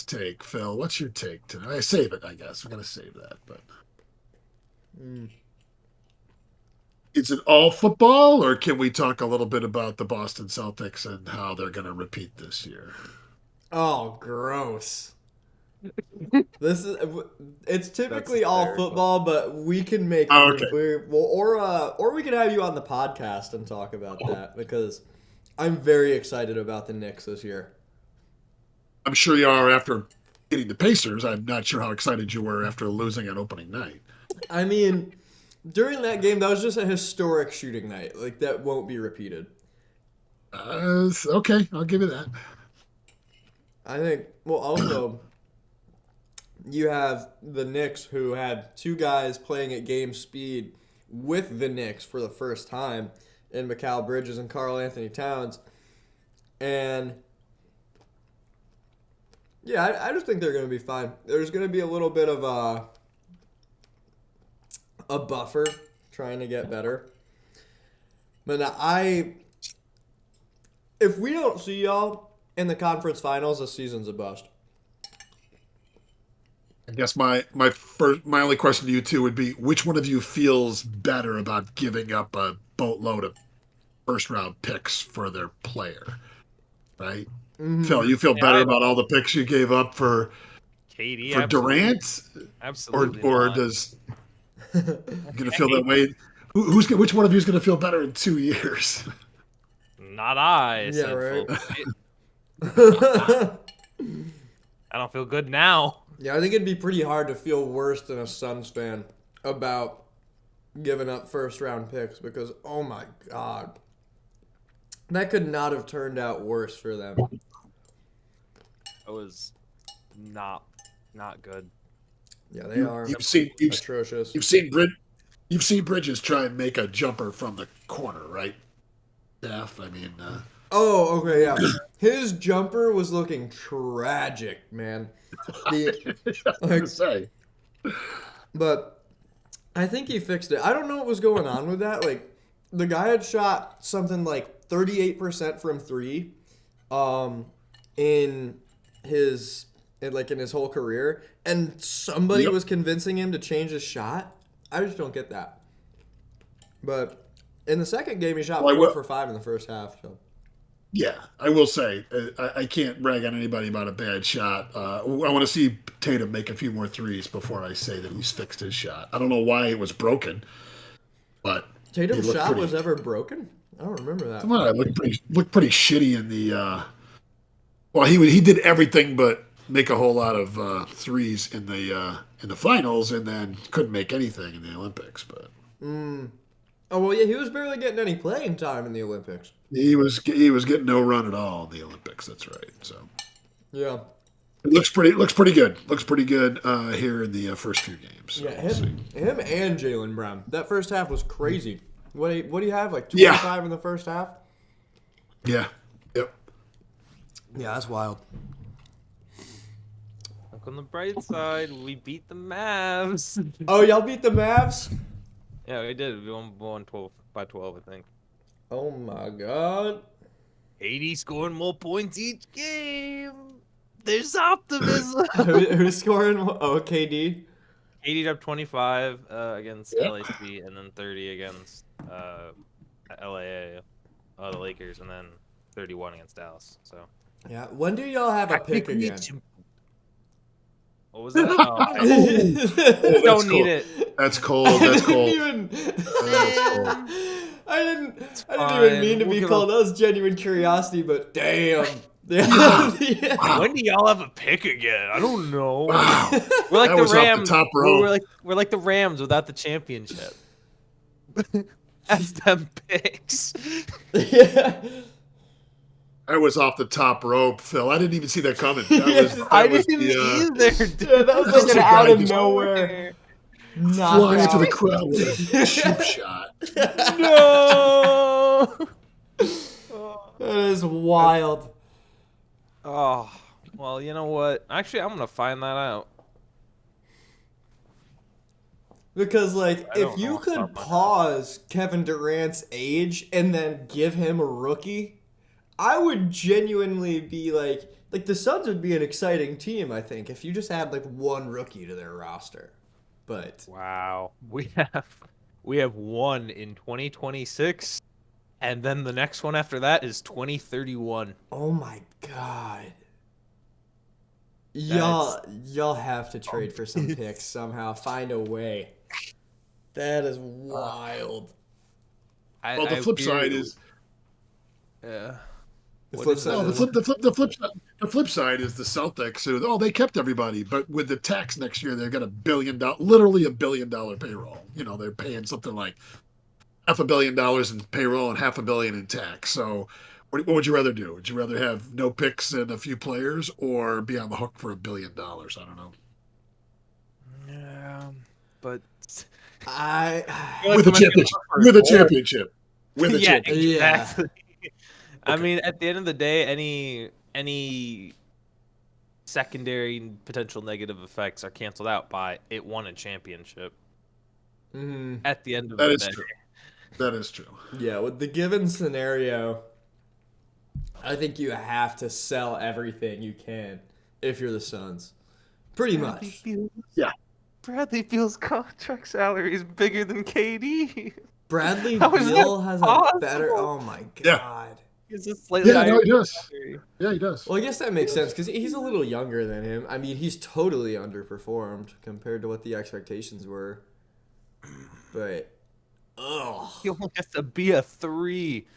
take, Phil? What's your take tonight? I save it, I guess. We're gonna save that, but is it all football, or can we talk a little bit about the Boston Celtics and how they're gonna repeat this year? Oh, gross. This is it's That's typically all hysterical. football, but we can make Oh, okay. or we can have you on the podcast and talk about that because I'm very excited about the Knicks this year. I'm sure you are after beating the Pacers. I'm not sure how excited you were after losing on opening night. I mean, during that game, that was just a historic shooting night. Like that won't be repeated. Okay, I'll give you that. I think. Well, also, you have the Knicks who had two guys playing at game speed with the Knicks for the first time in Mikal Bridges and Karl Anthony Towns. And yeah, I just think they're going to be fine. There's going to be a little bit of a buffer trying to get better. But if we don't see y'all in the conference finals, the season's a bust. I guess my only question to you two would be, which one of you feels better about giving up a boatload of first round picks for their player? Right? Mm-hmm. Phil, you feel better about all the picks you gave up for KD, for absolutely. Durant? Absolutely. Or not. does you gonna feel that way? Which one of you is gonna feel better in 2 years? Not I. Yeah, said right. Phil. I don't feel good now. Yeah, I think it'd be pretty hard to feel worse than a Suns fan about giving up first round picks because, oh my God, that could not have turned out worse for them. It was not good. Yeah, they are You've seen atrocious. you've seen Bridges try and make a jumper from the corner, right? Steph, I mean, Oh, okay, yeah. His jumper was looking tragic, man. I was gonna say. But I think he fixed it. I don't know what was going on with that. Like, the guy had shot something like 38% from three, in his whole career, and somebody Yep. was convincing him to change his shot. I just don't get that. But in the second game, he shot Well, I 4 will- for 5 in the first half. So. Yeah, I will say I can't brag on anybody about a bad shot. I want to see Tatum make a few more threes before I say that he's fixed his shot. I don't know why it was broken, but Tatum's he looked shot pretty- was ever broken? I don't remember that. Come on, looked pretty shitty in the. Well, he did everything but make a whole lot of threes in the finals, and then couldn't make anything in the Olympics. But Oh, well, yeah, he was barely getting any playing time in the Olympics. he was getting no run at all in the Olympics. That's right. So. Yeah. It looks pretty good. Looks pretty good here in the first few games. So Yeah, we'll see. him and Jaylen Brown. That first half was crazy. What do you have? Like Yeah. 25 in the first half? Yeah. Yep. Yeah, that's wild. Look on the bright side, we beat the Mavs. Oh, y'all beat the Mavs? Yeah, we did. We won 12 by 12, I think. Oh my God. 80 scoring more points each game. There's optimism. Who's scoring? Oh, KD. 80 up 25 against Yeah. LAC, and then 30 against LAA, the Lakers, and then 31 against Dallas. So Yeah. When do y'all have a pick again? What was that? Oh, That's don't need cool. it. That's cold. That's cold. I didn't even fine. mean to We'll be give called. up. That was genuine curiosity, but damn. Yeah. When do y'all have a pick again? I don't know. Wow. We're like That the was off the Rams. top rope. We're like the Rams without the championship. That's them picks. Yeah. That was off the top rope, Phil. I didn't even see that coming. That I was didn't the either, dude. Yeah, that was That's like an the out guy of just- nowhere. fly into the Knockout. crowd with a cheap shot. No. That is wild. Oh, well, you know what? Actually, I'm gonna find that out. Because, like, I if don't you know could about my pause Kevin Durant's age and then give him a rookie, I would genuinely be like, like the Suns would be an exciting team, I think, if you just had like one rookie to their roster. But Wow. We have one in 2026, and then the next one after that is 2031. oh my god. Y'all have to trade for some picks somehow. Find a way. That is wild. Well, the flip side is yeah. The What flip is side that? no, is- the flip side is the Celtics who they kept everybody, but with the tax next year they've got literally $1 billion payroll. They're paying something like $500 million in payroll and $500 million in tax. So what would you rather do? Would you rather have no picks and a few players, or be on the hook for $1 billion? I don't know. Yeah, but I With a championship. With a championship. With a yeah, championship. Yeah. exactly. I mean, at the end of the day, any secondary potential negative effects are canceled out by it won a championship. mhm. At the end of That the is day, true. That is true. Yeah, with the given scenario, I think you have to sell everything you can if you're the Suns. Pretty much. Yeah. Bradley Beal's contract salary is bigger than KD. Bradley How is Beal that has a possible? better. Oh my Yeah. god. It's a slightly Yeah, no, higher he does. salary. Yeah, he does. Well, I guess that makes sense because he's a little younger than him. I mean, he's totally underperformed compared to what the expectations were. But, oh, He only has to be a 3.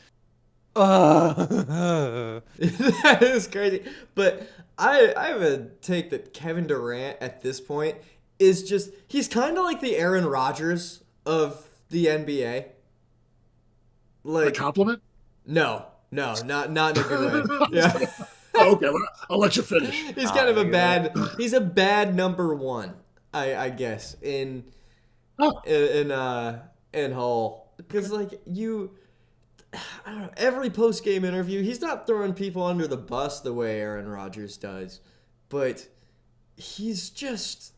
Ugh. that is crazy. But I have a take that Kevin Durant at this point is he's kind of like the Aaron Rodgers of the NBA. A Like, compliment? no, not in a good way. Yeah. Okay, well, I'll let you finish. He's kind of a yeah. he's a bad number one, I guess, in Oh. in Hull. Because like I don't know, every post game interview, he's not throwing people under the bus the way Aaron Rodgers does, but he just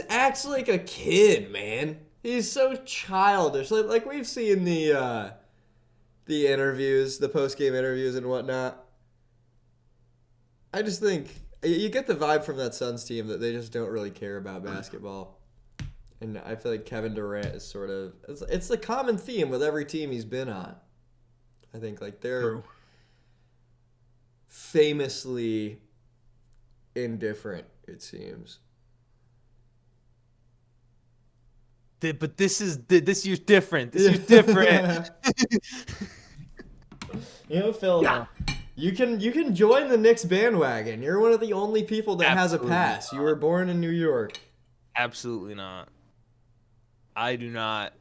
acts like a kid, man. He's so childish. Like we've seen the interviews, the post game interviews and whatnot. I just think you get the vibe from that Suns team that they just don't really care about basketball. And I feel like Kevin Durant is sort of it's the common theme with every team he's been on. I think like they're True. famously indifferent, it seems. But this year's different. This year's different. You know, Phil, Yeah. you can join the Knicks bandwagon. You're one of the only people that has a Absolutely pass. You were born in New York. Absolutely not. I do not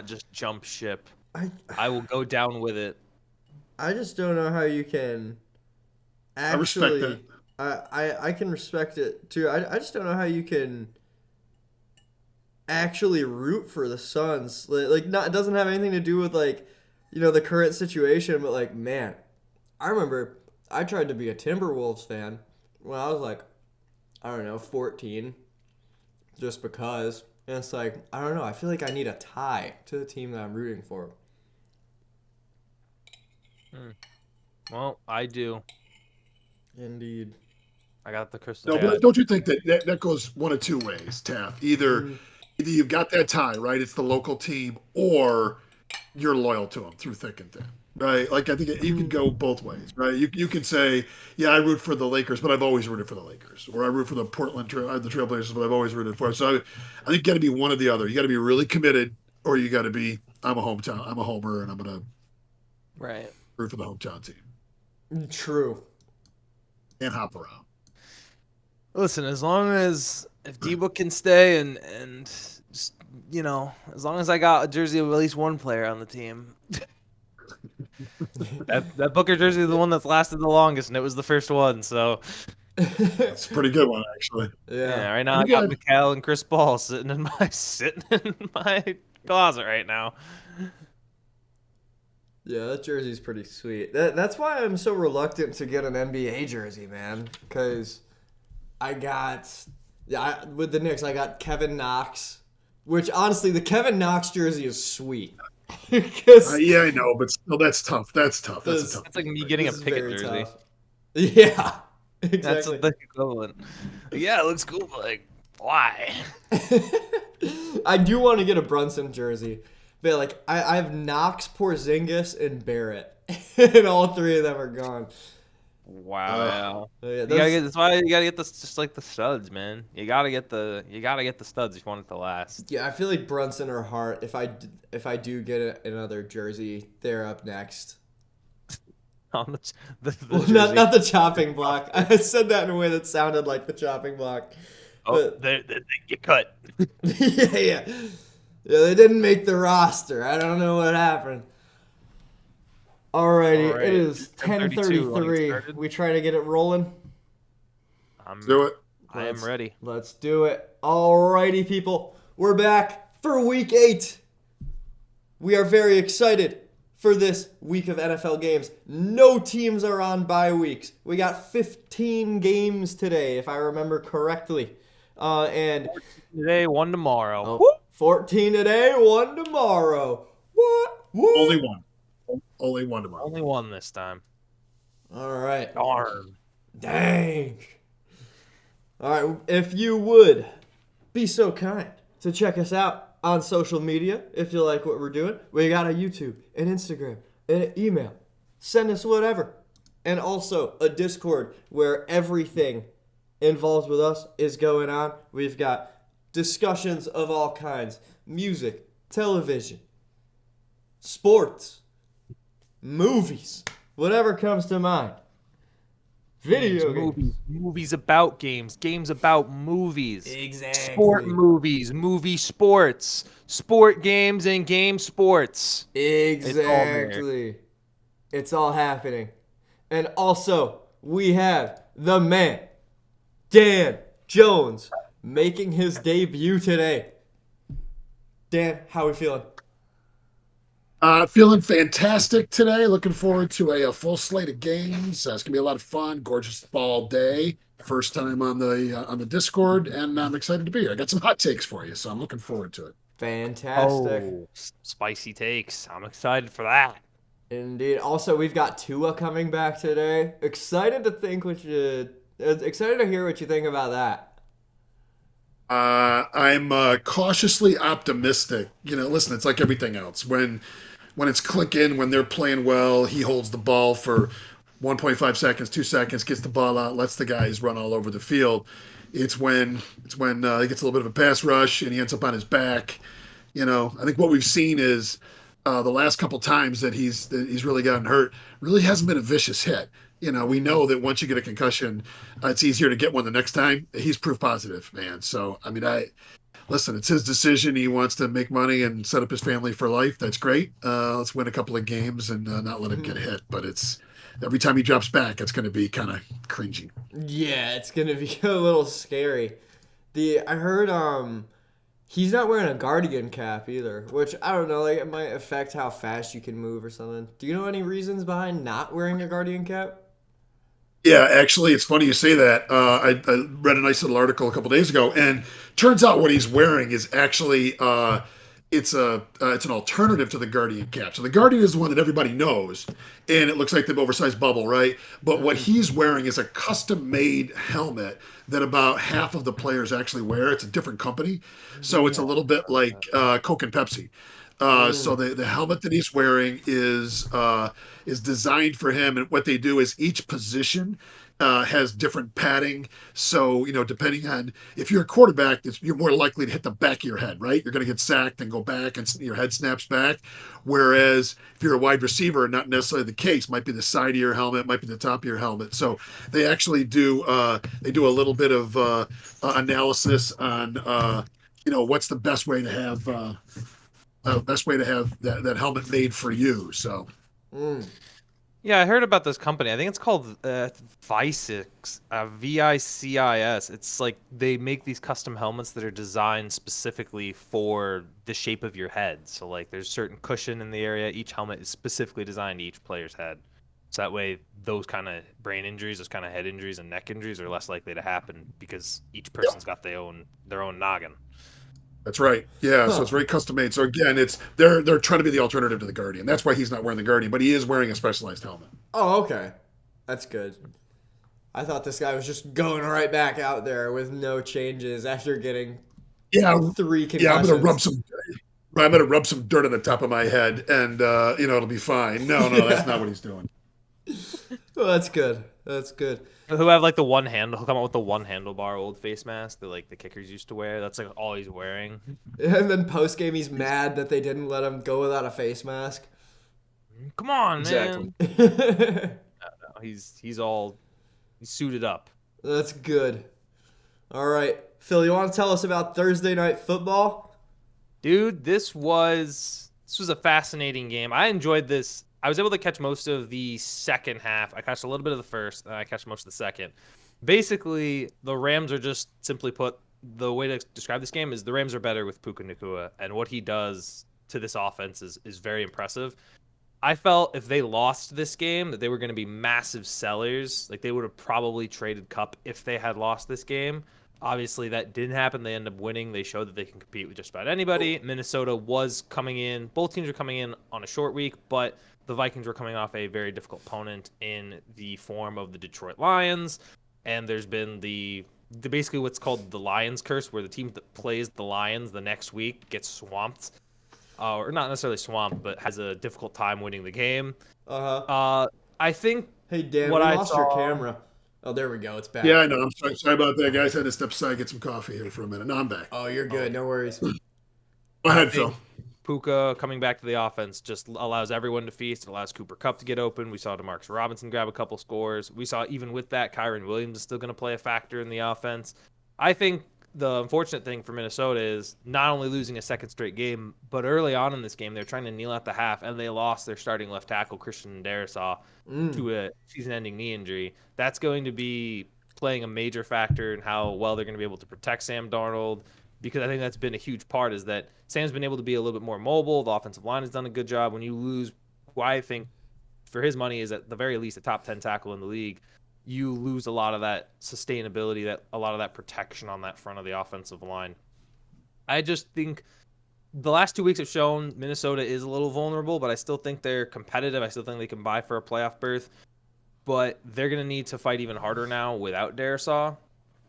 just jump ship. I will go down with it. I just don't know how you can actually. respect I can respect it too. I just don't know how you can actually root for the Suns. Like not, it doesn't have anything to do with like, the current situation, but like, man, I remember I tried to be a Timberwolves fan when I was like, I don't know, 14, just because. And it's like, I don't know, I feel like I need a tie to the team that I'm rooting for. Well, I do. Indeed. I got the crystal. No, but don't you think that goes one of two ways, Taff? Either you've got that tie, right? It's the local team, or you're loyal to them through thick and thin, right? Like I think you can go both ways, right? You can say, yeah, I root for the Lakers, but I've always rooted for the Lakers, or I root for the the Trailblazers, but I've always rooted for it. So I think you got to be one or the other. You got to be really committed, or you got to be I'm a homer, and I'm gonna Right. root for the hometown team True. and hop around. Listen, as long as if D-Book can stay and just, as long as I got a jersey of at least one player on the team. that Booker jersey is the one that's lasted the longest, and it was the first one. So It's a pretty good one, actually. yeah, Yeah. right now I got Mikal and Chris Paul sitting in my closet right now. Yeah, that jersey's pretty sweet. That's why I'm so reluctant to get an NBA jersey, man. Because with the Knicks, I got Kevin Knox. Which, honestly, the Kevin Knox jersey is sweet. Because Yeah, I know, but still, that's tough. That's tough. That's a tough. It's like me getting a this is Pickett very jersey. tough. Yeah, That's exactly. the equivalent. Yeah, it looks cool, but like, why? I do want to get a Brunson jersey, but like I have Knox, Porzingis, and Barrett, and all three of them are gone. Wow. Yeah, Yeah. those, That's why you gotta get the just like the studs, man. You gotta get the studs if you want it to last. yeah, I feel like Brunson or Hart. If I do get another jersey, they're up next. On the Well, not jersey. not the chopping block. I said that in a way that sounded like the chopping block, Oh, but they get cut. yeah, yeah, yeah. They didn't make the roster. I don't know what happened. All Alrighty, it right. is 10:32. Want to get 10:33. started? We try to get it rolling. Do it. I am ready. Let's do it. Alrighty, people. We're back for week 8. We are very excited for this week of NFL games. No teams are on bye weeks. We got 15 games today, if I remember correctly. And Today, one tomorrow. oh, 14 today, 1 tomorrow. What? Only one. Only one tomorrow. Only one this time. All right. Darn. Dang. All right, if you would be so kind to check us out on social media if you like what we're doing. We got a YouTube, an Instagram, and an email. Send us whatever. And also a Discord where everything involved with us is going on. We've got discussions of all kinds, music, television, sports, movies, whatever comes to mind. Video games. Movies about games about movies. Exactly. Sport movies, movie sports, sport games, and game sports. Exactly. It's all happening. And also, we have the man, Dan Jones, making his debut today. Dan, how we feeling? Feeling fantastic today. Looking forward to a full slate of games. It's gonna be a lot of fun. Gorgeous fall day. First time on the Discord, and I'm excited to be here. I got some hot takes for you, so I'm looking forward to it. Fantastic. Spicy takes. I'm excited for that. Indeed. Also, we've got Tua coming back today. Excited to hear what you think about that. I'm cautiously optimistic. Listen, it's like everything else. When it's clicking, when they're playing well, he holds the ball for 1.5 seconds, 2 seconds, gets the ball out, lets the guys run all over the field. It's when he gets a little bit of a pass rush and he ends up on his back. I think what we've seen is the last couple times that he's really gotten hurt really hasn't been a vicious hit. We know that once you get a concussion, it's easier to get one the next time. He's proof positive, man. So, I mean, listen, it's his decision. He wants to make money and set up his family for life. That's great. Let's win a couple of games and not let him get hit. But it's every time he drops back, it's going to be kind of cringy. Yeah, it's gonna be a little scary. I heard he's not wearing a Guardian cap either, which I don't know, like it might affect how fast you can move or something. Do you know any reasons behind not wearing a Guardian cap? Yeah, actually, it's funny you say that. I read a nice little article a couple days ago, and turns out what he's wearing is actually it's an alternative to the Guardian cap. So the Guardian is the one that everybody knows, and it looks like the oversized bubble, right? But what he's wearing is a custom-made helmet that about half of the players actually wear. It's a different company, so it's a little bit like Coke and Pepsi. So the helmet that he's wearing is designed for him, and what they do is each position has different padding. So depending on if you're a quarterback, you're more likely to hit the back of your head, right? You're going to get sacked and go back, and your head snaps back. Whereas if you're a wide receiver, not necessarily the case. Might be the side of your helmet, might be the top of your helmet. So they actually do they do a little bit of analysis on what's the best way to have. That helmet made for you. So, Yeah, I heard about this company. I think it's called Vicis, Vicis. It's like they make these custom helmets that are designed specifically for the shape of your head. So like there's certain cushion in the area. Each helmet is specifically designed to each player's head. So that way those kind of brain injuries, those kind of head injuries and neck injuries are less likely to happen because each person's got their own noggin. that's right. Yeah, so it's very custom made. So again, they're trying to be the alternative to the Guardian. That's why he's not wearing the Guardian, but he is wearing a specialized helmet. Oh, okay. That's good. I thought this guy was just going right back out there with no changes after getting Yeah, 3 yeah. concussions. I'm gonna rub some dirt on the top of my head, and it'll be fine. No, that's not what he's doing. Well, that's good. That's good. Who have like the one handle? He'll come out with the one handlebar old face mask that like the kickers used to wear. That's like all he's wearing. And then post game, he's mad that they didn't let him go without a face mask. Come on, Exactly. man. No, he's suited up. That's good. All right, Phil, you want to tell us about Thursday night football? Dude, this was a fascinating game. I enjoyed this. I was able to catch most of the second half. I catched a little bit of the first, and I catched most of the second. Basically, the Rams are just, simply put, the way to describe this game is the Rams are better with Puka Nacua, and what he does to this offense is very impressive. I felt if they lost this game that they were going to be massive sellers. Like, they would have probably traded Kupp if they had lost this game. Obviously, that didn't happen. They ended up winning. They showed that they can compete with just about anybody. Minnesota was coming in. Both teams were coming in on a short week, but the Vikings were coming off a very difficult opponent in the form of the Detroit Lions. And there's been the basically what's called the Lions curse, where the team that plays the Lions the next week gets swamped. Or not necessarily swamped, but has a difficult time winning the game. I think. Hey, Dan, what we I lost saw- your camera. Oh, there we go. It's back. Yeah, I know. I'm sorry about that, guys. I had to step aside, get some coffee here for a minute. No, I'm back. Oh, you're good. No worries. Go ahead, Phil. Puka coming back to the offense just allows everyone to feast. It allows Cooper Kupp to get open. We saw DeMarcus Robinson grab a couple scores. We saw even with that, Kyron Williams is still going to play a factor in the offense. I think the unfortunate thing for Minnesota is not only losing a second straight game, but early on in this game, they're trying to kneel at the half, and they lost their starting left tackle, Christian Darrisaw, to a season-ending knee injury. That's going to be playing a major factor in how well they're going to be able to protect Sam Darnold, because I think that's been a huge part is that Sam's been able to be a little bit more mobile. The offensive line has done a good job. When you lose, who I think for his money is at the very least a top 10 tackle in the league, you lose a lot of that sustainability, a lot of that protection on that front of the offensive line. I just think the last 2 weeks have shown Minnesota is a little vulnerable, but I still think they're competitive. I still think they can vie for a playoff berth, but they're going to need to fight even harder now without Darrisaw.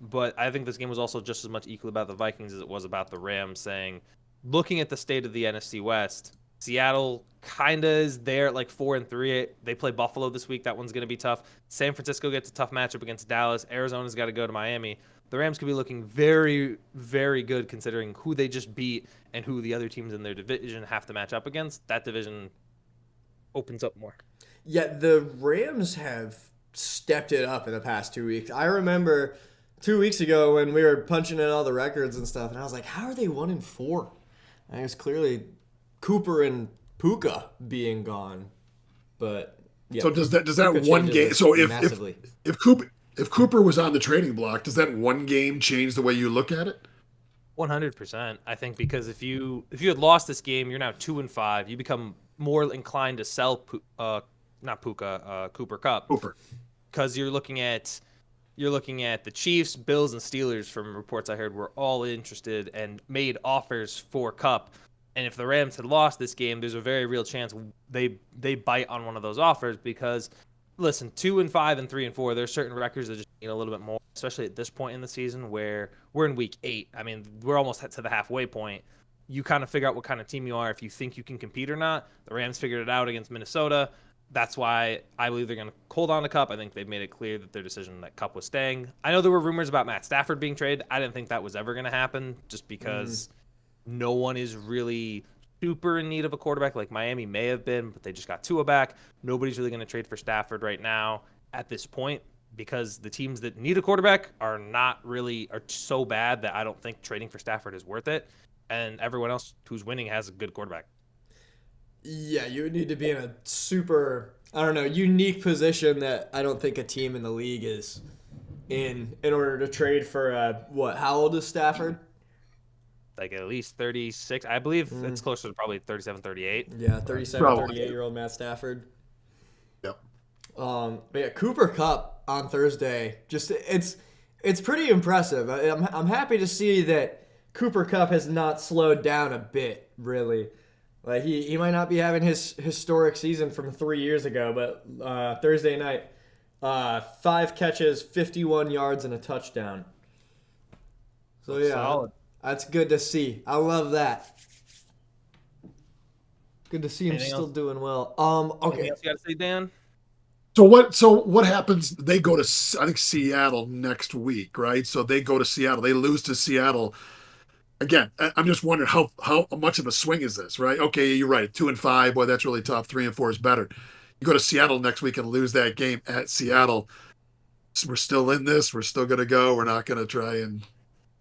But I think this game was also just as much equal about the Vikings as it was about the Rams, saying, looking at the state of the NFC West, Seattle kind of is there at like 4-3. They play Buffalo this week. That one's going to be tough. San Francisco gets a tough matchup against Dallas. Arizona's got to go to Miami. The Rams could be looking very, very good considering who they just beat and who the other teams in their division have to match up against. That division opens up more. Yeah, the Rams have stepped it up in the past 2 weeks. I remember 2 weeks ago when we were punching in all the records and stuff, and I was like, how are they 1-4? And it was clearly Cooper and Puka being gone. But yeah. So does that Puka one changes game? it So massively. if Cooper was on the trading block, does that one game change the way you look at it? 100%. I think because if you had lost this game, you're now 2-5. You become more inclined to sell Cooper Kupp. Cooper. Because you're looking at the Chiefs, Bills, and Steelers. From reports I heard, were all interested and made offers for Kupp. And if the Rams had lost this game, there's a very real chance they bite on one of those offers. Because listen, 2-5 and 3-4, there's certain records that just need a little bit more, especially at this point in the season where we're in week 8. I mean, we're almost to the halfway point. You kind of figure out what kind of team you are if you think you can compete or not. The Rams figured it out against Minnesota. That's why I believe they're going to hold on to Kupp. I think they've made it clear that their decision that Kupp was staying. I know there were rumors about Matt Stafford being traded. I didn't think that was ever going to happen just because no one is really super in need of a quarterback. Like Miami may have been, but they just got Tua back. Nobody's really going to trade for Stafford right now at this point because the teams that need a quarterback are so bad that I don't think trading for Stafford is worth it. And everyone else who's winning has a good quarterback. Yeah, you would need to be in a super, unique position that I don't think a team in the league is in order to trade for, how old is Stafford? Like at least 36. I believe it's closer to probably 37, 38. Yeah, 37, Probably. 38-year-old Matt Stafford. Yep. But yeah, Cooper Kupp on Thursday, just it's pretty impressive. I'm happy to see that Cooper Kupp has not slowed down a bit, really. Like he might not be having his historic season from 3 years ago, but Thursday night, 5 catches, 51 yards, and a touchdown. So yeah, Solid. that's good to see. I love that. Good to see him Anything still else? doing well. Anything Okay. else you got to say, Dan? So what happens? They go to I think Seattle next week, right? So they go to Seattle. They lose to Seattle again. I'm just wondering how much of a swing is this, right? Okay, you're right. 2-5, boy, that's really tough. 3-4 is better. You go to Seattle next week and lose that game at Seattle. So we're still in this. We're still going to go. We're not going to try and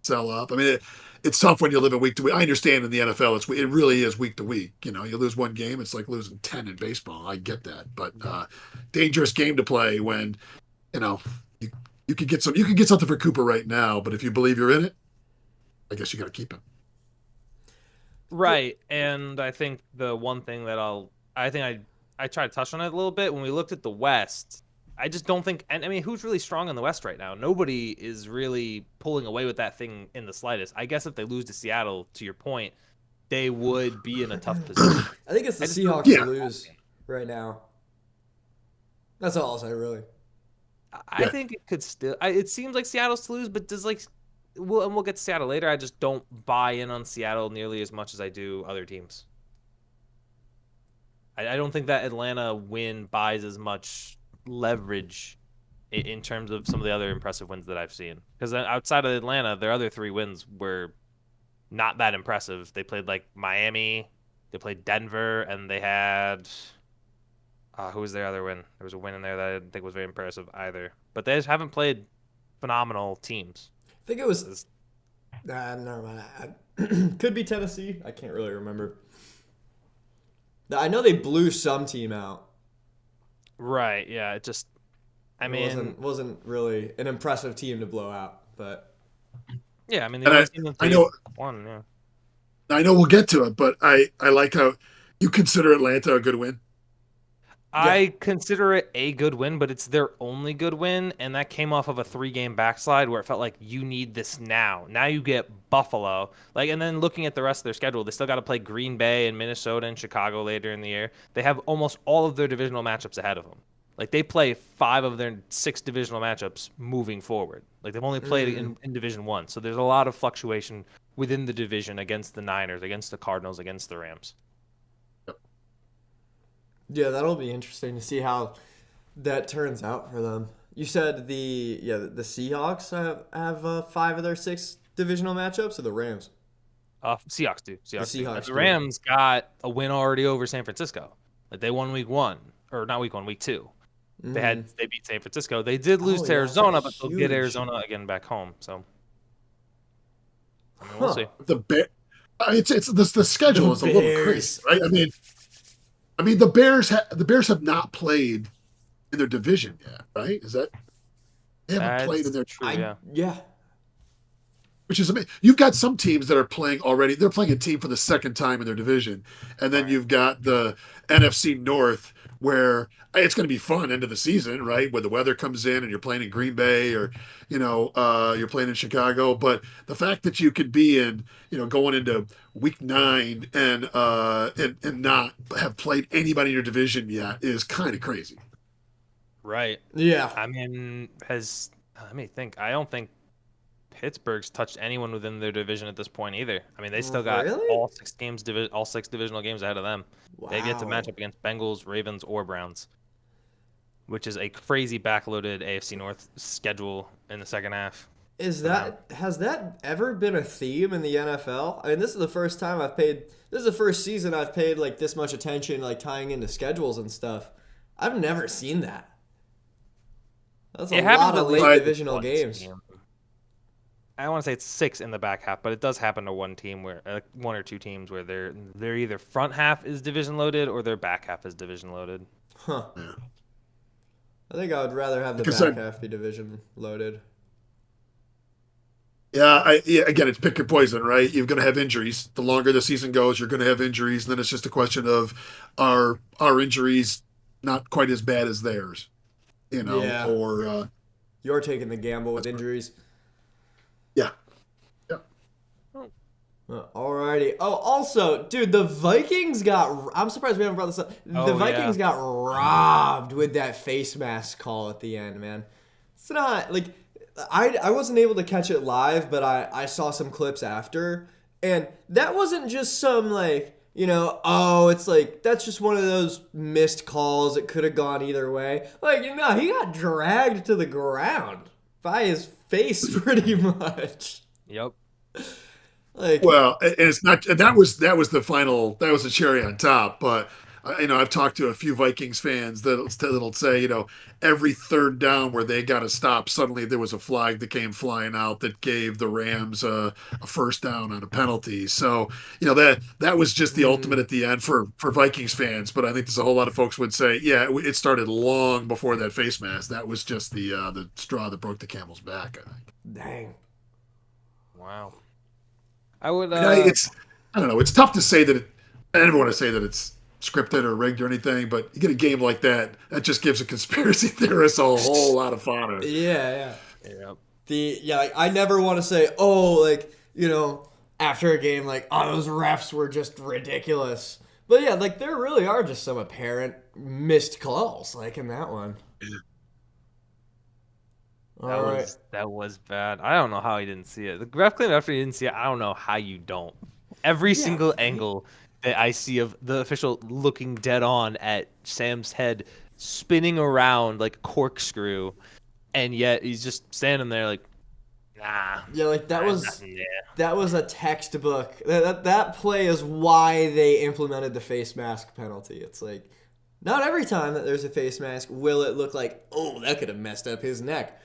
sell up. I mean, it's tough when you live in week to week. I understand in the NFL, it really is week to week. You know, you lose one game, it's like losing 10 in baseball. I get that, but dangerous game to play when you know you, you could get something for Cooper right now, but if you believe you're in it, I guess you got to keep him. Right, and I think the one thing that I tried to touch on it a little bit when we looked at the West. I just don't think, and I mean, who's really strong in the West right now? Nobody is really pulling away with that thing in the slightest. I guess if they lose to Seattle, to your point, they would be in a tough position. I think it's the I just don't- Seahawks Yeah. to lose right now. That's all I'll say, really. I Yeah. think it could still. It seems like Seattle's to lose, but does like, we'll get to Seattle later. I just don't buy in on Seattle nearly as much as I do other teams. I don't think that Atlanta win buys as much leverage in terms of some of the other impressive wins that I've seen. Because outside of Atlanta, their other 3 wins were not that impressive. They played like Miami, they played Denver, and they had who was their other win? There was a win in there that I didn't think was very impressive either. But they just haven't played phenomenal teams. I think it was. It's- Never mind. Could be Tennessee. I can't really remember. I know they blew some team out. Right? Yeah. It just. I It mean, wasn't really an impressive team to blow out, but yeah. I mean, the And only team that I they know won. Yeah. I know we'll get to it, but I like how you consider Atlanta a good win. I consider it a good win, but it's their only good win, and that came off of a 3-game backslide where it felt like you need this now. Now you get Buffalo, and then looking at the rest of their schedule, they still got to play Green Bay and Minnesota and Chicago later in the year. They have almost all of their divisional matchups ahead of them. Like they play 5 of their 6 divisional matchups moving forward. Like they've only played in Division 1, so there's a lot of fluctuation within the division against the Niners, against the Cardinals, against the Rams. yeah, that'll be interesting to see how that turns out for them. You said the Seahawks have 5 of their 6 divisional matchups, or the Rams? Seahawks do. Seahawks do. Seahawks And the do. Rams got a win already over San Francisco. Like they won week 1, or not week 1, week 2. They beat San Francisco. They did lose Oh, to yeah, Arizona, that's but they'll get huge. Arizona again back home. So I mean, we'll Huh. see. The Bear, it's the schedule is a little Bears. crazy, right? I mean the Bears have not played in their division yet, right? Is that they haven't played in their true. Yeah. Yeah. which is amazing. You've got some teams that are playing already. They're playing a team for the second time in their division, and then you've got the NFC North, where it's going to be fun end of the season, right? Where the weather comes in and you're playing in Green Bay, or you're playing in Chicago. But the fact that you could be in, going into week 9 and not have played anybody in your division yet is kind of crazy. Right. Yeah. I mean, let me think. I don't think Pittsburgh's touched anyone within their division at this point either. I mean, they still got Really? all 6 games, all 6 divisional games ahead of them. They've yet to Wow. match up against Bengals, Ravens, or Browns, which is a crazy backloaded AFC North schedule in the second half. Has that ever been a theme in the NFL? I mean, this is the first time this is the first season I've paid like this much attention, like tying into schedules and stuff. I've never seen that. That's a It happened lot to of least late divisional one games. team. I don't want to say it's 6 in the back half, but it does happen to one team where 1 or 2 teams where their either front half is division loaded or their back half is division loaded. Huh. Yeah. I think I would rather have the Because back half be division loaded. Yeah, again, it's pick your poison, right? You're going to have injuries. The longer the season goes, you're going to have injuries, and then it's just a question of are injuries not quite as bad as theirs, Yeah. or You're taking the gamble with injuries. yeah, yeah. Alrighty. Oh, also, dude, the Vikings got. I'm surprised we haven't brought this up. The Oh, Vikings yeah. got robbed with that face mask call at the end, man. It's not like I wasn't able to catch it live, but I saw some clips after, and that wasn't just some like oh, it's like that's just one of those missed calls. It could have gone either way. Like he got dragged to the ground by his face pretty much. Yep. Like Well, and it's not. And that was the final. That was the cherry on top. But I've talked to a few Vikings fans that'll say, every third down where they got to stop, suddenly there was a flag that came flying out that gave the Rams a first down on a penalty. So that was just the ultimate at the end for Vikings fans. But I think there's a whole lot of folks would say, yeah, it started long before that face mask. That was just the straw that broke the camel's back, I think. dang. Wow. I would. I don't know. It's tough to say that. I never want to say that it's scripted or rigged or anything, but you get a game like that just gives a conspiracy theorist a whole lot of fodder. Yeah. Yep. Like, I never want to say, oh, like, after a game, like, oh, those refs were just ridiculous. But yeah, like, there really are just some apparent missed calls, like in that one. That was bad. I don't know how he didn't see it. The ref claimed after he didn't see it. I don't know how you don't. Every single angle that I see of the official looking dead on at Sam's head, spinning around like a corkscrew, and yet he's just standing there like, nah. Yeah, like that was nothing there. that was a textbook. That play is why they implemented the face mask penalty. It's like, not every time that there's a face mask will it look like, oh, that could have messed up his neck.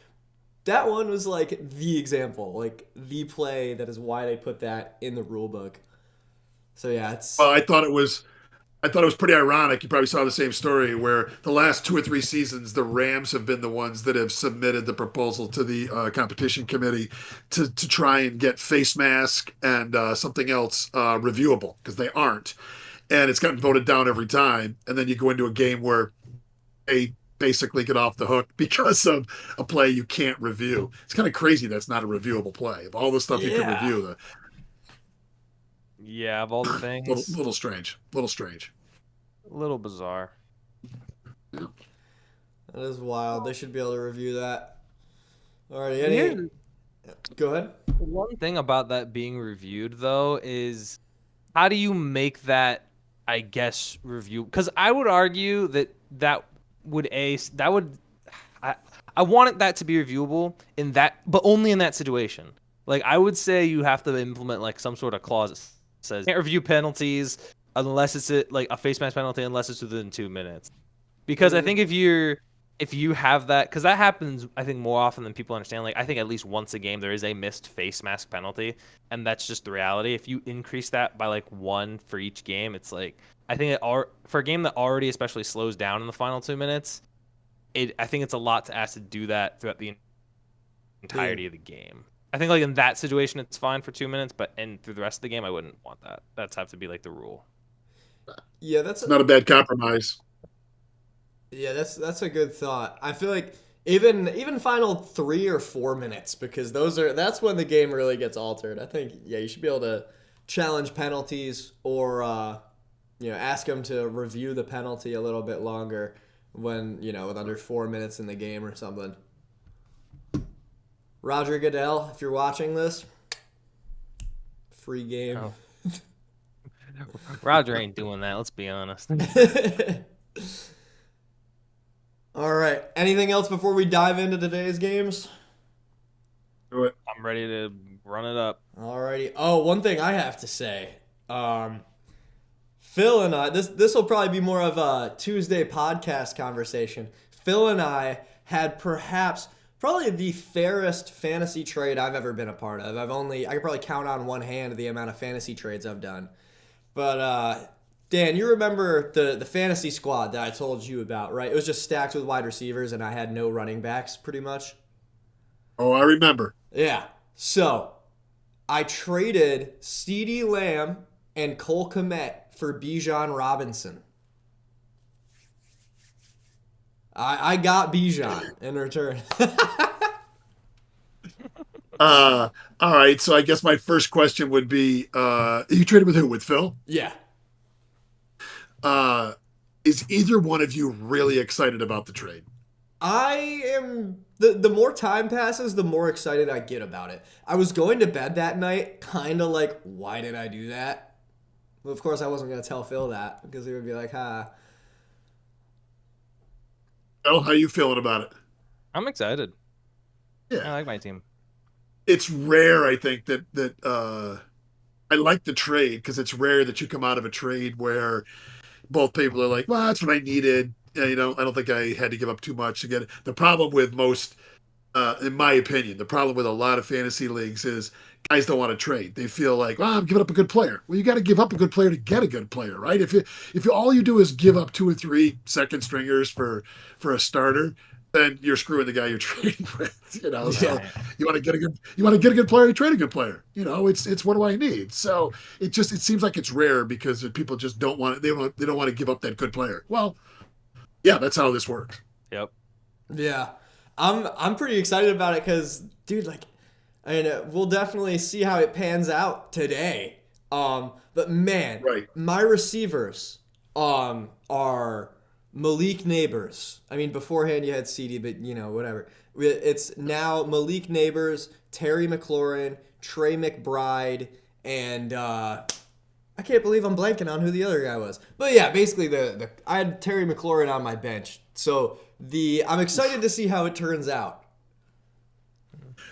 That one was like the example, like the play that is why they put that in the rule book. So yeah, it's Well, I thought it was pretty ironic. You probably saw the same story where the last 2 or 3 seasons, the Rams have been the ones that have submitted the proposal to the competition committee to try and get face mask and something else reviewable because they aren't, and it's gotten voted down every time. And then you go into a game where they basically get off the hook because of a play you can't review. It's kind of crazy that's not a reviewable play. Of all the stuff you can review, Yeah, of all the things, little strange. a little bizarre. that is wild. They should be able to review that. Alrighty, go ahead. One thing about that being reviewed though is how do you make that, I guess, review? Because I would argue that would I wanted that to be reviewable in that, but only in that situation. Like I would say you have to implement like some sort of clause that says can't review penalties unless it's like a face mask penalty unless it's within 2 minutes. Because I think if you have that, because that happens, I think more often than people understand. Like I think at least once a game there is a missed face mask penalty, and that's just the reality. If you increase that by like 1 for each game, it's like I think for a game that already especially slows down in the final 2 minutes, I think it's a lot to ask to do that throughout the entirety of the game. I think like in that situation it's fine for 2 minutes, but through the rest of the game I wouldn't want that. That's have to be like the rule. Yeah, that's Not a bad compromise. Yeah, that's a good thought. I feel like even final 3 or 4 minutes, because that's when the game really gets altered. I think you should be able to challenge penalties or ask them to review the penalty a little bit longer when with under 4 minutes in the game or something. Roger Goodell, if you're watching this, free game. Oh. Roger ain't doing that, let's be honest. All right. Anything else before we dive into today's games? Do it. I'm ready to run it up. Alrighty. Oh, one thing I have to say. Phil and I, this will probably be more of a Tuesday podcast conversation. Phil and I had probably the fairest fantasy trade I've ever been a part of. I could probably count on one hand the amount of fantasy trades I've done. But Dan, you remember the fantasy squad that I told you about, right? It was just stacked with wide receivers and I had no running backs pretty much. Oh, I remember. Yeah. So, I traded CeeDee Lamb and Cole Kmet for Bijan Robinson. I got Bijan in return. All right. So I guess my first question would be, you traded with who? With Phil? Yeah. Uh, is either one of you really excited about the trade? I am the more time passes, the more excited I get about it. I was going to bed that night, kind of like, why did I do that? Well, of course, I wasn't gonna tell Phil that because he would be like, "Ha." Phil, how you feeling about it? I'm excited. I Yeah, like my team. it's rare. I think that I like the trade because it's rare that you come out of a trade where both people are like, "Well, that's what I needed." I don't think I had to give up too much to get it. The problem with most in my opinion, the problem with a lot of fantasy leagues is guys don't want to trade. They feel like, well, I'm giving up a good player. Well, you got to give up a good player to get a good player, right? If all you do is give up 2 or 3 second stringers for a starter, then you're screwing the guy you're trading with. So Yeah. you want to get a good player, you trade a good player. It's what do I need? So it seems like it's rare because people just don't want they don't want to give up that good player. Well, yeah, that's how this works. Yep. Yeah, I'm pretty excited about it because, dude, like, I mean, we'll definitely see how it pans out today. But man, Right. my receivers, are Malik Neighbors. I mean, beforehand you had CD, but whatever. It's now Malik Neighbors, Terry McLaurin, Trey McBride, and I can't believe I'm blanking on who the other guy was. But yeah, basically the I had Terry McLaurin on my bench. So I'm excited to see how it turns out.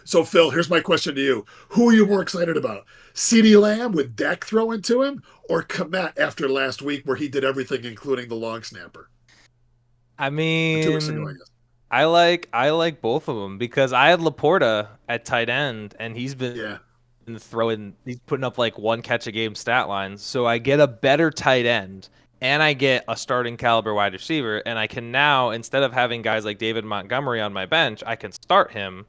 So, Phil, here's my question to you. Who are you more excited about? CeeDee Lamb with Dak throwing to him, or Komet after last week where he did everything, including the long snapper? I 2 weeks ago, I mean, guess. I like both of them because I had Laporta at tight end, and Yeah. he's putting up like one catch a game stat lines. So I get a better tight end, and I get a starting caliber wide receiver, and I can now, instead of having guys like David Montgomery on my bench, I can start him.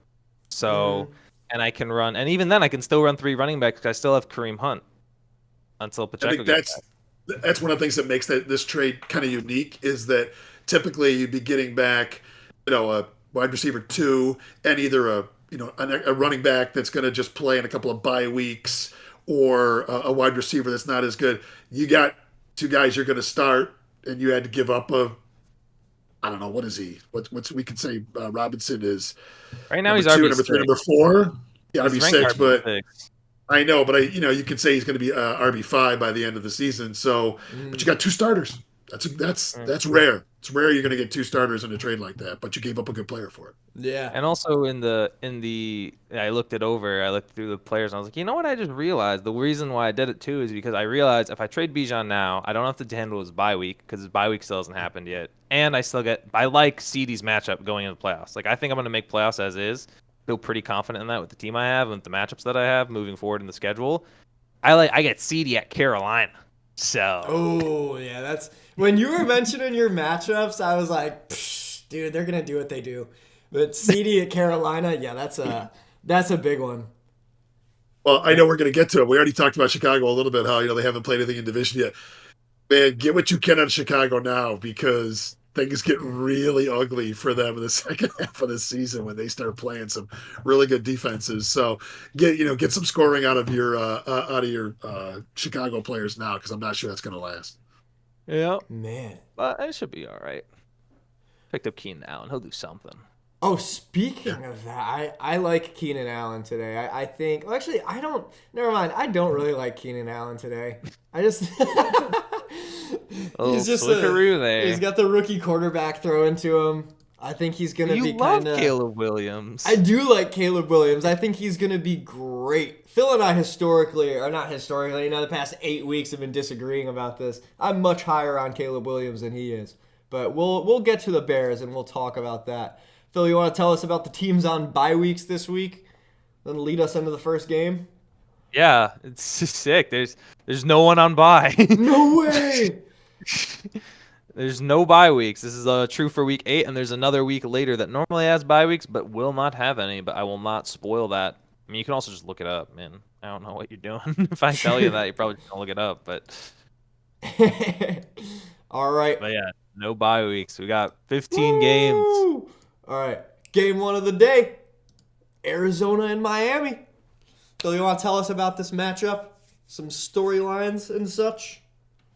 So, Mm, and I can run, and even then I can still run 3 running backs because I still have Kareem Hunt until I Pacheco think gets back. that's one of the things that makes this trade kind of unique is that typically you'd be getting back, a wide receiver 2 and either a running back that's going to just play in a couple of bye weeks or a wide receiver that's not as good. You got 2 guys you're going to start, and you had to give up a I don't know what is he? What's we can say Robinson is Right now number he's 2, RB number 3, number six. 4. Yeah, He's RB ranked 6, RB but six. I know, but you could say he's going to be RB5 by the end of the season. So, but you mm. got 2 starters. That's rare. It's rare you're going to get 2 starters in a trade like that, but you gave up a good player for it. Yeah. And also I looked it over. I looked through the players and I was like, you know what? I just realized the reason why I did it too is because I realized if I trade Bijan now, I don't have to handle his bye week because his bye week still hasn't happened yet, and I like CD's matchup going into the playoffs. Like I think I'm going to make playoffs as is. Feel pretty confident in that with the team I have and with the matchups that I have moving forward in the schedule. I get CD at Carolina, so Oh yeah, that's when you were mentioning your matchups. I was like, "Psh, dude, they're gonna do what they do. But CD at Carolina, yeah, that's a big one. Well, I know we're going to get to it. We already talked about Chicago a little bit, how they haven't played anything in division yet. Man, get what you can out of Chicago now because things get really ugly for them in the second half of the season when they start playing some really good defenses. So get some scoring out of your Chicago players now because I'm not sure that's going to last. yeah, Man. but it should be all right. Picked up Keenan Allen. He'll do something. Oh, Yeah, speaking of that, I like Keenan Allen today. I think well, actually I don't. Never mind. I don't really like Keenan Allen today. I just Oh, he's just switcheroo he's there. got the rookie quarterback thrown to him. I think he's gonna You be love kind of. Caleb Williams. I do like Caleb Williams. I think he's gonna be great. Phil and I historically, or not historically, the past 8 weeks have been disagreeing about this. I'm much higher on Caleb Williams than he is. But we'll get to the Bears and we'll talk about that. Phil, you want to tell us about the teams on bye weeks this week? Then lead us into the first game. Yeah, it's just sick. There's no one on bye. No way! There's no bye weeks. This is true for week 8, and there's another week later that normally has bye weeks but will not have any. But I will not spoil that. I mean, you can also just look it up, man. I don't know what you're doing. If I tell you that, you're probably just gonna look it up. All right. But yeah, no bye weeks. We got 15 games. Woo! All right. Game one of the day. Arizona and Miami. So you want to tell us about this matchup? Some storylines and such?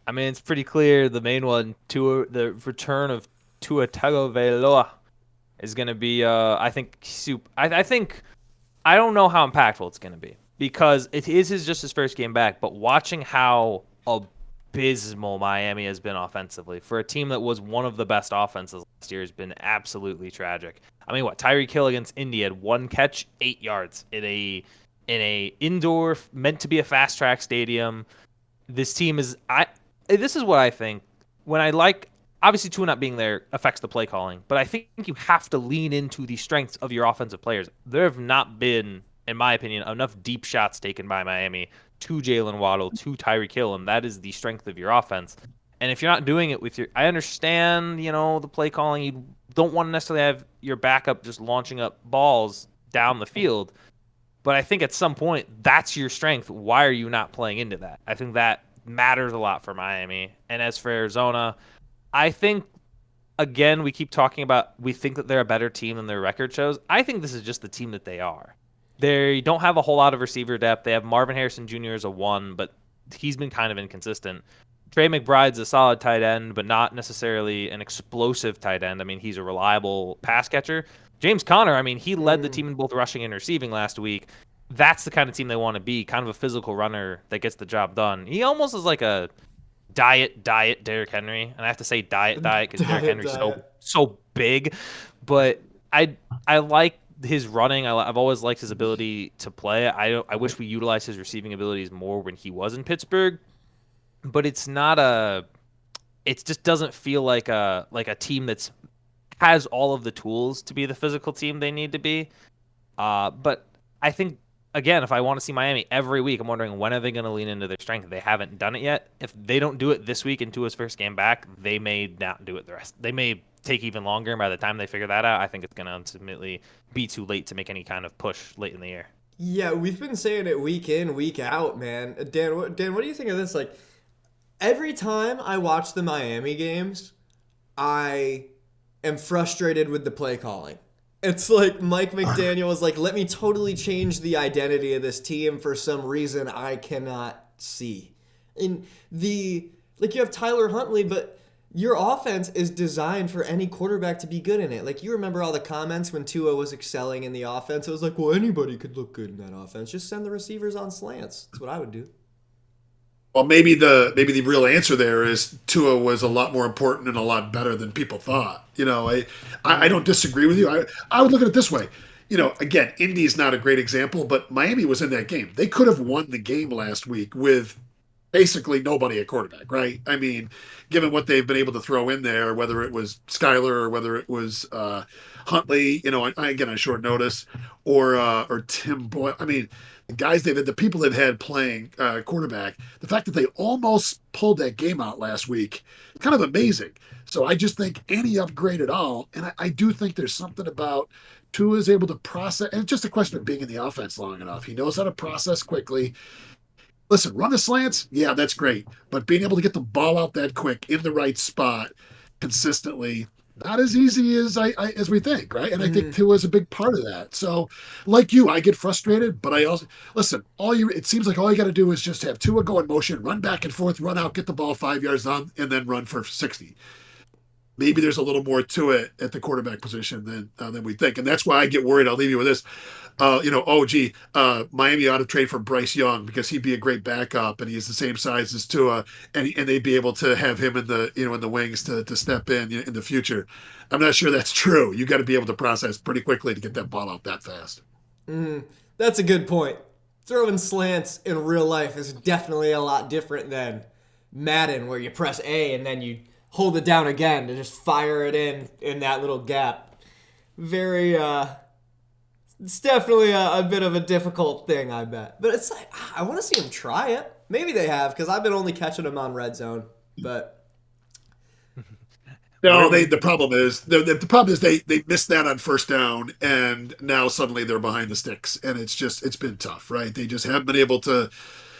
I mean, it's pretty clear the main one, the return of Tua Tagovailoa is going to be, I think, I think, I don't know how impactful it's going to be because it is just his first game back, but watching how abysmal Miami has been offensively for a team that was one of the best offenses last year has been absolutely tragic. I mean, what, Tyreek Hill against Indy had 1 catch, 8 yards in a indoor meant to be a fast track stadium. This team is this is what I think when I like obviously Tua not being there affects the play calling, but I think you have to lean into the strengths of your offensive players. There have not been, in my opinion, enough deep shots taken by Miami to Jalen Waddle, to Tyreek Hill, and that is the strength of your offense. And if you're not doing it with I understand, the play calling. You don't want to necessarily have your backup just launching up balls down the field. But I think at some point, that's your strength. Why are you not playing into that? I think that matters a lot for Miami. And as for Arizona, I think, again, we keep talking about we think that they're a better team than their record shows. I think this is just the team that they are. They don't have a whole lot of receiver depth. They have Marvin Harrison Jr. as a 1, but he's been kind of inconsistent. Trey McBride's a solid tight end, but not necessarily an explosive tight end. I mean, he's a reliable pass catcher. James Conner, I mean, he led the team in both rushing and receiving last week. That's the kind of team they want to be, kind of a physical runner that gets the job done. He almost is like a diet Derrick Henry. And I have to say diet because Derrick Henry's so big. But I like his running. I've always liked his ability to play. I wish we utilized his receiving abilities more when he was in Pittsburgh. But it's not it just doesn't feel like a team that's has all of the tools to be the physical team they need to be. But I think, again, if I want to see Miami every week, I'm wondering when are they going to lean into their strength? They haven't done it yet. If they don't do it this week into his first game back, they may not do it the rest. They may take even longer, and by the time they figure that out, I think it's going to ultimately be too late to make any kind of push late in the year. Yeah, we've been saying it week in, week out, man. Dan, what do you think of this? Like, every time I watch the Miami games, I am frustrated with the play calling. It's like Mike McDaniel was like, let me totally change the identity of this team for some reason I cannot see. And you have Tyler Huntley, but your offense is designed for any quarterback to be good in it. Like, you remember all the comments when Tua was excelling in the offense. It was like, well, anybody could look good in that offense. Just send the receivers on slants. That's what I would do. Well, maybe the real answer there is Tua was a lot more important and a lot better than people thought. I don't disagree with you. I would look at it this way. Again, Indy is not a great example, but Miami was in that game. They could have won the game last week with basically nobody at quarterback, right? I mean, given what they've been able to throw in there, whether it was Skyler or whether it was Huntley, again on short notice, or Tim Boyle. I mean, the people they've had playing quarterback, the fact that they almost pulled that game out last week, kind of amazing. So I just think any upgrade at all, and I do think there's something about Tua is able to process, and it's just a question of being in the offense long enough. He knows how to process quickly. Listen, run the slants, yeah, that's great. But being able to get the ball out that quick in the right spot consistently, not as easy as we think, right? And I think Tua is a big part of that. So, like you, I get frustrated, but I also listen. It seems like all you got to do is just have Tua go in motion, run back and forth, run out, get the ball 5 yards on, and then run for 60. Maybe there's a little more to it at the quarterback position than we think, and that's why I get worried. I'll leave you with this. Miami ought to trade for Bryce Young because he'd be a great backup, and he's the same size as Tua, and they'd be able to have him in the wings to step in the future. I'm not sure that's true. You got to be able to process pretty quickly to get that ball out that fast. That's a good point. Throwing slants in real life is definitely a lot different than Madden, where you press A and then you hold it down again to just fire it in that little gap. It's definitely a bit of a difficult thing, I bet. But it's like, I want to see them try it. Maybe they have, because I've been only catching them on red zone. But no, the problem is they missed that on first down, and now suddenly they're behind the sticks, and it's been tough, right? They just haven't been able to.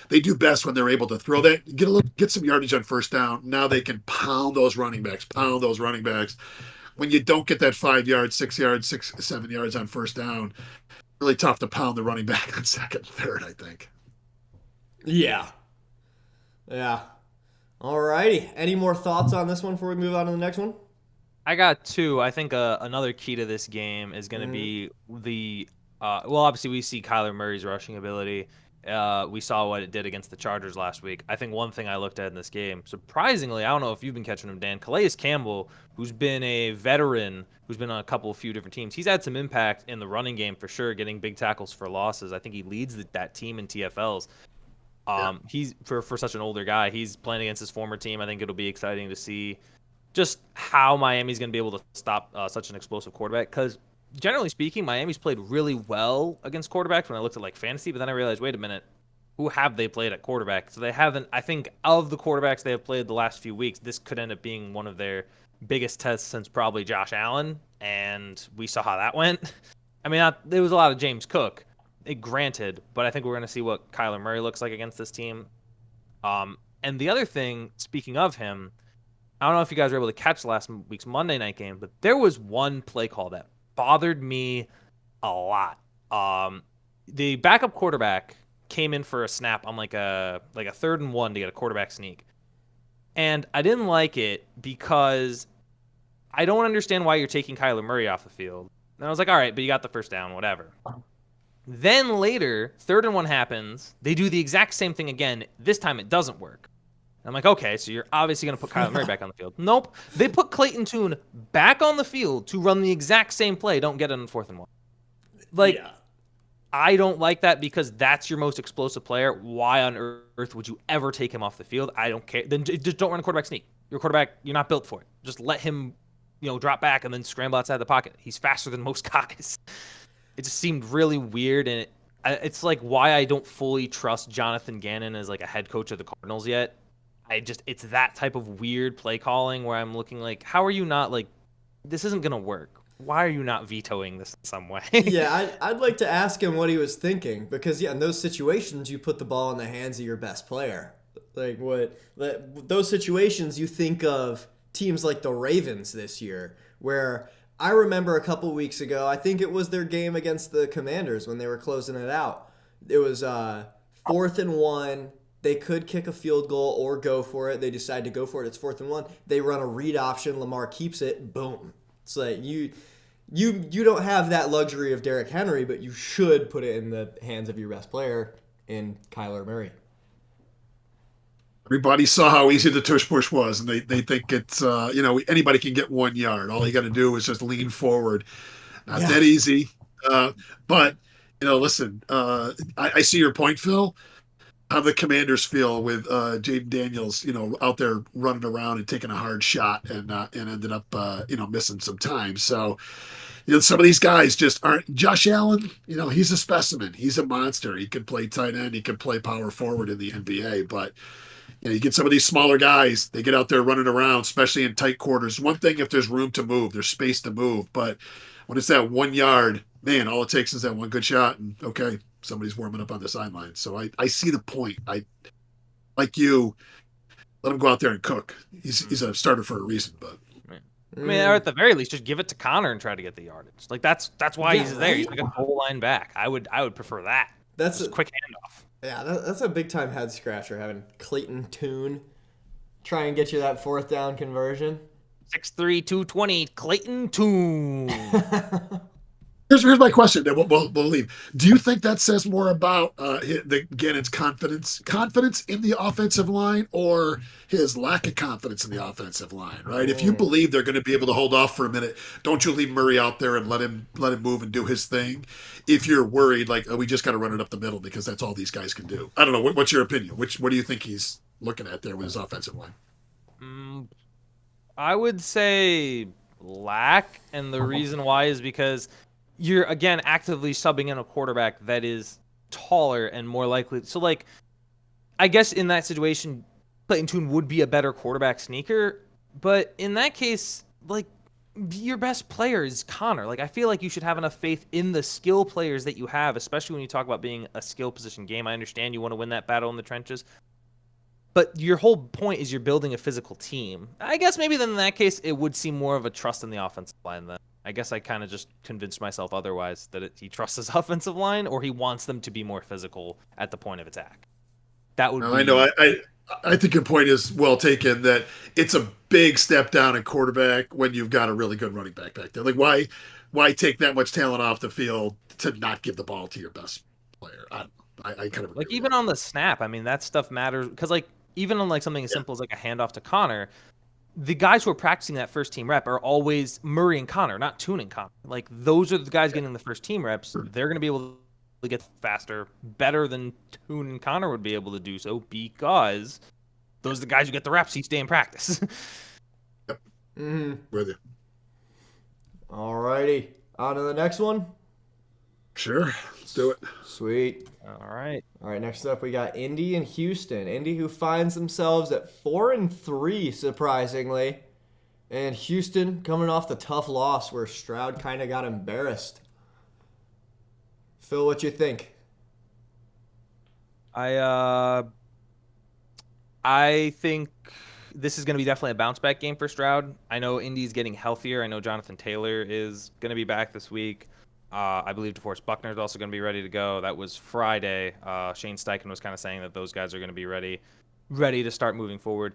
They do best when they're able to throw that, get some yardage on first down. Now they can pound those running backs. When you don't get that 5 yards, 6 yards, 7 yards on first down, really tough to pound the running back on second and third, I think. Yeah. Yeah. Alrighty. Any more thoughts on this one before we move on to the next one? I got two. I think another key to this game is going to be the well, obviously we see Kyler Murray's rushing ability. We saw what it did against the Chargers last week. I think one thing I looked at in this game, surprisingly, I don't know if you've been catching him, Dan, Calais Campbell, who's been a veteran, who's been on a few different teams, he's had some impact in the running game for sure, getting big tackles for losses. I think he leads that team in TFLs. He's for such an older guy, he's playing against his former team. I think it'll be exciting to see just how Miami's going to be able to stop such an explosive quarterback. Because generally speaking, Miami's played really well against quarterbacks when I looked at like fantasy. But then I realized, wait a minute, who have they played at quarterback? So they haven't. I think of the quarterbacks they have played the last few weeks, this could end up being one of their biggest tests since probably Josh Allen. And we saw how that went. I mean, there was a lot of James Cook. Granted, but I think we're going to see what Kyler Murray looks like against this team. And the other thing, speaking of him, I don't know if you guys were able to catch last week's Monday night game, but there was one play call that bothered me a lot. The backup quarterback came in for a snap on like a 3rd and 1 to get a quarterback sneak. And I didn't like it because I don't understand why you're taking Kyler Murray off the field. And I was like, all right, but you got the first down, whatever. Then later, 3rd and 1 happens. They do the exact same thing again. This time it doesn't work. I'm like, okay, so you're obviously going to put Kyler Murray back on the field. Nope. They put Clayton Tune back on the field to run the exact same play. Don't get it on 4th and 1. Like, I don't like that because that's your most explosive player. Why on earth would you ever take him off the field? I don't care. Then just don't run a quarterback sneak. Your quarterback, you're not built for it. Just let him, drop back and then scramble outside the pocket. He's faster than most guys. It just seemed really weird, and it's like why I don't fully trust Jonathan Gannon as like a head coach of the Cardinals yet. It's that type of weird play calling where I'm looking like, how are you not like, this isn't gonna work? Why are you not vetoing this in some way? Yeah, I'd like to ask him what he was thinking because in those situations you put the ball in the hands of your best player. Like those situations you think of teams like the Ravens this year where. I remember a couple weeks ago, I think it was their game against the Commanders when they were closing it out. It was 4th and 1. They could kick a field goal or go for it. They decide to go for it. It's 4th and 1. They run a read option. Lamar keeps it. Boom. It's like you don't have that luxury of Derrick Henry, but you should put it in the hands of your best player in Kyler Murray. Everybody saw how easy the tush push was, and they think it's anybody can get 1 yard. All you got to do is just lean forward. Not that easy, but listen. I see your point, Phil. How the Commanders feel with Jaden Daniels, out there running around and taking a hard shot and ended up missing some time. So some of these guys just aren't. Josh Allen, he's a specimen. He's a monster. He can play tight end. He can play power forward in the NBA, but. You get some of these smaller guys, they get out there running around, especially in tight quarters. One thing if there's room to move, there's space to move. But when it's that 1 yard, man, all it takes is that one good shot, and okay, somebody's warming up on the sideline. So I see the point. I like you, let him go out there and cook. He's a starter for a reason, but. I mean, or at the very least, just give it to Connor and try to get the yardage. Like that's why he's there. He's like a goal line back. I would prefer that. That's just a quick handoff. Yeah, that's a big time head scratcher having Clayton Tune try and get you that 4th down conversion. 6'3", 220, Clayton Tune. Here's my question. Then we'll leave. Do you think that says more about Gannon's confidence in the offensive line, or his lack of confidence in the offensive line? Right. If you believe they're going to be able to hold off for a minute, don't you leave Murray out there and let him move and do his thing? If you're worried, like we just got to run it up the middle because that's all these guys can do. I don't know. What's your opinion? What do you think he's looking at there with his offensive line? I would say lack, and the reason why is because you're, again, actively subbing in a quarterback that is taller and more likely. So, like, I guess in that situation, Clayton Tune would be a better quarterback sneaker. But in that case, like, your best player is Connor. Like, I feel like you should have enough faith in the skill players that you have, especially when you talk about being a skill position game. I understand you want to win that battle in the trenches. But your whole point is you're building a physical team. I guess maybe then in that case, it would seem more of a trust in the offensive line then. I guess I kind of just convinced myself otherwise that he trusts his offensive line or he wants them to be more physical at the point of attack. That would Now, be. I know. I think your point is well taken. That it's a big step down in quarterback when you've got a really good running back there. Like why take that much talent off the field to not give the ball to your best player? I kind of Like agree even with on the snap, I mean that stuff matters because like even on like something as simple as like a handoff to Connor, the guys who are practicing that first team rep are always Murray and Connor, not Tune and Connor. Like those are the guys getting the first team reps. They're going to be able to get faster, better than Tune and Connor would be able to do so because those are the guys who get the reps each day in practice. Mm-hmm. with you. Alrighty. On to the next one. Sure, let's do it. Sweet. All right. All right, next up we got Indy and Houston. Indy who finds themselves at 4-3, surprisingly. And Houston coming off the tough loss where Stroud kind of got embarrassed. Phil, what you think? I think this is going to be definitely a bounce back game for Stroud. I know Indy's getting healthier. I know Jonathan Taylor is going to be back this week. I believe DeForest Buckner is also going to be ready to go. That was Friday. Shane Steichen was kind of saying that those guys are going to be ready to start moving forward.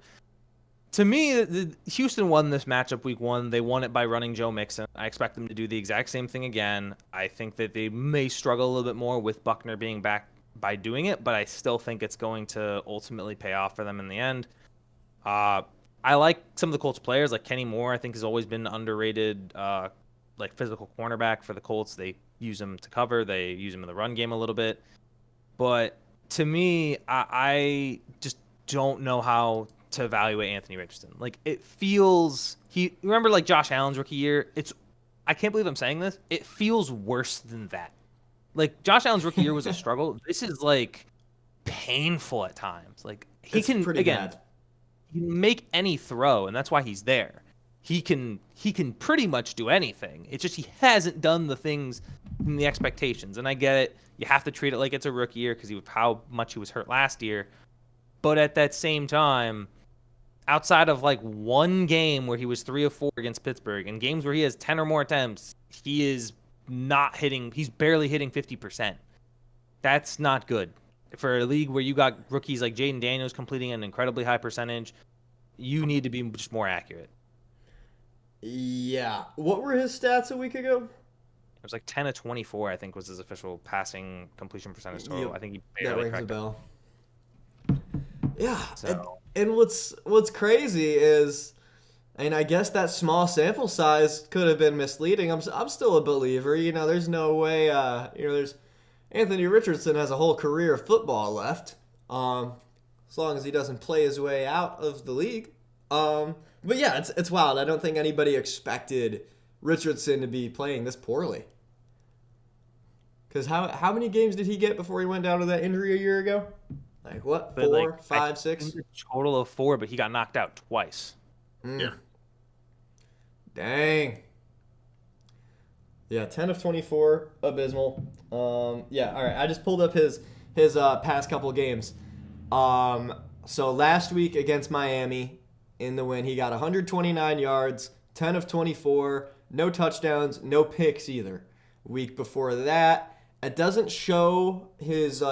To me, Houston won this matchup week 1. They won it by running Joe Mixon. I expect them to do the exact same thing again. I think that they may struggle a little bit more with Buckner being back by doing it, but I still think it's going to ultimately pay off for them in the end. I like some of the Colts players, like Kenny Moore. I think has always been underrated, like physical cornerback for the Colts. They use him to cover. They use him in the run game a little bit. But to me, I just don't know how to evaluate Anthony Richardson. Like it feels remember like Josh Allen's rookie year. I can't believe I'm saying this. It feels worse than that. Like Josh Allen's rookie year was a struggle. This is like painful at times. Like It's pretty bad. he can make any throw, and that's why he's there. He can pretty much do anything. It's just he hasn't done the things in the expectations. And I get it. You have to treat it like it's a rookie year because of how much he was hurt last year. But at that same time, outside of like one game where he was 3 of 4 against Pittsburgh, and games where he has 10 or more attempts, he is not hitting. He's barely hitting 50%. That's not good. For a league where you got rookies like Jaden Daniels completing an incredibly high percentage, you need to be just more accurate. Yeah. What were his stats a week ago? It was like 10 of 24, I think, was his official passing completion percentage total. Yep. I think he That barely rings a cracked it. bell. Yeah. So- And what's crazy is, and I guess that small sample size could have been misleading. I'm still a believer. You know, there's no way. There's Anthony Richardson has a whole career of football left. As long as he doesn't play his way out of the league. But yeah, it's wild. I don't think anybody expected Richardson to be playing this poorly. Because how many games did he get before he went down to that injury a year ago? Like what? But 4, like, 5, I 6? think a total of 4, but he got knocked out twice. Yeah. Dang. Yeah, 10 of 24, abysmal. Yeah, all right. I just pulled up his past couple games. So last week against Miami in the win, he got 129 yards, 10 of 24, no touchdowns, no picks either. Week before that, it doesn't show his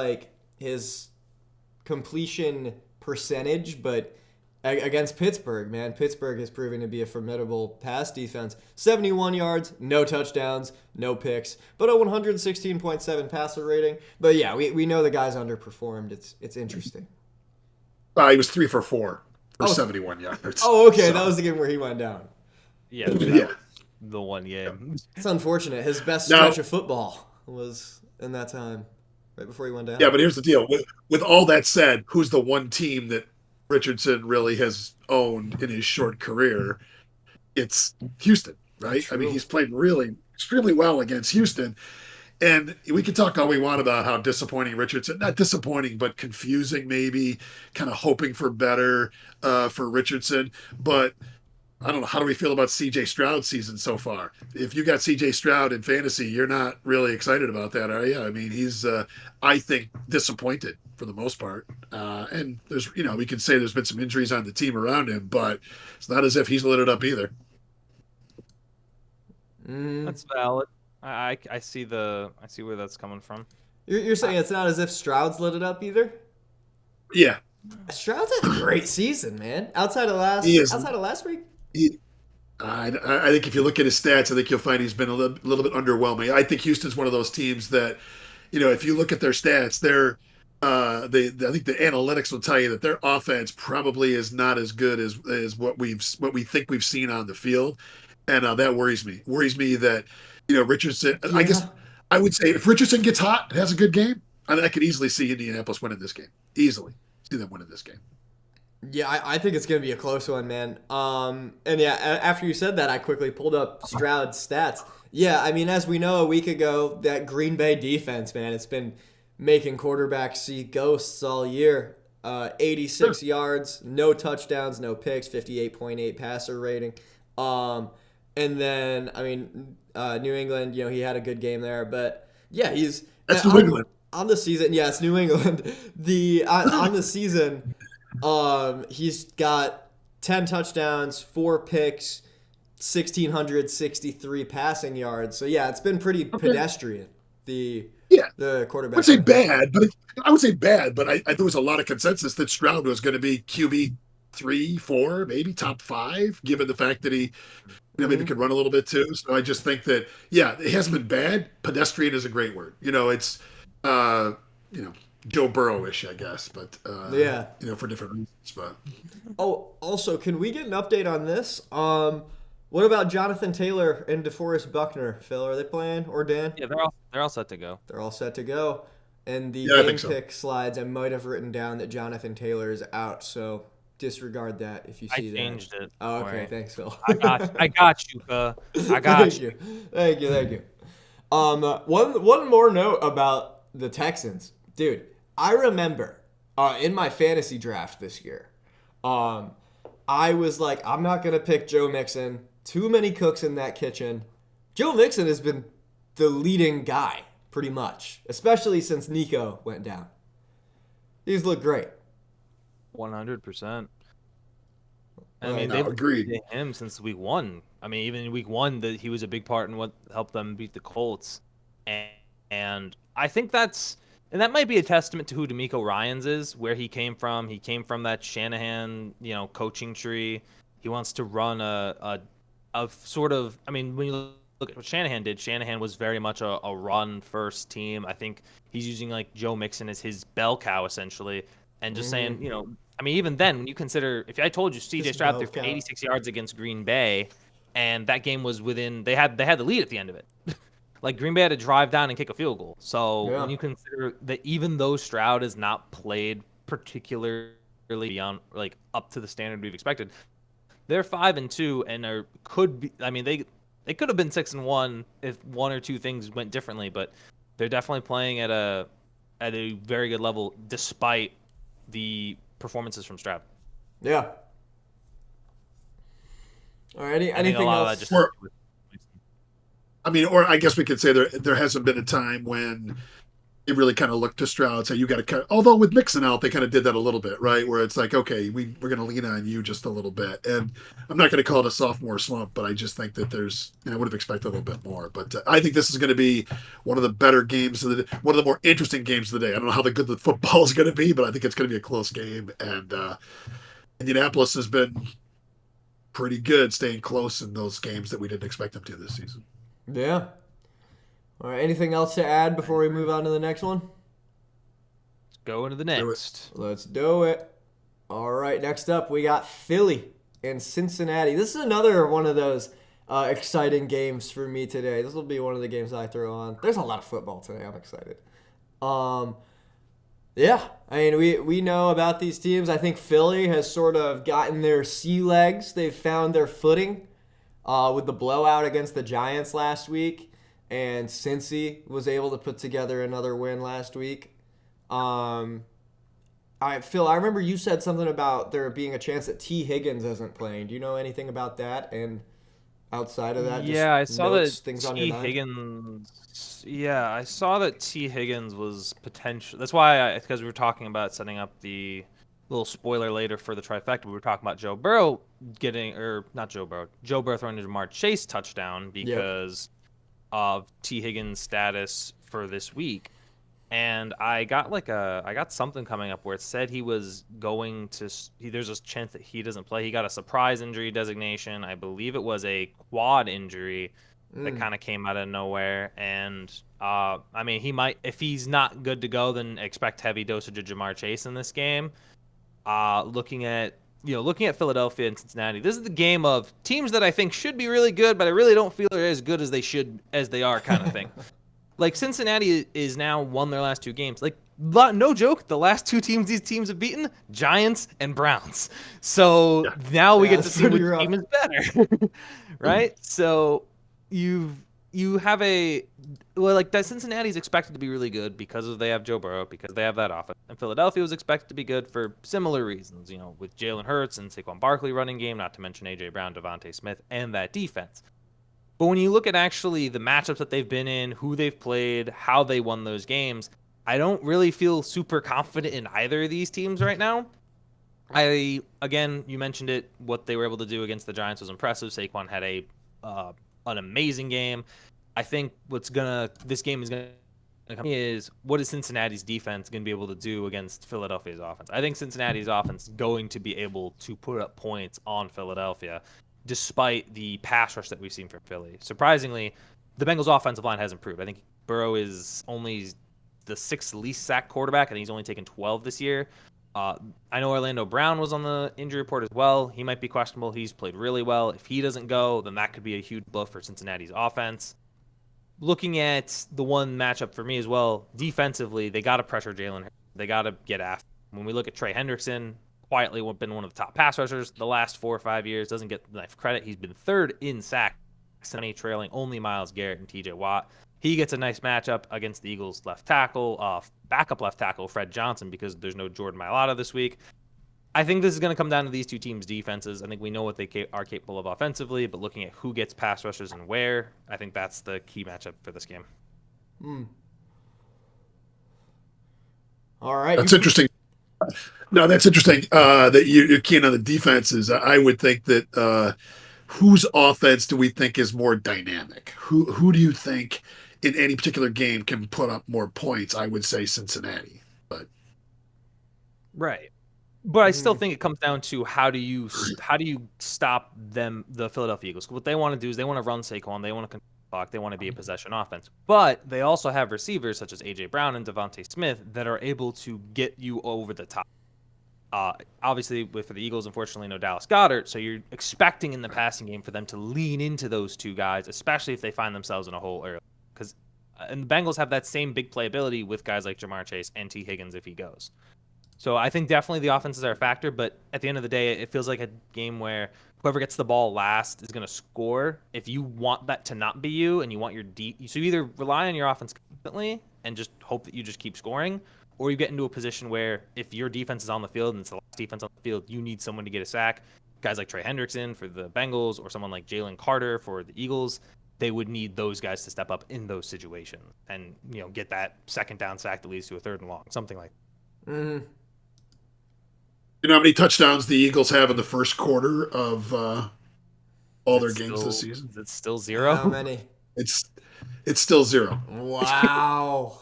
completion percentage, but against Pittsburgh, man, Pittsburgh has proven to be a formidable pass defense. 71 yards, no touchdowns, no picks, but a 116.7 passer rating. But yeah, we know the guy's underperformed. It's interesting. He was 3 for 4 for 71 yards. Oh, okay, So, that was the game where he went down. Yeah, that Yeah. was the one game. It's unfortunate. His best Now- stretch of football was in that time, right before he went down. Yeah, but here's the deal. With all that said, who's the one team that Richardson really has owned in his short career? It's Houston, right? I mean, True. he's played really extremely well against Houston. And we can talk all we want about how disappointing Richardson, not disappointing, but confusing maybe, kind of hoping for better for Richardson. But I don't know. How do we feel about CJ Stroud's season so far? If you got CJ Stroud in fantasy, you're not really excited about that, are you? I mean, he's, I think, disappointed for the most part. And there's, we can say there's been some injuries on the team around him, but it's not as if he's lit it up either. That's valid. I see where that's coming from. You're saying it's not as if Stroud's lit it up either? Yeah, Stroud's had a great season, man. he is. Outside of last week. He, I think if you look at his stats, I think you'll find he's been a little bit underwhelming. I think Houston's one of those teams that, if you look at their stats, I think the analytics will tell you that their offense probably is not as good as what we think we've seen on the field, and that worries me. Worries me that Richardson. I guess Yeah. I would say if Richardson gets hot and has a good game, I could easily see Indianapolis winning this game. Easily see them winning this game. Yeah, I think it's gonna be a close one, man. And yeah, after you said that, I quickly pulled up Stroud's stats. Yeah, I mean, as we know, a week ago, that Green Bay defense, man, it's been making quarterbacks see ghosts all year. 86 yards, no touchdowns, no picks, 58.8 passer rating. And then, I mean, New England, he had a good game there, but yeah, he's That's New England. on the season. Yeah, it's New England. On the season. He's got 10 touchdowns, 4 picks, 1,663 passing yards. So yeah, it's been pretty pedestrian. The quarterback. I would say bad, but I there was a lot of consensus that Stroud was going to be QB 3, 4, maybe top 5, given the fact that he maybe could run a little bit too. So I just think that it hasn't been bad. Pedestrian is a great word. It's Joe Burrow-ish, I guess, but for different reasons. But Oh, also, can we get an update on this? What about Jonathan Taylor and DeForest Buckner? Phil, are they playing, or Dan? Yeah, they're all set to go. They're all set to go. And the I game think so. pick slides, I might have written down that Jonathan Taylor is out, so disregard that if you I see that. changed it. Oh, Don't okay, worry. thanks, Phil. I got you, I got Thank you. Thank you. One more note about the Texans, dude. I remember in my fantasy draft this year, I was like, I'm not gonna pick Joe Mixon. Too many cooks in that kitchen. Joe Mixon has been the leading guy pretty much, especially since Nico went down. He's looked great. 100%. I Well, mean, no, they've agreed. been him since week 1. I mean, even in week 1, that he was a big part in what helped them beat the Colts, and I think that might be a testament to who D'Amico Ryans is, where he came from. He came from that Shanahan, coaching tree. He wants to run a sort of. I mean, when you look at what Shanahan did, Shanahan was very much a run first team. I think he's using like Joe Mixon as his bell cow essentially, and just saying, I mean, even then, when you consider, if I told you C.J. Just Stroud bell threw for cow. 86 yards against Green Bay, and that game was within, they had the lead at the end of it. Like Green Bay had to drive down and kick a field goal. So Yeah. when you consider that, even though Stroud has not played particularly beyond like up to the standard we've expected, they're 5-2 and could be. I mean, they could have been 6-1 if one or two things went differently, but they're definitely playing at a very good level despite the performances from Stroud. Yeah. Alrighty. I think a Anything lot of else? that just or I guess we could say there hasn't been a time when it really kind of looked to Stroud and say you got to cut. Although with Mixon out, they kind of did that a little bit, right? Where it's like, okay, we're going to lean on you just a little bit. And I'm not going to call it a sophomore slump, but I just think that I would have expected a little bit more. But I think this is going to be one of the better games of the day, one of the more interesting games of the day. I don't know how good the football is going to be, but I think it's going to be a close game. And Indianapolis has been pretty good staying close in those games that we didn't expect them to this season. Yeah. All right. Anything else to add before we move on to the next one? go into the next. Let's do it. All right. Next up, we got Philly and Cincinnati. This is another one of those exciting games for me today. This will be one of the games I throw on. There's a lot of football today. I'm excited. Yeah, I mean, we know about these teams. I think Philly has sort of gotten their sea legs. They've found their footing with the blowout against the Giants last week, and Cincy was able to put together another win last week. Phil, I remember you said something about there being a chance that T. Higgins isn't playing. Do you know anything about that? And outside of that, Yeah, I just saw notes, that things on your T. mind? Higgins. Yeah, I saw that T. Higgins was potential. That's why, because we were talking about setting up the little spoiler later for the trifecta. We were talking about Joe Burrow Joe Burrow throwing a Jamar Chase touchdown because of T. Higgins' status for this week. And I got something coming up where it said he was going to. There's a chance that he doesn't play. He got a surprise injury designation. I believe it was a quad injury that kind of came out of nowhere. And I mean, he might, if he's not good to go, then expect heavy dosage of Jamar Chase in this game. Looking at Philadelphia and Cincinnati, this is the game of teams that I think should be really good, but I really don't feel they're as good as they are, kind of thing. Like, Cincinnati is now won their last 2 games. Like, no joke, the last 2 teams these teams have beaten, Giants and Browns. So now we get to see which team is better, right? So you have that Cincinnati's expected to be really good because they have Joe Burrow, because they have that offense. And Philadelphia was expected to be good for similar reasons, with Jalen Hurts and Saquon Barkley running game, not to mention A.J. Brown, Devontae Smith, and that defense. But when you look at actually the matchups that they've been in, who they've played, how they won those games, I don't really feel super confident in either of these teams right now. Again, you mentioned it, what they were able to do against the Giants was impressive. Saquon had an amazing game. I think this game is gonna come is, what is Cincinnati's defense going to be able to do against Philadelphia's offense? I think Cincinnati's offense is going to be able to put up points on Philadelphia, despite the pass rush that we've seen from Philly. Surprisingly, the Bengals' offensive line has improved. I think Burrow is only the 6th least sacked quarterback, and he's only taken 12 this year. I know Orlando Brown was on the injury report as well. He might be questionable. He's played really well. If he doesn't go, then that could be a huge blow for Cincinnati's offense. Looking at the one matchup for me as well, defensively, they got to pressure Jalen. They got to get after him. When we look at Trey Hendrickson, quietly been one of the top pass rushers the last 4 or 5 years. Doesn't get enough credit. He's been 3rd in sacks, trailing only Myles Garrett and T.J. Watt. He gets a nice matchup against the Eagles' left tackle, backup left tackle Fred Johnson, because there's no Jordan Mailata this week. I think this is going to come down to these 2 teams' defenses. I think we know what they are capable of offensively, but looking at who gets pass rushers and where, I think that's the key matchup for this game. All right. That's interesting. No, that's interesting that you're keen on the defenses. I would think that whose offense do we think is more dynamic? Who do you think in any particular game can put up more points? I would say Cincinnati, but right. But I still think it comes down to how do you stop them, the Philadelphia Eagles? What they want to do is they want to run Saquon, they want to control the clock, they want to be a possession offense. But they also have receivers such as A.J. Brown and Devontae Smith that are able to get you over the top. Obviously, for the Eagles, unfortunately, no Dallas Goedert, so you're expecting in the passing game for them to lean into those 2 guys, especially if they find themselves in a hole early. And the Bengals have that same big playability with guys like Jamar Chase and T. Higgins if he goes. So I think definitely the offenses are a factor, but at the end of the day, it feels like a game where whoever gets the ball last is going to score. If you want that to not be you and you want so you either rely on your offense constantly and just hope that you just keep scoring, or you get into a position where if your defense is on the field and it's the last defense on the field, you need someone to get a sack. Guys like Trey Hendrickson for the Bengals or someone like Jalen Carter for the Eagles, they would need those guys to step up in those situations and get that 2nd down sack that leads to a 3rd and long, something like that. Mm-hmm. You know how many touchdowns the Eagles have in the first quarter of all their games this season? It's still 0. How many? It's still 0. Wow.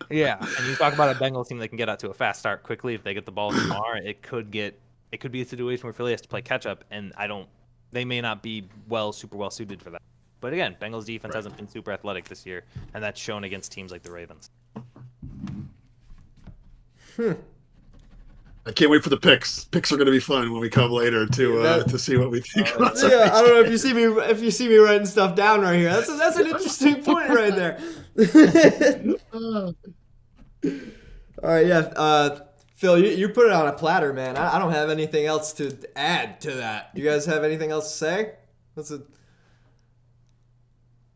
Yeah, and you talk about a Bengals team that can get out to a fast start quickly if they get the ball tomorrow. It could be a situation where Philly has to play catch up, and they may not be super well suited for that. But again, Bengals defense hasn't been super athletic this year, and that's shown against teams like the Ravens. I can't wait for the picks. Picks are going to be fun when we come later to see what we think. I don't know if you see me writing stuff down right here. That's an interesting point right there. All right, yeah. Phil, you put it on a platter, man. I don't have anything else to add to that. You guys have anything else to say?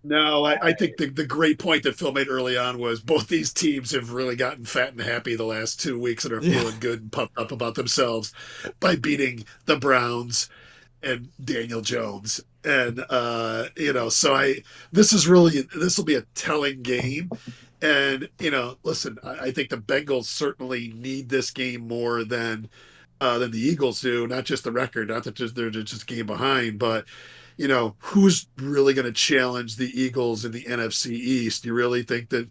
No, I think the great point that Phil made early on was both these teams have really gotten fat and happy the last 2 weeks and are feeling good and pumped up about themselves by beating the Browns and Daniel Jones. And, so this will be a telling game. And listen, I think the Bengals certainly need this game more than the Eagles do. Not just the record, not that they're just a game behind, but who's really going to challenge the Eagles in the NFC East? Do you really think that?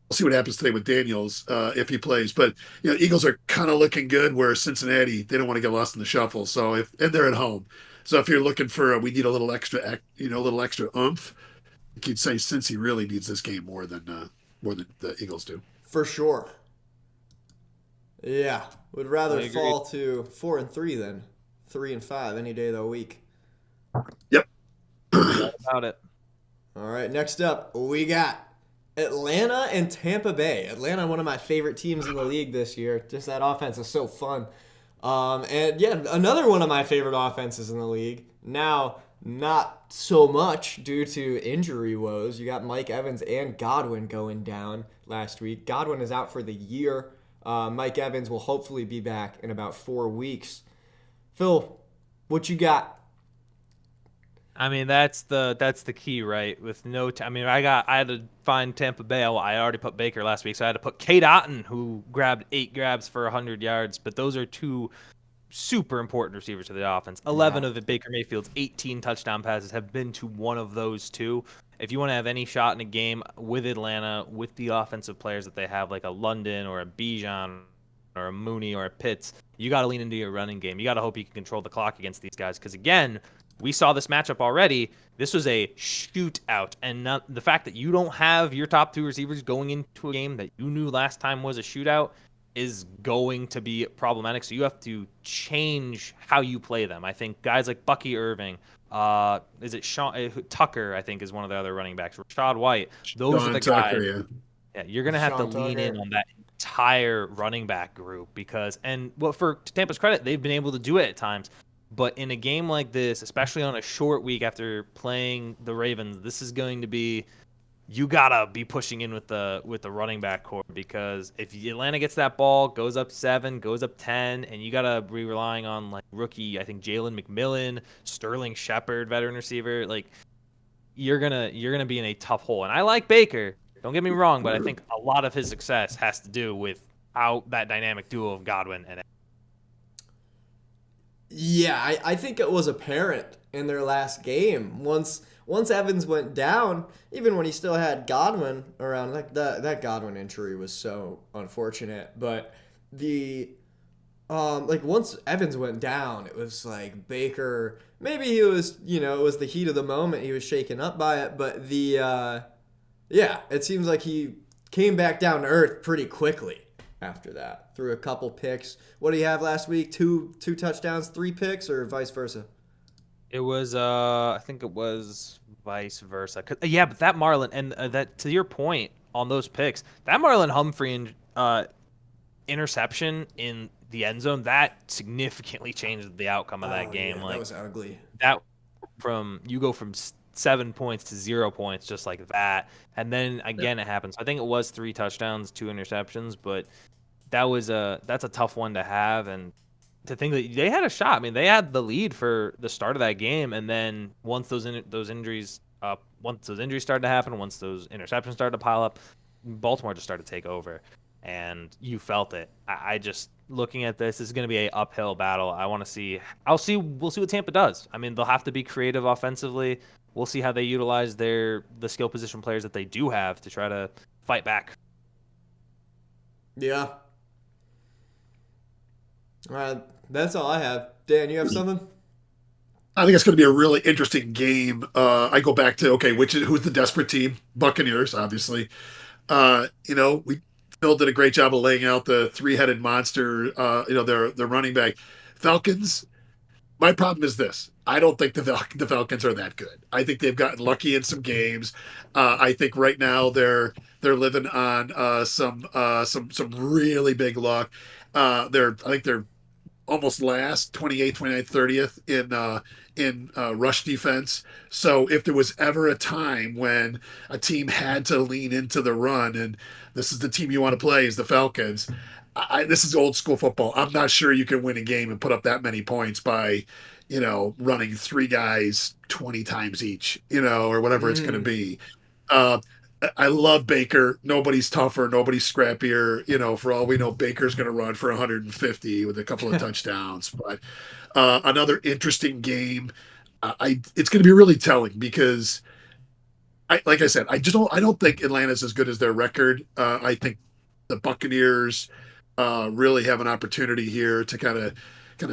We'll see what happens today with Daniels if he plays. But Eagles are kind of looking good. Where Cincinnati, they don't want to get lost in the shuffle. So and they're at home. So if you're looking for, we need a little extra, a little extra oomph. You'd say Cincy really needs this game more than the Eagles do. For sure. Yeah, would rather I agree. fall to 4-3 than 3-5 any day of the week. Yep. All about it. All right, next up, we got Atlanta and Tampa Bay. Atlanta, one of my favorite teams in the league this year. Just that offense is so fun. And yeah, another one of my favorite offenses in the league. Now, not so much due to injury woes. You got Mike Evans and Godwin going down last week. Godwin is out for the year. Mike Evans will hopefully be back in about 4 weeks. Phil, what you got? I mean, that's the key, right? With I had to find Tampa Bay. I already put Baker last week, so I had to put Cade Otton, who grabbed 8 grabs for 100 yards. But those are 2 super important receivers to the offense. 11 of Baker Mayfield's 18 touchdown passes have been to one of those 2. If you want to have any shot in a game with Atlanta, with the offensive players that they have, like a London or a Bijan or a Mooney or a Pitts, you got to lean into your running game. You got to hope you can control the clock against these guys. Because again, we saw this matchup already. This was a shootout. And the fact that you don't have your top 2 receivers going into a game that you knew last time was a shootout is going to be problematic. So you have to change how you play them. I think guys like Bucky Irving, is it Sean Tucker, I think is one of the other running backs, Rashad White. Those are the Tucker, guys. Yeah, you're going to have Sean to lean Tucker. in on that entire running back group for Tampa's credit, they've been able to do it at times. But in a game like this, especially on a short week after playing the Ravens, this is going to be, you gotta be pushing in with the running back core, because if Atlanta gets that ball, goes up 7, goes up 10, and you gotta be relying on like rookie, I think Jalen McMillan, Sterling Shepard, veteran receiver, like you're gonna be in a tough hole. And I like Baker, don't get me wrong, but I think a lot of his success has to do with how that dynamic duo of Godwin and Yeah, I think it was apparent in their last game. Once Evans went down, even when he still had Godwin around, like that Godwin injury was so unfortunate. But once Evans went down, it was like Baker. Maybe he was, it was the heat of the moment. He was shaken up by it. But it seems like he came back down to earth pretty quickly after that. Threw a couple picks. What do you have last week? Two touchdowns, 3 picks, or vice versa? it was I think it was vice versa. Yeah, but that Marlon and that, to your point on those picks, that Marlon Humphrey interception in the end zone, that significantly changed the outcome of that game. Yeah, like that was ugly. that you go from 7 points to 0 points just like that, and then again it happens. I think it was 3 touchdowns, 2 interceptions, but that's a tough one to have. And to think that they had a shot. I mean, they had the lead for the start of that game, and then once those injuries started to happen, once those interceptions started to pile up, Baltimore just started to take over, and you felt it. I just, looking at this is going to be a uphill battle. We'll see what Tampa does. I mean, they'll have to be creative offensively. We'll see how they utilize the skill position players that they do have to try to fight back. Yeah. All right, that's all I have. Dan, you have something? I think it's going to be a really interesting game. I go back to, okay, who's the desperate team? Buccaneers, obviously. Phil did a great job of laying out the 3-headed monster, their running back. Falcons, my problem is this. I don't think the Falcons are that good. I think they've gotten lucky in some games. I think right now they're living on some really big luck. I think they're almost last, 28th, 29th, 30th in rush defense. So if there was ever a time when a team had to lean into the run, and this is the team you want to play, is the Falcons. This is old school football. I'm not sure you can win a game and put up that many points by, running 3 guys 20 times each, or whatever it's going to be. I love Baker. Nobody's tougher. Nobody's scrappier. For all we know, Baker's going to run for 150 with a couple of touchdowns. But another interesting game. It's going to be really telling because, like I said, I don't think Atlanta's as good as their record. I think the Buccaneers really have an opportunity here to kind of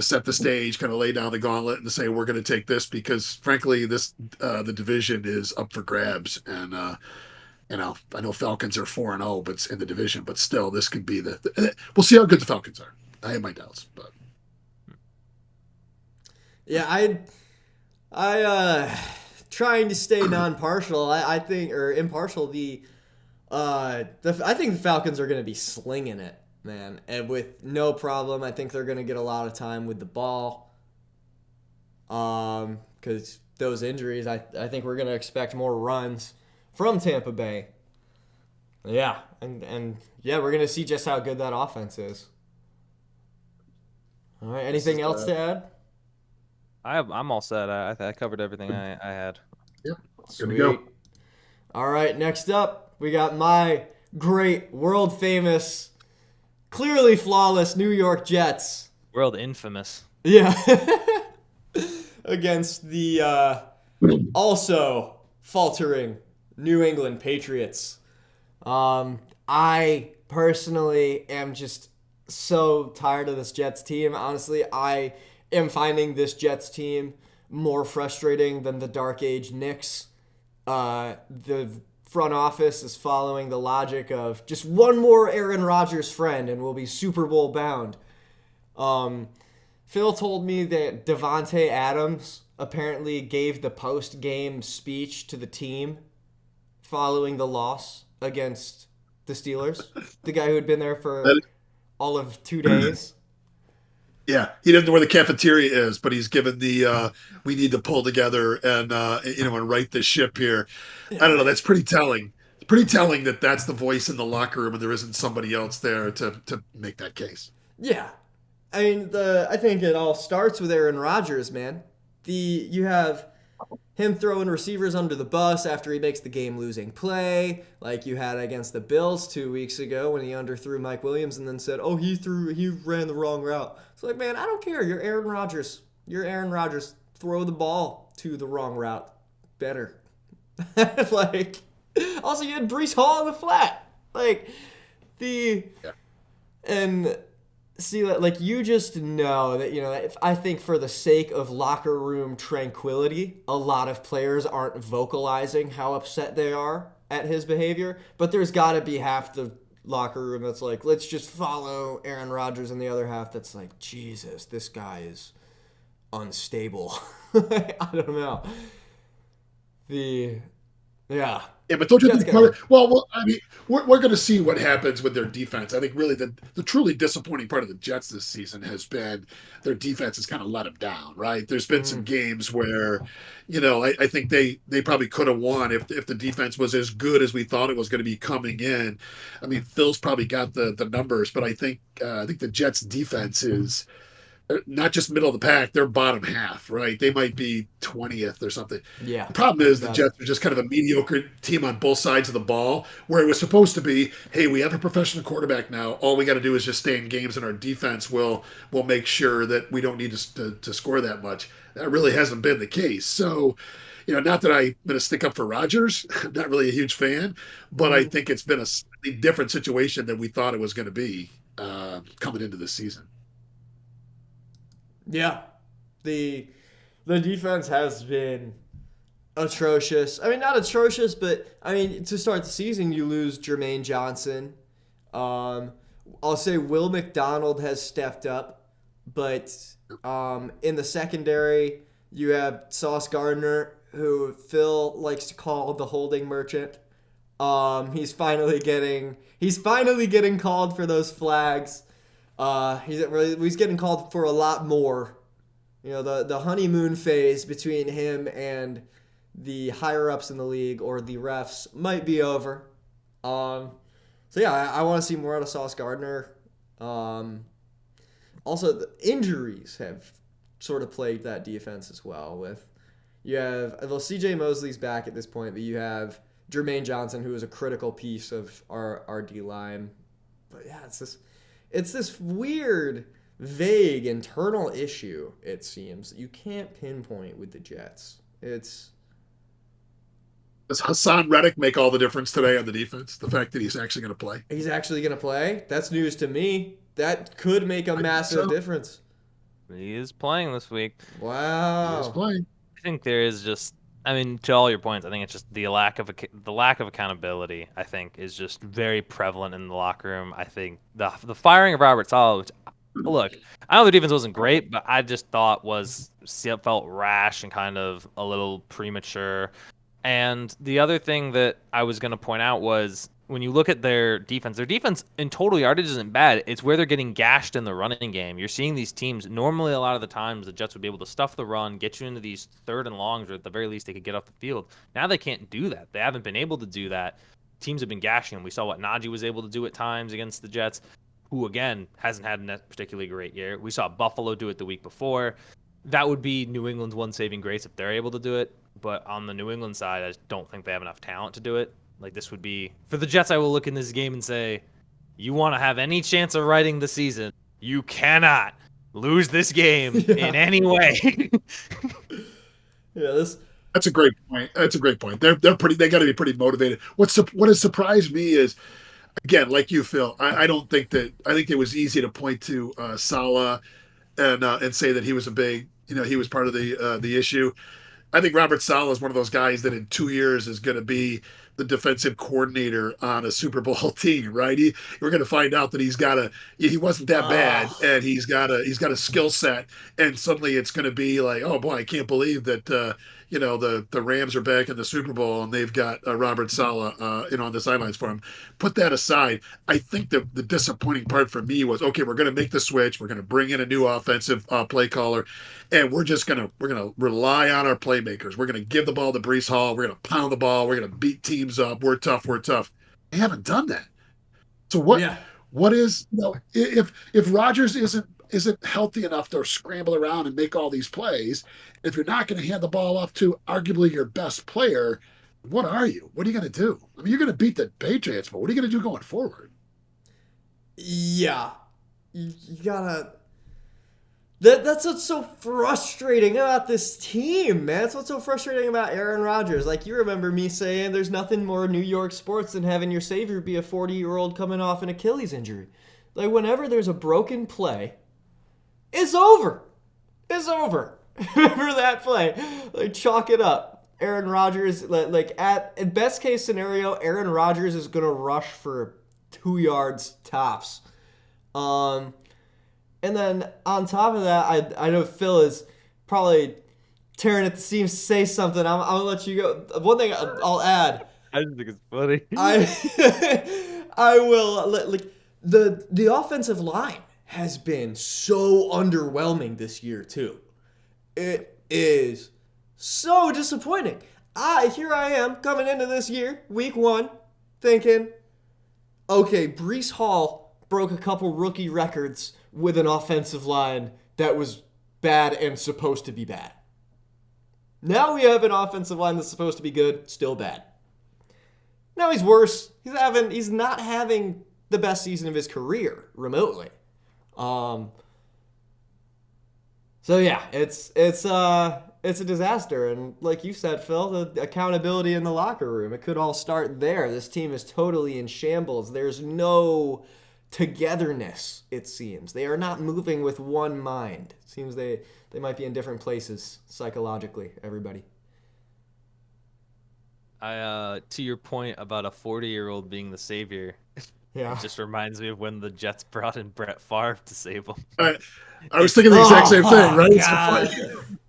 set the stage, kind of lay down the gauntlet, and say we're going to take this because, frankly, the division is up for grabs. And I know Falcons are 4-0, but it's in the division. But still, this could be we'll see how good the Falcons are. I have my doubts, but Yeah, trying to stay non-partial. I think or impartial. I think the Falcons are going to be slinging it, man, and with no problem. I think they're going to get a lot of time with the ball. Because those injuries, I think we're going to expect more runs from Tampa Bay. Yeah, and yeah, we're going to see just how good that offense is. All right, anything else to add? I'm all set. I covered everything I had. yep, Sweet. good to go. All right, next up, we got my great, world famous, clearly flawless New York Jets. World infamous. Yeah. Against the also faltering New England Patriots. I personally am just so tired of this Jets team. Honestly, I am finding this Jets team more frustrating than the Dark Age Knicks. The front office is following the logic of just one more Aaron Rodgers friend and we'll be Super Bowl bound. Phil told me that Devontae Adams apparently gave the post-game speech to the team following the loss against the Steelers. The guy who had been there for all of 2 days. Yeah, he doesn't know where the cafeteria is, but he's given the we need to pull together and right this ship here. I don't know. That's pretty telling. It's pretty telling that that's the voice in the locker room, and there isn't somebody else there to make that case. Yeah, I mean I think it all starts with Aaron Rodgers, man. You have him throwing receivers under the bus after he makes the game-losing play, like you had against the Bills 2 weeks ago when he underthrew Mike Williams and then said, "Oh, he ran the wrong route." It's like, man, I don't care. You're Aaron Rodgers. You're Aaron Rodgers. Throw the ball to the wrong route better. Like, also you had Breece Hall in the flat. Like and see, like, you just know that, if I think for the sake of locker room tranquility, a lot of players aren't vocalizing how upset they are at his behavior, but there's got to be half the locker room that's like, let's just follow Aaron Rodgers, and the other half that's like, Jesus, this guy is unstable. I don't know. Yeah. Yeah, but don't you think well, I mean, we're going to see what happens with their defense. I think really the truly disappointing part of the Jets this season has been their defense has kind of let them down, right? There's been some games where, I think they probably could have won if the defense was as good as we thought it was going to be coming in. I mean, Phil's probably got the numbers, but I think the Jets defense is not just middle of the pack, they're bottom half, right? They might be 20th or something. Yeah. The problem is the Jets are just kind of a mediocre team on both sides of the ball, where it was supposed to be, hey, we have a professional quarterback now. All we got to do is just stay in games, and our defense will make sure that we don't need to score that much. That really hasn't been the case. So, not that I'm going to stick up for Rodgers. I'm not really a huge fan, but I think it's been a slightly different situation than we thought it was going to be coming into this season. Yeah, the defense has been atrocious. I mean, not atrocious, but I mean, to start the season, you lose Jermaine Johnson. I'll say Will McDonald has stepped up, but in the secondary, you have Sauce Gardner, who Phil likes to call the holding merchant. He's finally getting called for those flags. He's getting called for a lot more. The honeymoon phase between him and the higher ups in the league or the refs might be over. So yeah, I want to see more out of Sauce Gardner. Also, the injuries have sort of plagued that defense as well. CJ Mosley's back at this point, but you have Jermaine Johnson, who is a critical piece of our D line. But yeah, it's this weird, vague internal issue. It seems that you can't pinpoint with the Jets. Does Hassan Reddick make all the difference today on the defense? The fact that he's actually going to play. He's actually going to play. That's news to me. That could make a massive difference. He is playing this week. Wow. He is playing. I think there is just, I mean, to all your points, I think it's just the lack of accountability. I think is just very prevalent in the locker room. I think the firing of Robert Saleh, which, look, I know the defense wasn't great, but I just thought felt rash and kind of a little premature. And the other thing that I was going to point out was when you look at their defense in total yardage isn't bad. It's where they're getting gashed in the running game. You're seeing these teams, normally a lot of the times the Jets would be able to stuff the run, get you into these third and longs, or at the very least they could get off the field. Now they can't do that. They haven't been able to do that. Teams have been gashing them. We saw what Najee was able to do at times against the Jets, who, again, hasn't had a particularly great year. We saw Buffalo do it the week before. That would be New England's one saving grace if they're able to do it. But on the New England side, I just don't think they have enough talent to do it. Like, this would be for the Jets. I will look in this game and say, you want to have any chance of writing the season, you cannot lose this game in any way. That's a great point. That's a great point. They got to be pretty motivated. What has surprised me is, again, like you, Phil, I think it was easy to point to Saleh and say that he was he was part of the issue. I think Robert Saleh is one of those guys that in 2 years is going to be the defensive coordinator on a Super Bowl team, right? We're going to find out that he wasn't that bad, and he's got a skill set, and suddenly it's going to be like, oh boy, I can't believe that the Rams are back in the Super Bowl and they've got Robert Saleh on the sidelines for him. Put that aside. I think the disappointing part for me was, okay, we're going to make the switch. We're going to bring in a new offensive play caller, and we're going to rely on our playmakers. We're going to give the ball to Breece Hall. We're going to pound the ball. We're going to beat teams up. We're tough. They haven't done that. So what? Yeah. What is if Rodgers isn't healthy enough to scramble around and make all these plays, if you're not going to hand the ball off to arguably your best player, what are you? What are you going to do? I mean, you're going to beat the Patriots, but what are you going to do going forward? Yeah, you gotta. That's what's so frustrating about this team, man. That's what's so frustrating about Aaron Rodgers. Like, you remember me saying there's nothing more New York sports than having your savior be a 40-year-old coming off an Achilles injury. Like, whenever there's a broken play, it's over. It's over. Remember that play? Like, chalk it up. Aaron Rodgers, in best case scenario, Aaron Rodgers is going to rush for 2 yards tops. And then on top of that, I know Phil is probably tearing at the seams to say something. I'm going to let you go. One thing I'll add. I just think it's funny. I will. Like, the offensive line has been so underwhelming this year, too. It is so disappointing. Here I am coming into this year, week 1, thinking, okay, Breece Hall broke a couple rookie records with an offensive line that was bad and supposed to be bad. Now we have an offensive line that's supposed to be good, still bad. Now he's worse. He's not having the best season of his career remotely. So yeah, it's a disaster, and like you said, Phil, the accountability in the locker room, it could all start there. This team is totally in shambles. There's no togetherness, it seems. They are not moving with one mind. It seems they might be in different places psychologically, everybody. To your point about a 40-year-old being the savior, yeah, it just reminds me of when the Jets brought in Brett Favre to save them. I was thinking the exact same thing, right?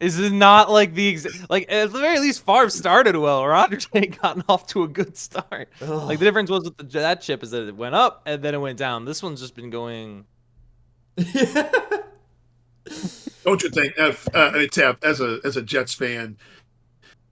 Is it not like at the very least Favre started well. Rodgers ain't gotten off to a good start. Like, the difference was with that chip is that it went up and then it went down. This one's just been going. Don't you think? Taff, as a Jets fan,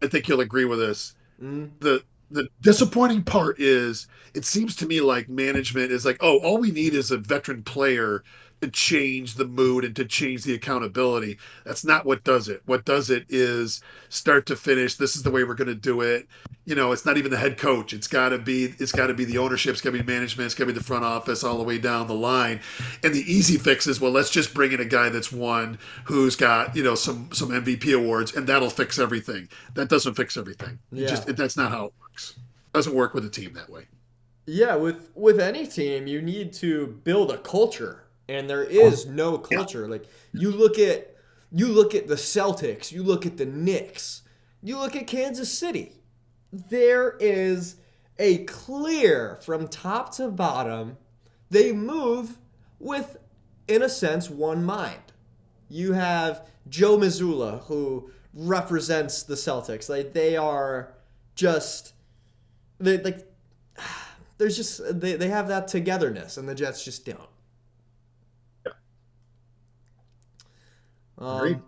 I think you'll agree with this. The the disappointing part is it seems to me like management is like, oh, all we need is a veteran player to change the mood and to change the accountability. That's not what does it. What does it is start to finish. This is the way we're going to do it. It's not even the head coach. It's got to be the ownership. It's got to be management. It's got to be the front office all the way down the line. And the easy fix is, well, let's just bring in a guy that's won, who's got some MVP awards, and that'll fix everything. That doesn't fix everything. Yeah. That's not how it works. It doesn't work with a team that way. Yeah, with any team, you need to build a culture, and there is no culture. Like you look at the Celtics, you look at the Knicks, you look at Kansas City. There is a clear from top to bottom. They move with, in a sense, one mind. You have Joe Mazzulla, who represents the Celtics. Like they are just they like there's just they have that togetherness, and the Jets just don't. Agreed.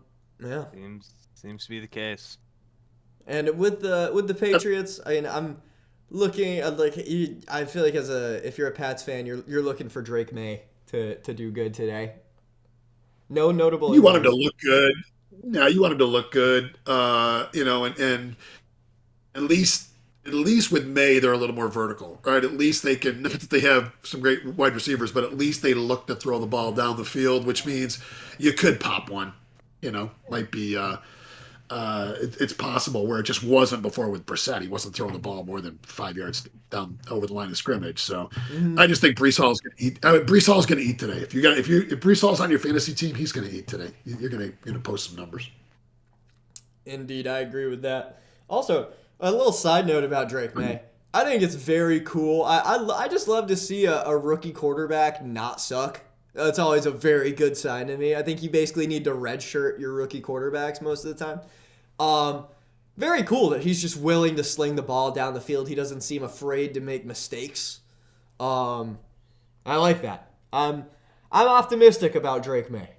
Yeah. Seems to be the case. And with the Patriots, I mean, I'm looking at I feel like if you're a Pats fan, you're looking for Drake May to do good today. No notable. You want him to look good. No, you want him to look good. And at least with May, they're a little more vertical, right? At least they can. Not that they have some great wide receivers, but at least they look to throw the ball down the field, which means you could pop one. Might be. It's possible where it just wasn't before with Brissett. He wasn't throwing the ball more than 5 yards down over the line of scrimmage. So I just think Brees Hall's going to eat. Brees Hall's going to eat today. If Brees Hall's on your fantasy team, he's going to eat today. You're going to post some numbers. Indeed, I agree with that. Also, a little side note about Drake May. I think it's very cool. I just love to see a rookie quarterback not suck. That's always a very good sign to me. I think you basically need to redshirt your rookie quarterbacks most of the time. Very cool that he's just willing to sling the ball down the field. He doesn't seem afraid to make mistakes. I like that. I'm optimistic about Drake May.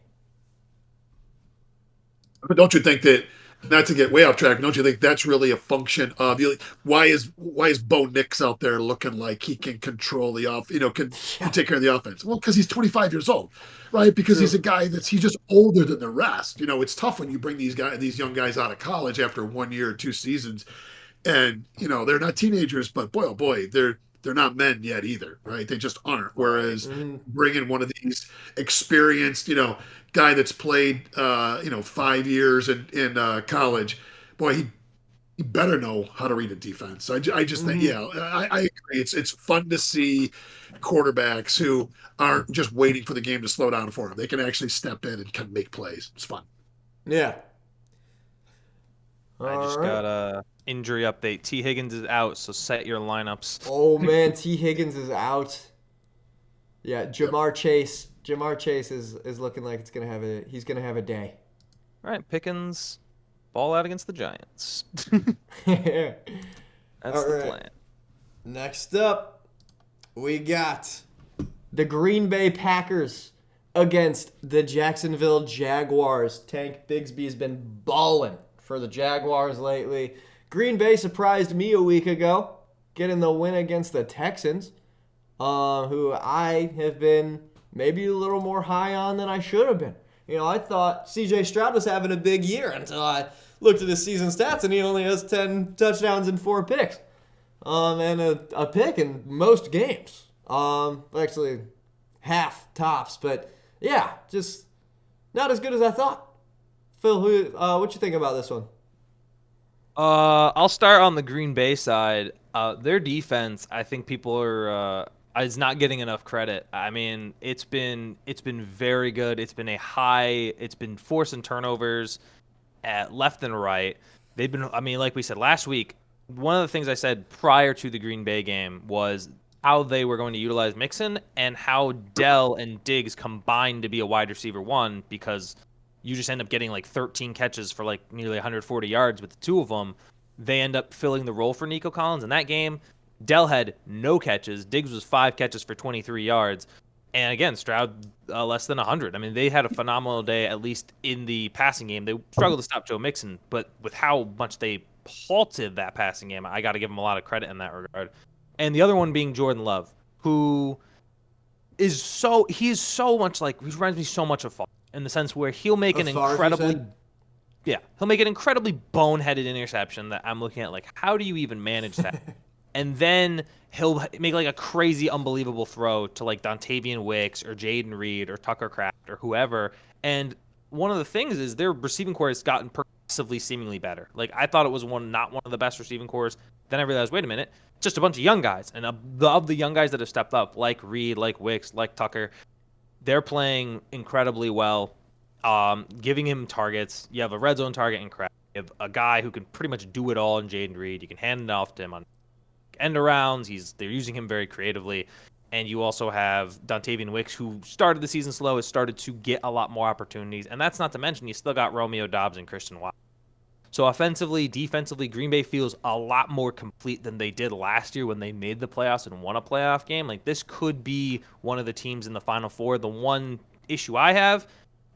But don't you think that, not to get way off track, don't you think that's really a function of why is Bo Nix out there looking like he can control the can take care of the offense? Well, because he's 25 years old, right? Because he's a guy he's just older than the rest. It's tough when you bring these young guys out of college after 1 year or 2 seasons, and they're not teenagers, but boy, oh boy, they're not men yet either, right? They just aren't. Whereas bringing one of these experienced, guy that's played 5 years in college, boy, he better know how to read a defense. I just think, I agree. It's fun to see quarterbacks who aren't just waiting for the game to slow down for them. They can actually step in and can make plays. It's fun. Yeah. I just got a injury update. T. Higgins is out, so set your lineups. Oh man, T. Higgins is out. Yeah, Jamar Chase is looking like he's gonna have a day. All right, Pickens, ball out against the Giants. That's the plan. Next up, we got the Green Bay Packers against the Jacksonville Jaguars. Tank Bigsby's been balling for the Jaguars lately. Green Bay surprised me a week ago, getting the win against the Texans, who I have been maybe a little more high on than I should have been. I thought C.J. Stroud was having a big year until I looked at his season stats, and he only has 10 touchdowns and 4 picks. And a pick in most games. Actually, half tops. But, yeah, just not as good as I thought. Phil, what you think about this one? I'll start on the Green Bay side. Their defense, I think people are is not getting enough credit. I mean, it's been very good. It's been forcing turnovers at left and right. They've been, I mean, like we said last week, one of the things I said prior to the Green Bay game was how they were going to utilize Mixon and how Dell and Diggs combined to be a wide receiver one, because you just end up getting like 13 catches for like nearly 140 yards with the two of them. They end up filling the role for Nico Collins in that game. Dell had no catches. Diggs was 5 catches for 23 yards. And again, Stroud less than 100. I mean, they had a phenomenal day, at least in the passing game. They struggled to stop Joe Mixon, but with how much they catapulted that passing game. I got to give him a lot of credit in that regard. And the other one being Jordan Love, who is he reminds me so much of Favre in the sense where he'll make an incredibly boneheaded interception that I'm looking at like, how do you even manage that? And then he'll make like a crazy, unbelievable throw to like Dontavian Wicks or Jaden Reed or Tucker Kraft or whoever. And one of the things is their receiving core has gotten progressively seemingly better. Like I thought it was not one of the best receiving cores. Then I realized, wait a minute, it's just a bunch of young guys. And of the young guys that have stepped up, like Reed, like Wicks, like Tucker, they're playing incredibly well, giving him targets. You have a red zone target in Kraft. You have a guy who can pretty much do it all in Jaden Reed. You can hand it off to him on end arounds. They're using him very creatively. And you also have Dontavian Wicks, who started the season slow, has started to get a lot more opportunities. And that's not to mention you still got Romeo Doubs and Christian Watson. So offensively, defensively, Green Bay feels a lot more complete than they did last year when they made the playoffs and won a playoff game. Like this could be one of the teams in the Final Four. The one issue I have,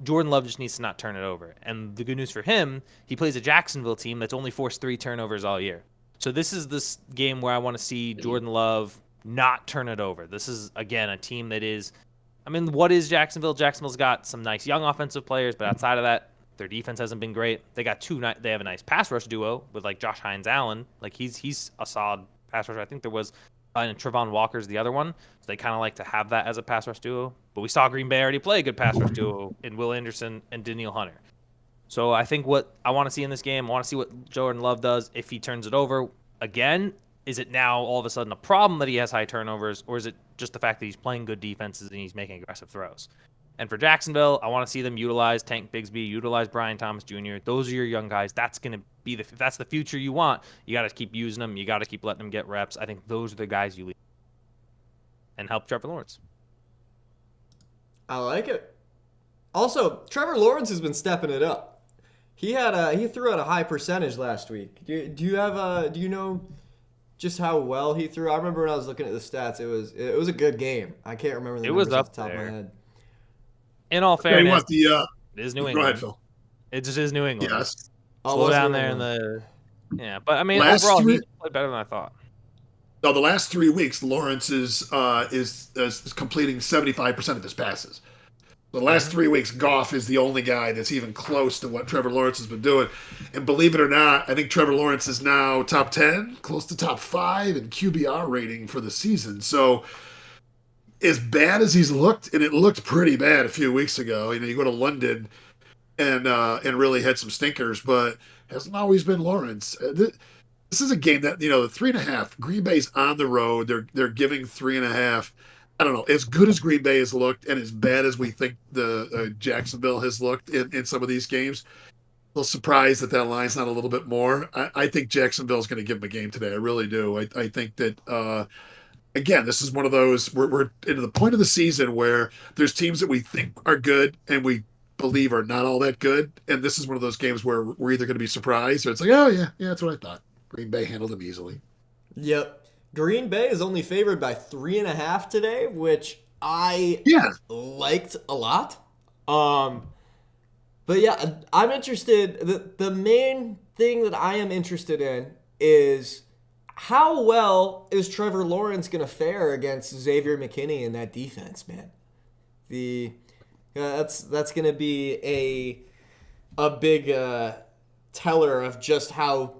Jordan Love just needs to not turn it over. And the good news for him, he plays a Jacksonville team that's only forced 3 turnovers all year. So this is this game where I want to see Jordan Love not turn it over. This is, again, a team that is, what is Jacksonville? Jacksonville's got some nice young offensive players, but outside of that, their defense hasn't been great. They have a nice pass rush duo with like Josh Hines-Allen. Like he's a solid pass rusher. I think there was and Trevon Walker's the other one. So they kind of like to have that as a pass rush duo. But we saw Green Bay already play a good pass rush duo in Will Anderson and Danielle Hunter. So I think what I want to see in this game, I want to see what Jordan Love does if he turns it over. Again, is it now all of a sudden a problem that he has high turnovers, or is it just the fact that he's playing good defenses and he's making aggressive throws? And for Jacksonville, I want to see them utilize Tank Bigsby, utilize Brian Thomas Jr. Those are your young guys. That's going to be if that's the future you want, you got to keep using them. You got to keep letting them get reps. I think those are the guys you lead and help Trevor Lawrence. I like it. Also, Trevor Lawrence has been stepping it up. He threw out a high percentage last week. Do you know just how well he threw? I remember when I was looking at the stats, it was a good game. I can't remember the numbers off the top of my head. In all fairness, it is New England. Go ahead, Phil. It just is New England. Yes. Slow down there in the but overall he played better than I thought. No, the last 3 weeks, Lawrence is completing 75% of his passes. The last 3 weeks, Goff is the only guy that's even close to what Trevor Lawrence has been doing. And believe it or not, I think Trevor Lawrence is now top 10, close to top 5 in QBR rating for the season. So as bad as he's looked, and it looked pretty bad a few weeks ago, you go to London and really had some stinkers, but hasn't always been Lawrence. This is a game that, the 3.5, Green Bay's on the road. They're giving 3.5. I don't know, as good as Green Bay has looked and as bad as we think the Jacksonville has looked in some of these games, a little surprised that line's not a little bit more. I think Jacksonville's going to give them a game today. I really do. I think that, again, this is one of those, we're into the point of the season where there's teams that we think are good and we believe are not all that good. And this is one of those games where we're either going to be surprised or it's like, oh, yeah, that's what I thought. Green Bay handled them easily. Yep. Green Bay is only favored by 3.5 today, which I liked a lot. But yeah, I'm interested. The main thing that I am interested in is how well is Trevor Lawrence going to fare against Xavier McKinney in that defense, man? That's going to be a big teller of just how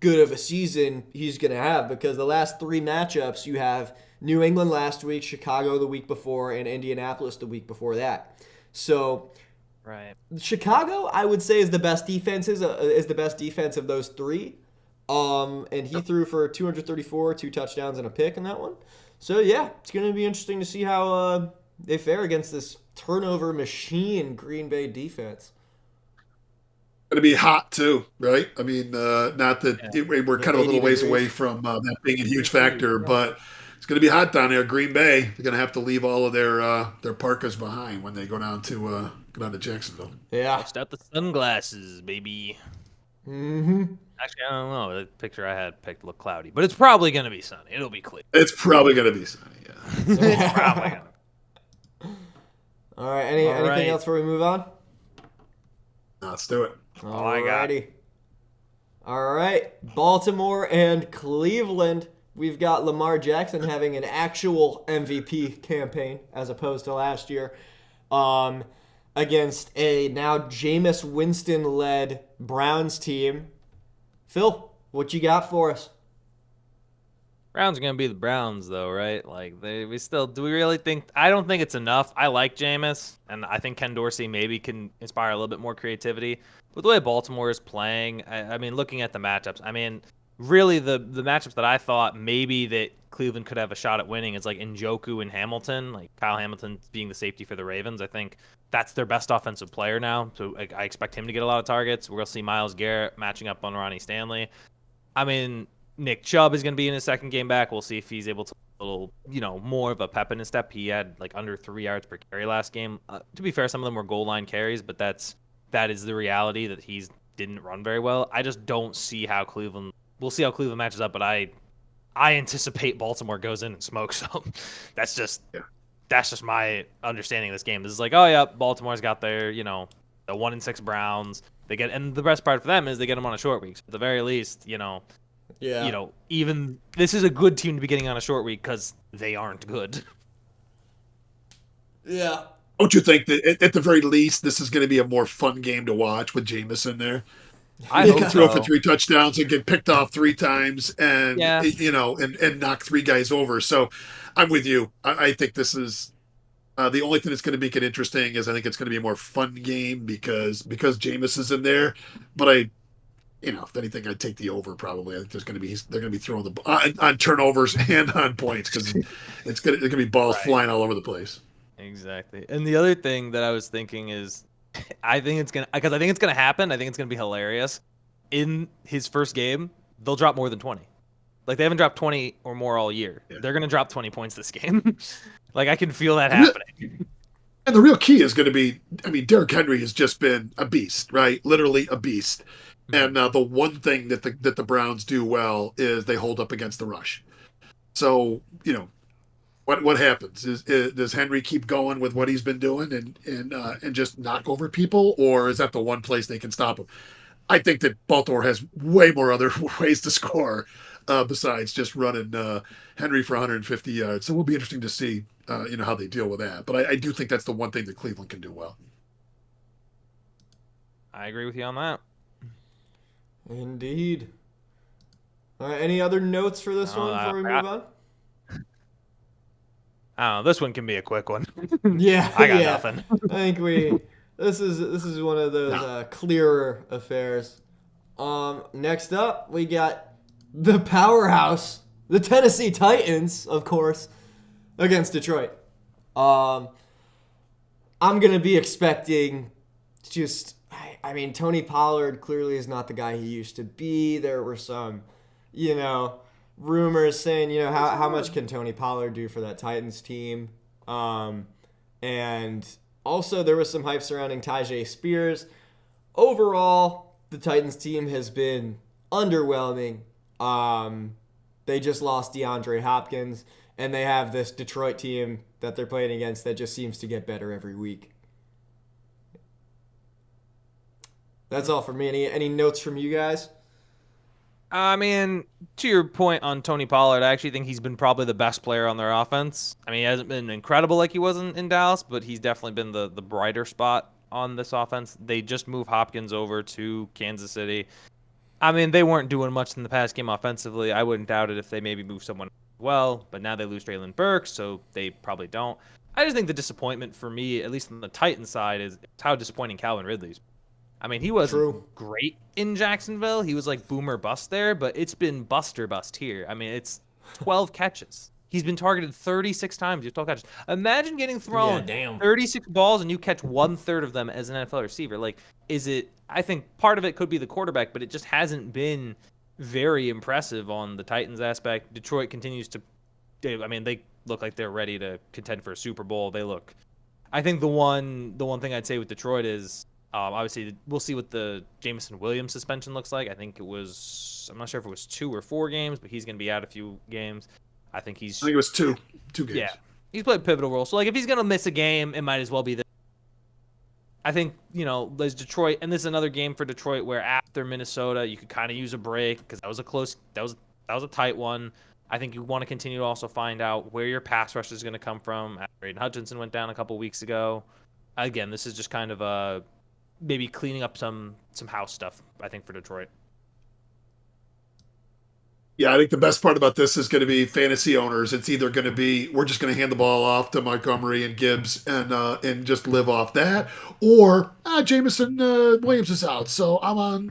good of a season he's going to have, because the last 3 matchups, you have New England last week, Chicago the week before, and Indianapolis the week before that. So right, Chicago, I would say, is the best defense is the best defense of those 3. And he threw for 234, 2 touchdowns and a pick in that one. So yeah, it's going to be interesting to see how they fare against this turnover machine Green Bay defense. Going to be hot too, right? I mean, not that we're kind of a little ways away from that being a huge factor, but it's going to be hot down there. Green Bay, they're going to have to leave all of their parkas behind when they go down to Jacksonville. Yeah, bust out the sunglasses, baby. Mm-hmm. Actually, I don't know. The picture I had picked looked cloudy, but it's probably going to be sunny. It'll be clear. It's probably going to be sunny. Yeah. It's probably going to. All right. Anything else before we move on? Let's do it. All I got. All right, Baltimore and Cleveland. We've got Lamar Jackson having an actual MVP campaign as opposed to last year, against a now Jameis Winston-led Browns team. Phil, what you got for us? Browns are gonna be the Browns, though, right? Like, we still do. We really think? I don't think it's enough. I like Jameis, and I think Ken Dorsey maybe can inspire a little bit more creativity. But the way Baltimore is playing, I mean, looking at the matchups, I mean, really the matchups that I thought maybe that Cleveland could have a shot at winning is like Njoku and Hamilton, like Kyle Hamilton being the safety for the Ravens. I think that's their best offensive player now, so I expect him to get a lot of targets. We're gonna see Myles Garrett matching up on Ronnie Stanley. I mean, Nick Chubb is going to be in his second game back. We'll see if he's able to a little, more of a pep in his step. He had like under 3 yards per carry last game. To be fair, some of them were goal line carries, but that is the reality that he didn't run very well. I just don't see how Cleveland. We'll see how Cleveland matches up, but I anticipate Baltimore goes in and smokes them. That's just my understanding of this game. This is like, oh yeah, Baltimore's got their the 1-6 Browns. And the best part for them is they get them on a short week. So at the very least, Yeah. Even this is a good team to be getting on a short week because they aren't good. Yeah. Don't you think that at the very least this is going to be a more fun game to watch with Jameis in there? I He hope can throw for so. 3 touchdowns and get picked off 3 times, and Yeah. and knock 3 guys over. So I'm with you. I think this is the only thing that's going to make it interesting is I think it's going to be a more fun game because Jameis is in there. But if anything, I'd take the over probably. I think they're going to be throwing the ball on turnovers and on points because they're going to be balls Right. flying all over the place. Exactly. And the other thing that I was thinking is, I think it's gonna happen. I think it's gonna be hilarious. In his first game, they'll drop more than 20. Like they haven't dropped 20 or more all year. Yeah. They're gonna drop 20 points this game. Like I can feel that happening. And the real key is going to be, I mean, Derrick Henry has just been a beast, right? Literally a beast. And the one thing that the Browns do well is they hold up against the rush. So what happens is does Henry keep going with what he's been doing and just knock over people, or is that the one place they can stop him? I think that Baltimore has way more other ways to score besides just running Henry for 150 yards. So it will be interesting to see how they deal with that. But I do think that's the one thing that Cleveland can do well. I agree with you on that. Indeed. All right, any other notes for this one before we move on? I don't know. This one can be a quick one. Yeah, I got yeah. nothing. I think this is one of those clearer affairs. Next up, we got the powerhouse, the Tennessee Titans, of course, against Detroit. I'm gonna be expecting just. I mean, Tony Pollard clearly is not the guy he used to be. There were some, rumors saying, how much can Tony Pollard do for that Titans team? And also there was some hype surrounding Tyjae Spears. Overall, the Titans team has been underwhelming. They just lost DeAndre Hopkins, and they have this Detroit team that they're playing against that just seems to get better every week. That's all for me. Any notes from you guys? I mean, to your point on Tony Pollard, I actually think he's been probably the best player on their offense. I mean, he hasn't been incredible like he was in Dallas, but he's definitely been the brighter spot on this offense. They just moved Hopkins over to Kansas City. I mean, they weren't doing much in the past game offensively. I wouldn't doubt it if they maybe move someone well, but now they lose Traylon Burks, so they probably don't. I just think the disappointment for me, at least on the Titans side, is how disappointing Calvin Ridley's. I mean, he wasn't great in Jacksonville. He was like boomer bust there, but it's been buster bust here. I mean, it's 12 catches. He's been targeted 36 times. He's 12 catches. Imagine getting thrown 36 balls and you catch 1/3 of them as an NFL receiver. Like, I think part of it could be the quarterback, but it just hasn't been very impressive on the Titans aspect. Detroit continues to, I mean, they look like they're ready to contend for a Super Bowl. I think the one thing I'd say with Detroit is, obviously, we'll see what the Jameson Williams suspension looks like. I think I'm not sure if it was 2 or 4 games, but he's going to be out a few games. I think it was 2 games. Yeah, he's played a pivotal role. So, like, if he's going to miss a game, it might as well be this. I think, there's Detroit, and this is another game for Detroit where after Minnesota, you could kind of use a break because that was a tight one. I think you want to continue to also find out where your pass rush is going to come from. After Aiden Hutchinson went down a couple weeks ago. Again, this is just kind of maybe cleaning up some house stuff, I think, for Detroit. Yeah, I think the best part about this is going to be fantasy owners. It's either going to be we're just going to hand the ball off to Montgomery and Gibbs and just live off that, or Jameson Williams is out, so I'm on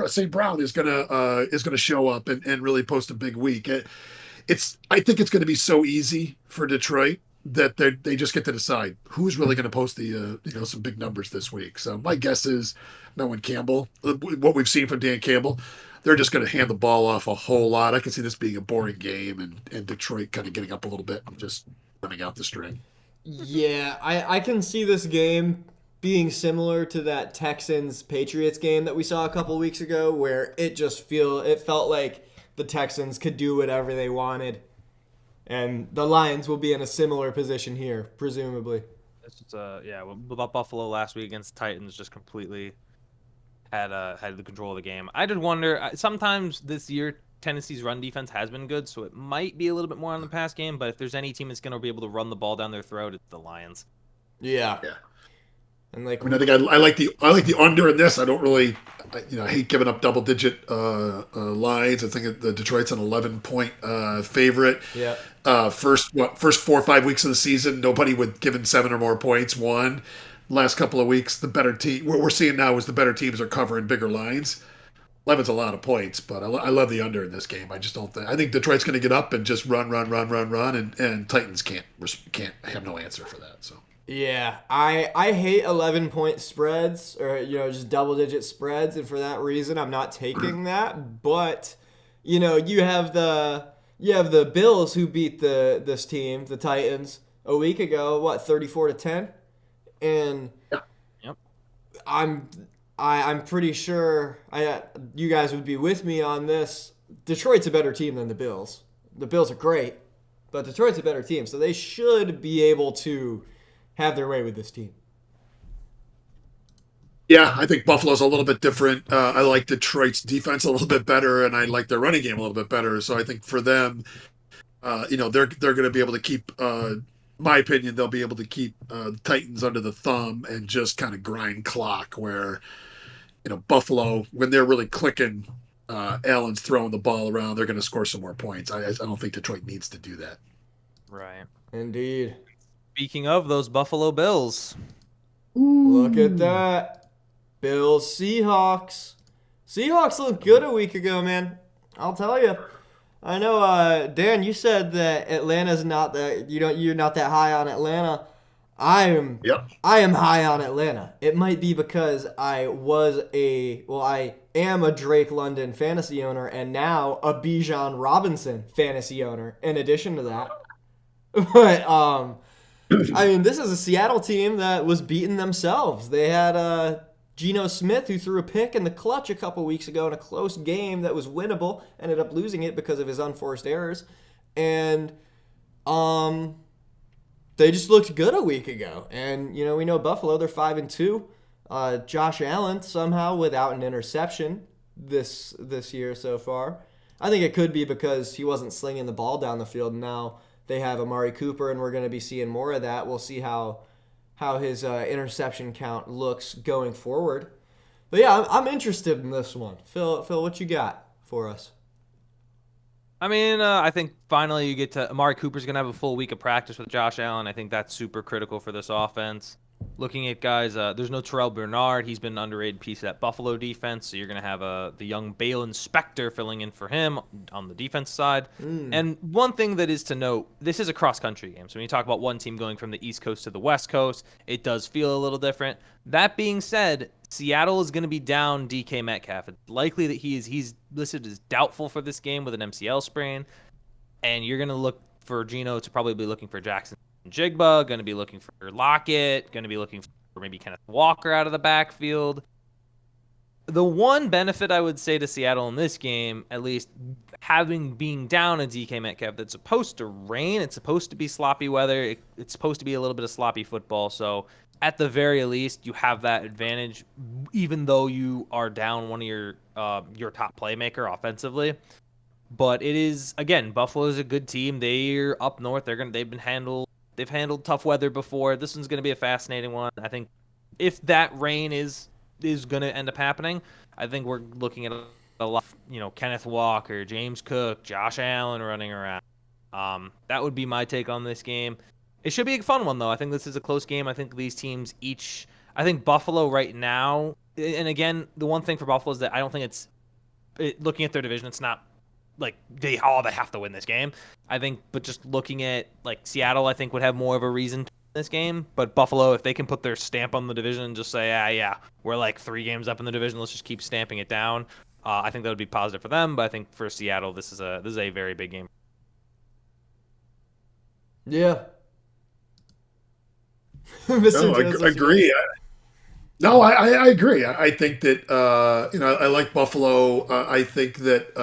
St. Brown is gonna show up and really post a big week. I think it's going to be so easy for Detroit that they just get to decide who's really going to post the some big numbers this week. So my guess is knowing Campbell, what we've seen from Dan Campbell, they're just going to hand the ball off a whole lot. I can see this being a boring game and Detroit kind of getting up a little bit and just running out the string. Yeah, I can see this game being similar to that Texans-Patriots game that we saw a couple weeks ago, where it felt like the Texans could do whatever they wanted, and the Lions will be in a similar position here, presumably. Buffalo last week against the Titans just completely had the control of the game. I did wonder, sometimes this year Tennessee's run defense has been good, so it might be a little bit more on the pass game, but if there's any team that's going to be able to run the ball down their throat, it's the Lions. Yeah. And I think I like the under in this. I don't really, I hate giving up double digit lines. I think the Detroit's an 11-point favorite. Yeah. First 4 or 5 weeks of the season, nobody would given 7 or more points won. Last couple of weeks, the better team. What we're seeing now is the better teams are covering bigger lines. 11's a lot of points, but I love the under in this game. I just don't think. I think Detroit's going to get up and just run, and Titans can't have no answer for that. So. Yeah, I hate 11-point spreads or just double-digit spreads, and for that reason, I'm not taking that. But you have the Bills who beat this team, the Titans, a week ago. 34-10, and yep. I'm pretty sure you guys would be with me on this. Detroit's a better team than the Bills. The Bills are great, but Detroit's a better team, so they should be able to have their way with this team. Yeah, I think Buffalo's a little bit different. I like Detroit's defense a little bit better, and I like their running game a little bit better. So I think for them, they're going to be able to keep. My opinion, they'll be able to keep the Titans under the thumb and just kind of grind clock. Where, Buffalo, when they're really clicking, Allen's throwing the ball around, they're going to score some more points. I don't think Detroit needs to do that. Right. Indeed. Speaking of those Buffalo Bills. Look at that. Bills, Seahawks. Seahawks looked good a week ago, man. I'll tell you. I know, Dan, you said that Atlanta's not that, you're not that high on Atlanta. I am high on Atlanta. It might be because I am a Drake London fantasy owner and now a Bijan Robinson fantasy owner in addition to that. But, this is a Seattle team that was beating themselves. They had Geno Smith, who threw a pick in the clutch a couple weeks ago in a close game that was winnable, ended up losing it because of his unforced errors. And they just looked good a week ago. And, we know Buffalo, they're 5-2. Josh Allen, somehow without an interception this year so far. I think it could be because he wasn't slinging the ball down the field. Now they have Amari Cooper, and we're going to be seeing more of that. We'll see how his interception count looks going forward. But yeah, I'm interested in this one. Phil, what you got for us? I think finally you get to Amari Cooper's going to have a full week of practice with Josh Allen. I think that's super critical for this offense. Looking at guys, there's no Terrell Bernard. He's been an underrated piece of that Buffalo defense. So you're going to have the young Balin Spector filling in for him on the defense side. And one thing that is to note, this is a cross-country game. So when you talk about one team going from the East Coast to the West Coast, it does feel a little different. That being said, Seattle is going to be down DK Metcalf. It's likely that he's listed as doubtful for this game with an MCL sprain. And you're going to look for Geno to probably be looking for Jackson Jigba, going to be looking for Lockett, going to be looking for maybe Kenneth Walker out of the backfield. The one benefit I would say to Seattle in this game, at least being down a DK Metcalf that's supposed to rain, it's supposed to be sloppy weather, it's supposed to be a little bit of sloppy football. So at the very least, you have that advantage, even though you are down one of your top playmaker offensively. But it is, again, Buffalo is a good team. They're up north. They've handled tough weather before. This one's gonna be a fascinating one. I think if that rain is gonna end up happening, I think we're looking at a lot, Kenneth Walker, James Cook, Josh Allen running around. That would be my take on this game. It should be a fun one, though. I think this is a close game. I think these teams I think Buffalo right now, and again, the one thing for Buffalo is that I don't think looking at their division, it's not like they have to win this game. I think, but just looking at like Seattle, I think would have more of a reason to win this game. But Buffalo, if they can put their stamp on the division and just say, yeah, we're like 3 games up in the division, let's just keep stamping it down. I think that would be positive for them, but I think for Seattle, this is a very big game. Yeah. No, I agree. I agree. I think that I like Buffalo. I think that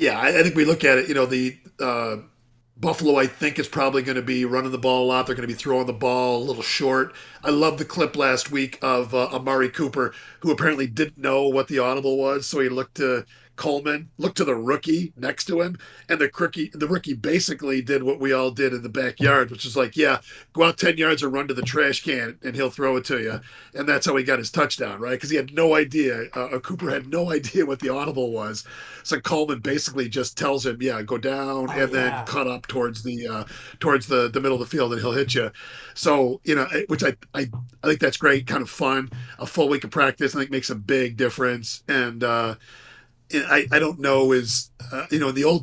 I think we look at it. The Buffalo, I think, is probably going to be running the ball a lot. They're going to be throwing the ball a little short. I love the clip last week of Amari Cooper, who apparently didn't know what the audible was, so he looked to Coleman, looked to the rookie next to him, and the rookie basically did what we all did in the backyard, which is like, go out 10 yards or run to the trash can, and he'll throw it to you. And that's how he got his touchdown, right? Because he had no idea. Cooper had no idea what the audible was. So Coleman basically just tells him, go down then cut up towards the middle of the field, and he'll hit you. So, which I think that's great, kind of fun. A full week of practice, I think, makes a big difference. And I don't know in the old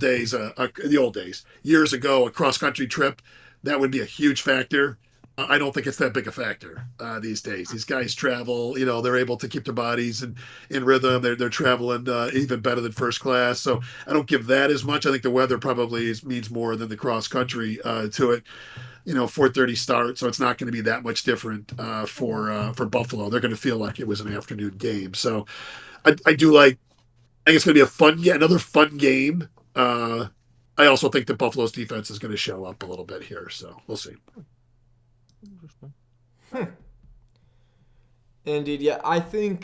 days, years ago, a cross country trip, that would be a huge factor. I don't think it's that big a factor these days. These guys travel, they're able to keep their bodies in rhythm. They're traveling even better than first class. So I don't give that as much. I think the weather probably means more than the cross country to it. 4:30 start, so it's not going to be that much different for Buffalo. They're going to feel like it was an afternoon game. So I do like. I think it's going to be another fun game. I also think that Buffalo's defense is going to show up a little bit here, so we'll see. Indeed, yeah. I think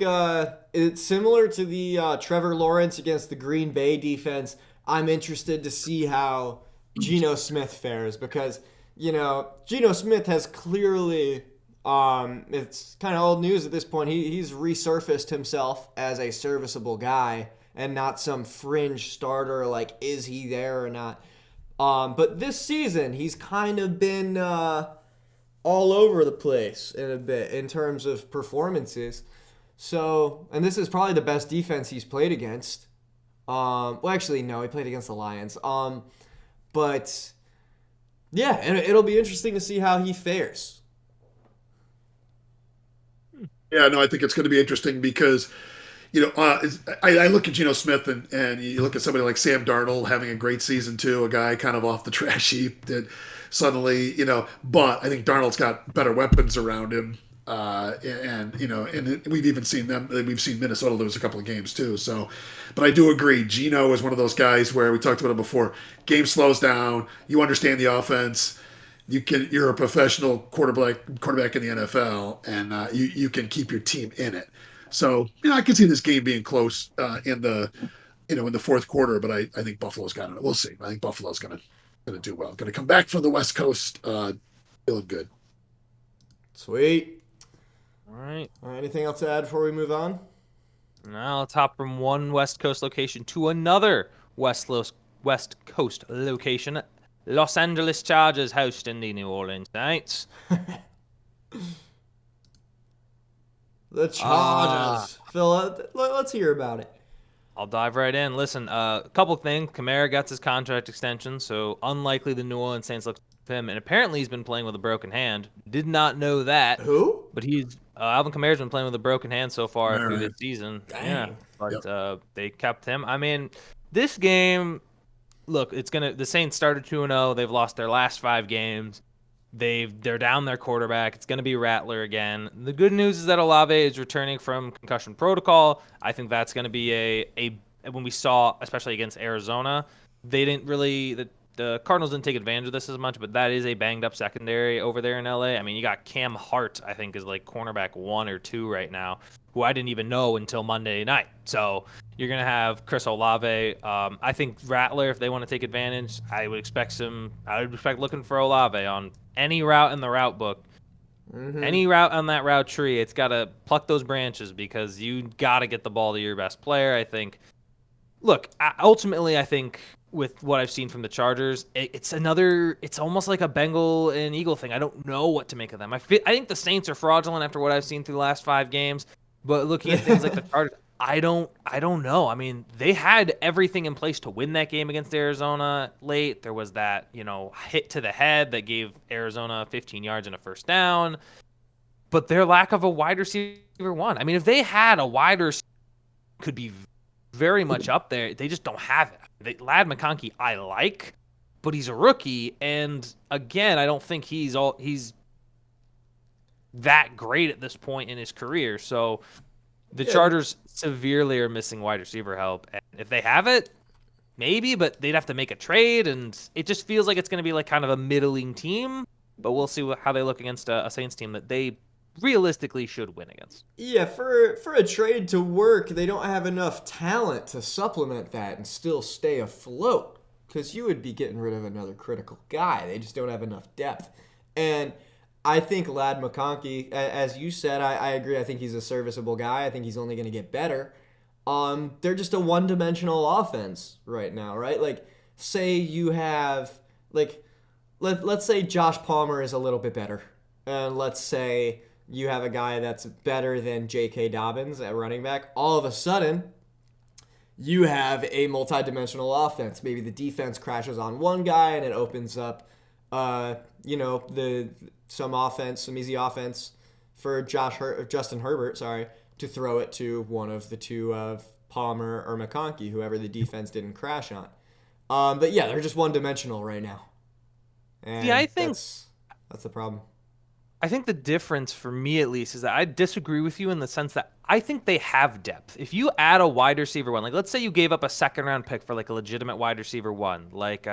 it's similar to the Trevor Lawrence against the Green Bay defense. I'm interested to see how Geno Smith fares because, Geno Smith has clearly, it's kind of old news at this point. He's resurfaced himself as a serviceable guy and not some fringe starter like, is he there or not? But this season, he's kind of been all over the place in a bit in terms of performances. So, and this is probably the best defense he's played against. Well, actually, no, he played against the Lions. But, yeah, and it'll be interesting to see how he fares. Yeah, no, I think it's going to be interesting because I look at Geno Smith and you look at somebody like Sam Darnold having a great season too, a guy kind of off the trash heap that suddenly, but I think Darnold's got better weapons around him. And we've seen Minnesota lose a couple of games too. So, but I do agree. Geno is one of those guys where we talked about it before. Game slows down. You understand the offense. You're a professional quarterback in the NFL, and you can keep your team in it. So, I can see this game being close in the fourth quarter, but I think Buffalo's got it. We'll see. I think Buffalo's going to do well. Going to come back from the West Coast feeling good. Sweet. All right. Anything else to add before we move on? Now let's hop from one West Coast location to another West Coast location. Los Angeles Chargers hosting the New Orleans Saints. The Chargers. Phil, let's hear about it. I'll dive right in. Listen, a couple things. Kamara got his contract extension, so unlikely the New Orleans Saints look at him. And apparently he's been playing with a broken hand. Did not know that. Who? But Alvin Kamara's been playing with a broken hand so far through this season. Dang. Yeah, but they kept him. I mean, this game, look, the Saints started 2-0. They've lost their last 5 games. They're down their quarterback. It's going to be Rattler again. The good news is that Olave is returning from concussion protocol. I think that's going to be when we saw, especially against Arizona, they didn't really the Cardinals didn't take advantage of this as much, but that is a banged up secondary over there in LA. I mean, you got Cam Hart, I think, is like cornerback 1 or 2 right now, who I didn't even know until Monday night. So you're gonna have Chris Olave. I think Rattler, if they want to take advantage, I would expect looking for Olave on any route in the route book. Any route on that route tree, it's got to pluck those branches because you got to get the ball to your best player. I think. Look, ultimately, I think with what I've seen from the Chargers, it's almost like a Bengal and Eagle thing. I don't know what to make of them. I think the Saints are fraudulent after what I've seen through the last 5 games. But looking at things like the Chargers, I don't know. I mean, they had everything in place to win that game against Arizona late. There was that, hit to the head that gave Arizona 15 yards and a first down. But their lack of a wide receiver won. I mean, if they had a wide receiver, could be very much up there. They just don't have it. Ladd McConkey, I like, but he's a rookie, and again, I don't think he's that great at this point in his career. So the Chargers severely are missing wide receiver help, and if they have it, maybe, but they'd have to make a trade, and it just feels like it's going to be like kind of a middling team. But we'll see how they look against a Saints team that they realistically should win against. Yeah, for a trade to work, they don't have enough talent to supplement that and still stay afloat, because you would be getting rid of another critical guy. They just don't have enough depth. And I think Ladd McConkey, as you said, I agree. I think he's a serviceable guy. I think he's only going to get better. They're just a one-dimensional offense right now, right? Like, say you have, like, let's say Josh Palmer is a little bit better. And let's say you have a guy that's better than J.K. Dobbins at running back. All of a sudden, you have a multi-dimensional offense. Maybe the defense crashes on one guy and it opens up, some easy offense for Justin Herbert, to throw it to one of the two of Palmer or McConkey, whoever the defense didn't crash on. But yeah, they're just one-dimensional right now. And I think that's the problem. I think the difference for me, at least, is that I disagree with you in the sense that I think they have depth. If you add a wide receiver 1, like let's say you gave up a second-round pick for like a legitimate wide receiver 1, like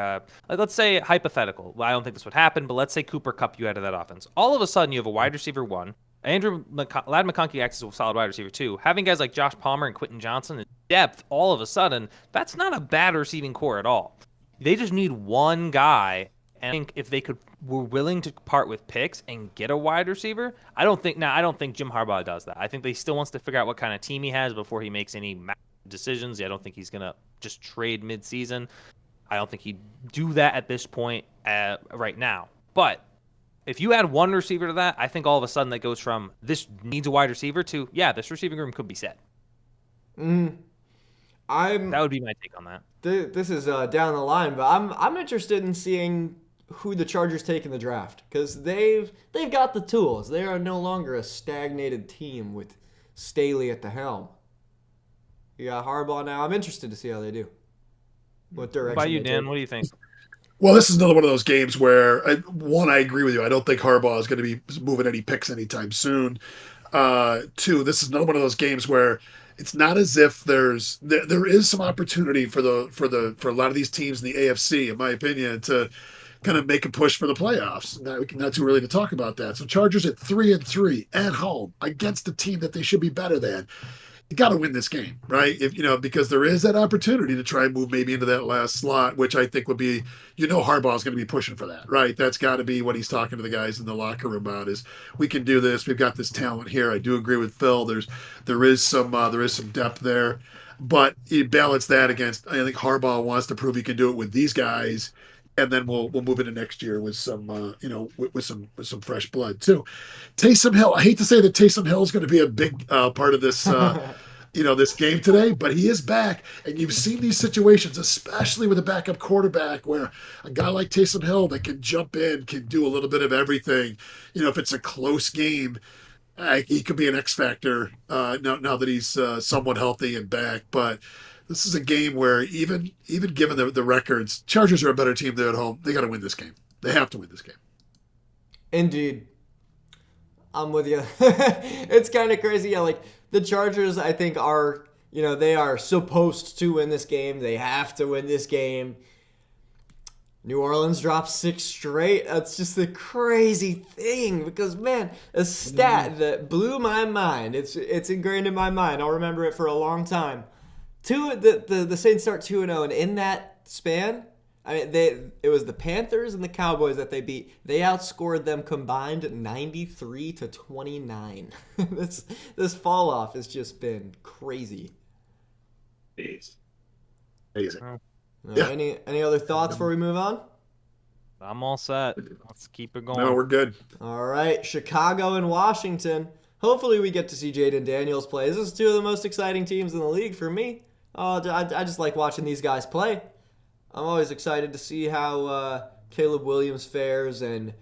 let's say hypothetical. Well, I don't think this would happen, but let's say Cooper Kupp you added that offense. All of a sudden, you have a wide receiver 1. Ladd McConkey acts as a solid wide receiver 2. Having guys like Josh Palmer and Quentin Johnson in depth, all of a sudden, that's not a bad receiving core at all. They just need one guy. And I think if they were willing to part with picks and get a wide receiver, I don't think Jim Harbaugh does that. I think they still wants to figure out what kind of team he has before he makes any decisions. I don't think he's going to just trade midseason. I don't think he'd do that at this point right now. But if you add one receiver to that, I think all of a sudden that goes from this needs a wide receiver to, yeah, this receiving room could be set. That would be my take on that. This is down the line, but I'm interested in seeing who the Chargers take in the draft, because they've got the tools. They are no longer a stagnated team with Staley at the helm. You got Harbaugh now. I'm interested to see how they do. What direction? What about you, Dan? What do you think? Well, this is another one of those games where, I agree with you. I don't think Harbaugh is going to be moving any picks anytime soon. 2, this is another one of those games where it's not as if there is some opportunity for a lot of these teams in the AFC, in my opinion, to kind of make a push for the playoffs. Not too early to talk about that. So Chargers at 3-3 at home against a team that they should be better than. You got to win this game, right? Because there is that opportunity to try and move maybe into that last slot, which I think would be, Harbaugh is going to be pushing for that, right? That's got to be what he's talking to the guys in the locker room about is we can do this. We've got this talent here. I do agree with Phil. There is some depth there, but you balance that against, I think Harbaugh wants to prove he can do it with these guys. And then we'll move into next year with some, with some fresh blood too. Taysom Hill. I hate to say that Taysom Hill is going to be a big part of this, this game today, but he is back. And you've seen these situations, especially with a backup quarterback, where a guy like Taysom Hill that can jump in, can do a little bit of everything. If it's a close game, he could be an X factor now that he's somewhat healthy and back. But this is a game where even given the records, Chargers are a better team there at home. They got to win this game. They have to win this game. Indeed. I'm with you. It's kind of crazy. Yeah, like the Chargers, I think, are they are supposed to win this game. They have to win this game. New Orleans dropped 6 straight. That's just a crazy thing because, man, a stat that blew my mind. It's ingrained in my mind. I'll remember it for a long time. The Saints start 2-0, and in that span, I mean, it was the Panthers and the Cowboys that they beat. They outscored them combined 93-29. This fall off has just been crazy. Amazing. Yeah. Any other thoughts before we move on? I'm all set. Let's keep it going. No, we're good. All right, Chicago and Washington. Hopefully we get to see Jaden Daniels play. This is 2 of the most exciting teams in the league for me. I just like watching these guys play. I'm always excited to see how Caleb Williams fares, and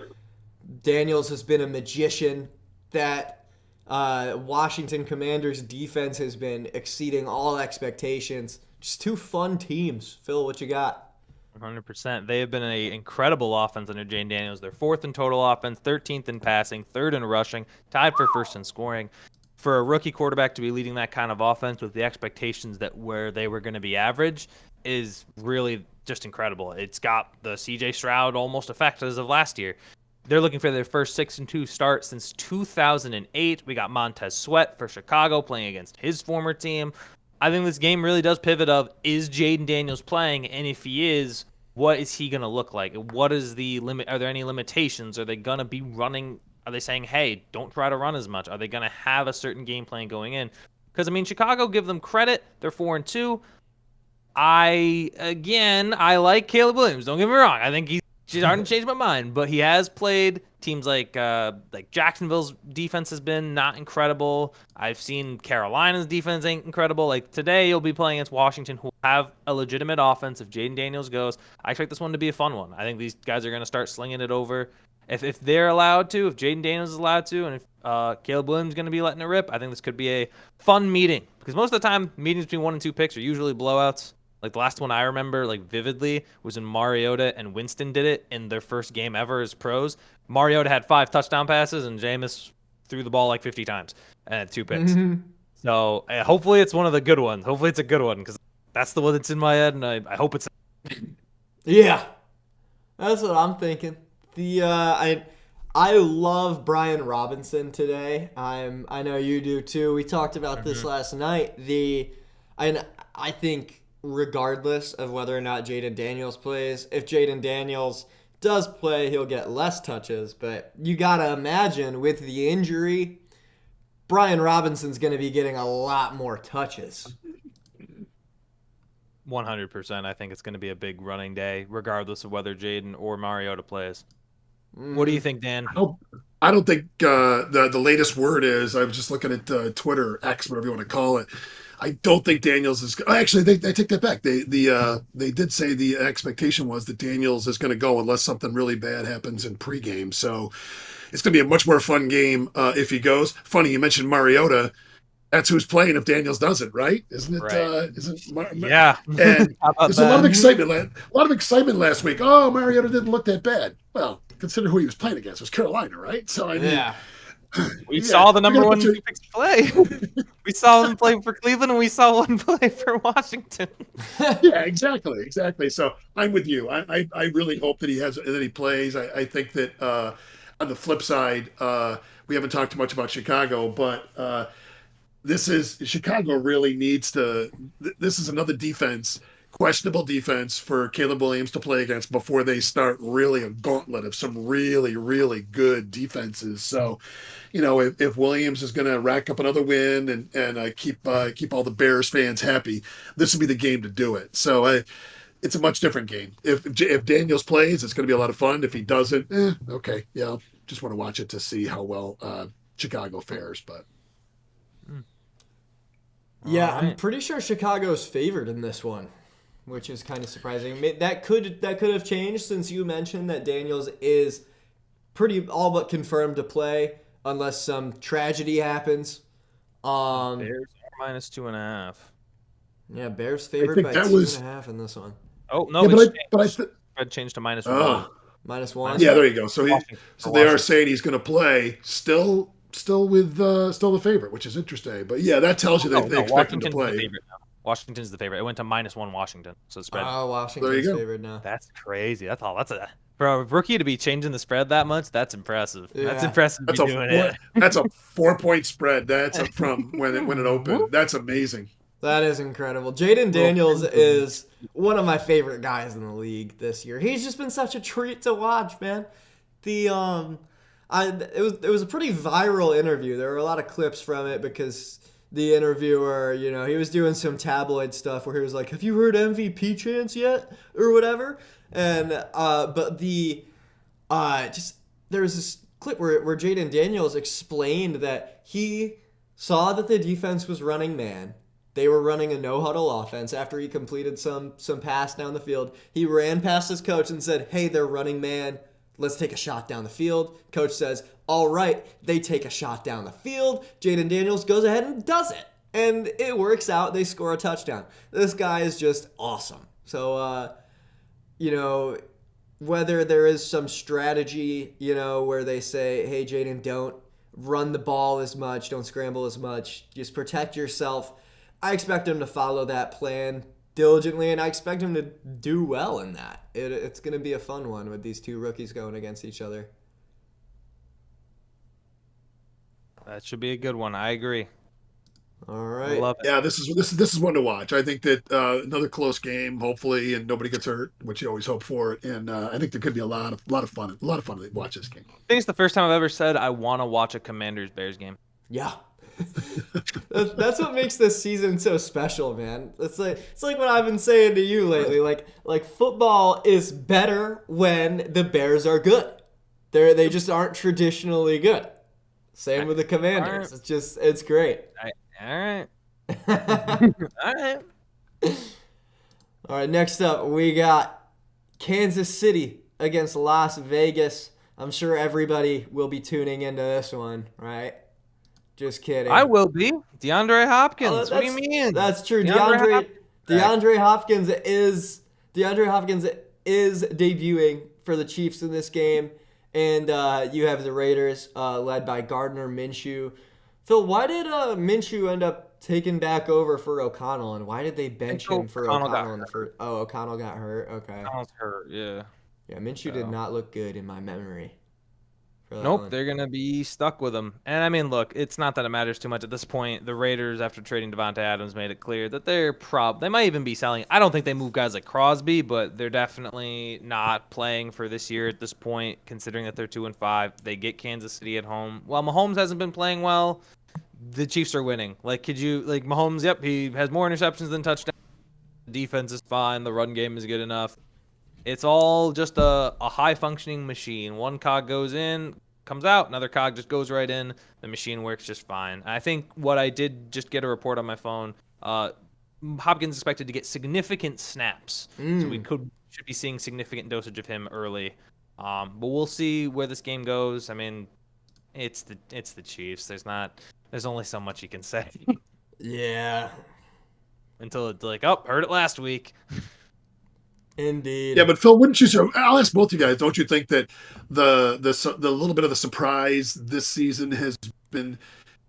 Daniels has been a magician. That Washington Commanders defense has been exceeding all expectations. Just 2 fun teams. Phil, what you got? 100%. They have been an incredible offense under Jane Daniels. They're 4th in total offense, 13th in passing, 3rd in rushing, tied for 1st in scoring. For a rookie quarterback to be leading that kind of offense with the expectations that where they were going to be average is really just incredible. It's got the CJ Stroud almost effect as of last year. They're looking for their first 6-2 start since 2008. We got Montez Sweat for Chicago playing against his former team. I think this game really does pivot of, is Jaden Daniels playing? And if he is, what is he going to look like? What is the limit? Are there any limitations? Are they going to be running? Are they saying, hey, don't try to run as much? Are they going to have a certain game plan going in? Because, I mean, Chicago, give them credit. They're 4-2. I like Caleb Williams. Don't get me wrong. I think he's starting to change my mind. But he has played teams like Jacksonville's defense has been not incredible. I've seen Carolina's defense ain't incredible. Like today, you'll be playing against Washington, who have a legitimate offense. If Jaden Daniels goes, I expect this one to be a fun one. I think these guys are going to start slinging it over. If they're allowed to, if Jaden Daniels is allowed to, and if Caleb Williams is going to be letting it rip, I think this could be a fun meeting. Because most of the time, meetings between 1 and 2 picks are usually blowouts. Like the last one I remember, like vividly, was when Mariota and Winston did it in their first game ever as pros. Mariota had 5 touchdown passes, and Jameis threw the ball like 50 times and had 2 picks. Mm-hmm. So hopefully it's one of the good ones. Hopefully it's a good one because that's the one that's in my head, and I hope it's. Yeah, that's what I'm thinking. I love Brian Robinson today. I know you do too. We talked about this last night. I think regardless of whether or not Jaden Daniels plays, if Jaden Daniels does play, he'll get less touches. But you gotta imagine with the injury, Brian Robinson's going to be getting a lot more touches. 100%. I think it's going to be a big running day, regardless of whether Jaden or Mariota plays. What do you think, Dan? I don't think the latest word is. I was just looking at Twitter, X, whatever you want to call it. I don't think Daniels is. Actually, they take that back. They did say the expectation was that Daniels is going to go unless something really bad happens in pregame. So it's going to be a much more fun game if he goes. Funny, you mentioned Mariota. That's who's playing if Daniels doesn't, right? Isn't it? Right. Yeah. And there's a lot of excitement. A lot of excitement last week. Oh, Mariota didn't look that bad. Well, consider who he was playing against. It was Carolina, right? So I mean, yeah. We saw the number 1 picks play. We saw them play for Cleveland, and we saw one play for Washington. Yeah, exactly. So I'm with you. I really hope that he plays. I think that on the flip side, we haven't talked much about Chicago, but Chicago really needs to. This is another questionable defense for Caleb Williams to play against before they start really a gauntlet of some really, really good defenses. So, if Williams is going to rack up another win and keep all the Bears fans happy, this will be the game to do it. So it's a much different game. If Daniels plays, it's going to be a lot of fun. If he doesn't, okay, yeah, just want to watch it to see how well Chicago fares, but. Yeah, right. I'm pretty sure Chicago's favored in this one, which is kind of surprising. That could have changed since you mentioned that Daniels is pretty all but confirmed to play unless some tragedy happens. Bears are -2.5. Yeah, Bears favored by 2.5 in this one. Oh no, I'd changed to -1. -1. Yeah, there you go. So they are saying he's going to play. Still still the favorite, which is interesting. But yeah, that tells you they expect him to Washington's the play. favorite now. Washington's the favorite. It went to -1 Washington, so the spread. Oh, There Washington's you go. favorite now. That's crazy. That's a for a rookie to be changing the spread that much. That's impressive. That's Yeah. impressive. To be doing it. That's a 4-point spread. That's from when it opened. That's amazing. That is incredible. Jaden Daniels is one of my favorite guys in the league this year. He's just been such a treat to watch, man. The it was a pretty viral interview. There were a lot of clips from it because the interviewer, he was doing some tabloid stuff where he was like, "Have you heard MVP chants yet?" or whatever. And but there was this clip where Jaden Daniels explained that he saw that the defense was running man. They were running a no-huddle offense after he completed some pass down the field. He ran past his coach and said, "Hey, they're running man. Let's take a shot down the field." Coach says, "All right." They take a shot down the field. Jaden Daniels goes ahead and does it. And it works out. They score a touchdown. This guy is just awesome. So, whether there is some strategy, where they say, "Hey, Jaden, don't run the ball as much. Don't scramble as much. Just protect yourself." I expect him to follow that plan diligently, and I expect him to do well in that. It's going to be a fun one with these two rookies going against each other. That should be a good one. I agree. All right. I love it. Yeah, this is one to watch. I think that another close game, hopefully, and nobody gets hurt, which you always hope for. And I think there could be a lot of fun to watch this game. I think it's the first time I've ever said I want to watch a Commanders-Bears game. Yeah. That's what makes this season so special, man. It's like what I've been saying to you lately. Like football is better when the Bears are good. They just aren't traditionally good. Same with the Commanders. It's great. All right. All right. All right, next up, we got Kansas City against Las Vegas. I'm sure everybody will be tuning into this one, right? Just kidding. I will be. DeAndre Hopkins. Oh, What do you mean? That's true. DeAndre DeAndre Hopkins is debuting for the Chiefs in this game, and you have the Raiders led by Gardner Minshew. Phil, why did Minshew end up taking back over for O'Connell, and why did they bench him for O'Connell in the first? Oh, O'Connell got hurt. Okay. O'Connell's hurt. Yeah. Yeah, Minshew did not look good in my memory. Nope, they're going to be stuck with him. And I mean, look, it's not that it matters too much at this point. The Raiders, after trading Devontae Adams, made it clear that they might even be selling. I don't think they move guys like Crosby, but they're definitely not playing for this year at this point, considering that they're 2-5. They get Kansas City at home. While Mahomes hasn't been playing well, the Chiefs are winning. Mahomes, yep, he has more interceptions than touchdowns. The defense is fine. The run game is good enough. It's all just a high-functioning machine. One cog goes in, comes out. Another cog just goes right in. The machine works just fine. I think what I did just get a report on my phone, Hopkins expected to get significant snaps. So we should be seeing significant dosage of him early. But we'll see where this game goes. I mean, it's the Chiefs. There's only so much you can say. Yeah. Until it's like, oh, heard it last week. Indeed. Yeah, but Phil, wouldn't you say? I'll ask both you guys. Don't you think that the little bit of the surprise this season has been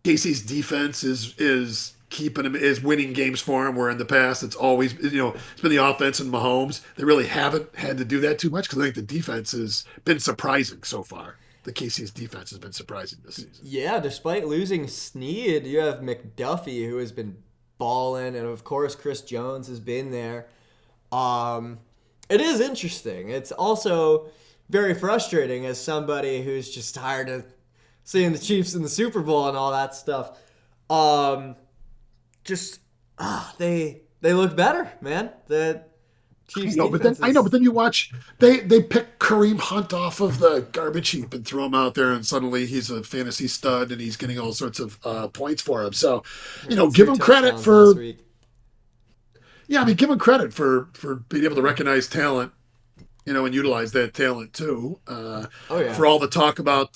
Casey's defense is keeping him, is winning games for him, where in the past it's always it's been the offense and Mahomes. They really haven't had to do that too much because I think the defense has been surprising so far. The Casey's defense has been surprising this season. Yeah, despite losing Snead, you have McDuffie who has been balling, and of course Chris Jones has been there. It is interesting. It's also very frustrating as somebody who's just tired of seeing the Chiefs in the Super Bowl and all that stuff. They look better, man. The Chiefs. I know, but then you watch they pick Kareem Hunt off of the garbage heap and throw him out there, and suddenly he's a fantasy stud and he's getting all sorts of points for him. So, give him credit for. Yeah, I mean, give him credit for being able to recognize talent, and utilize that talent too. For all the talk about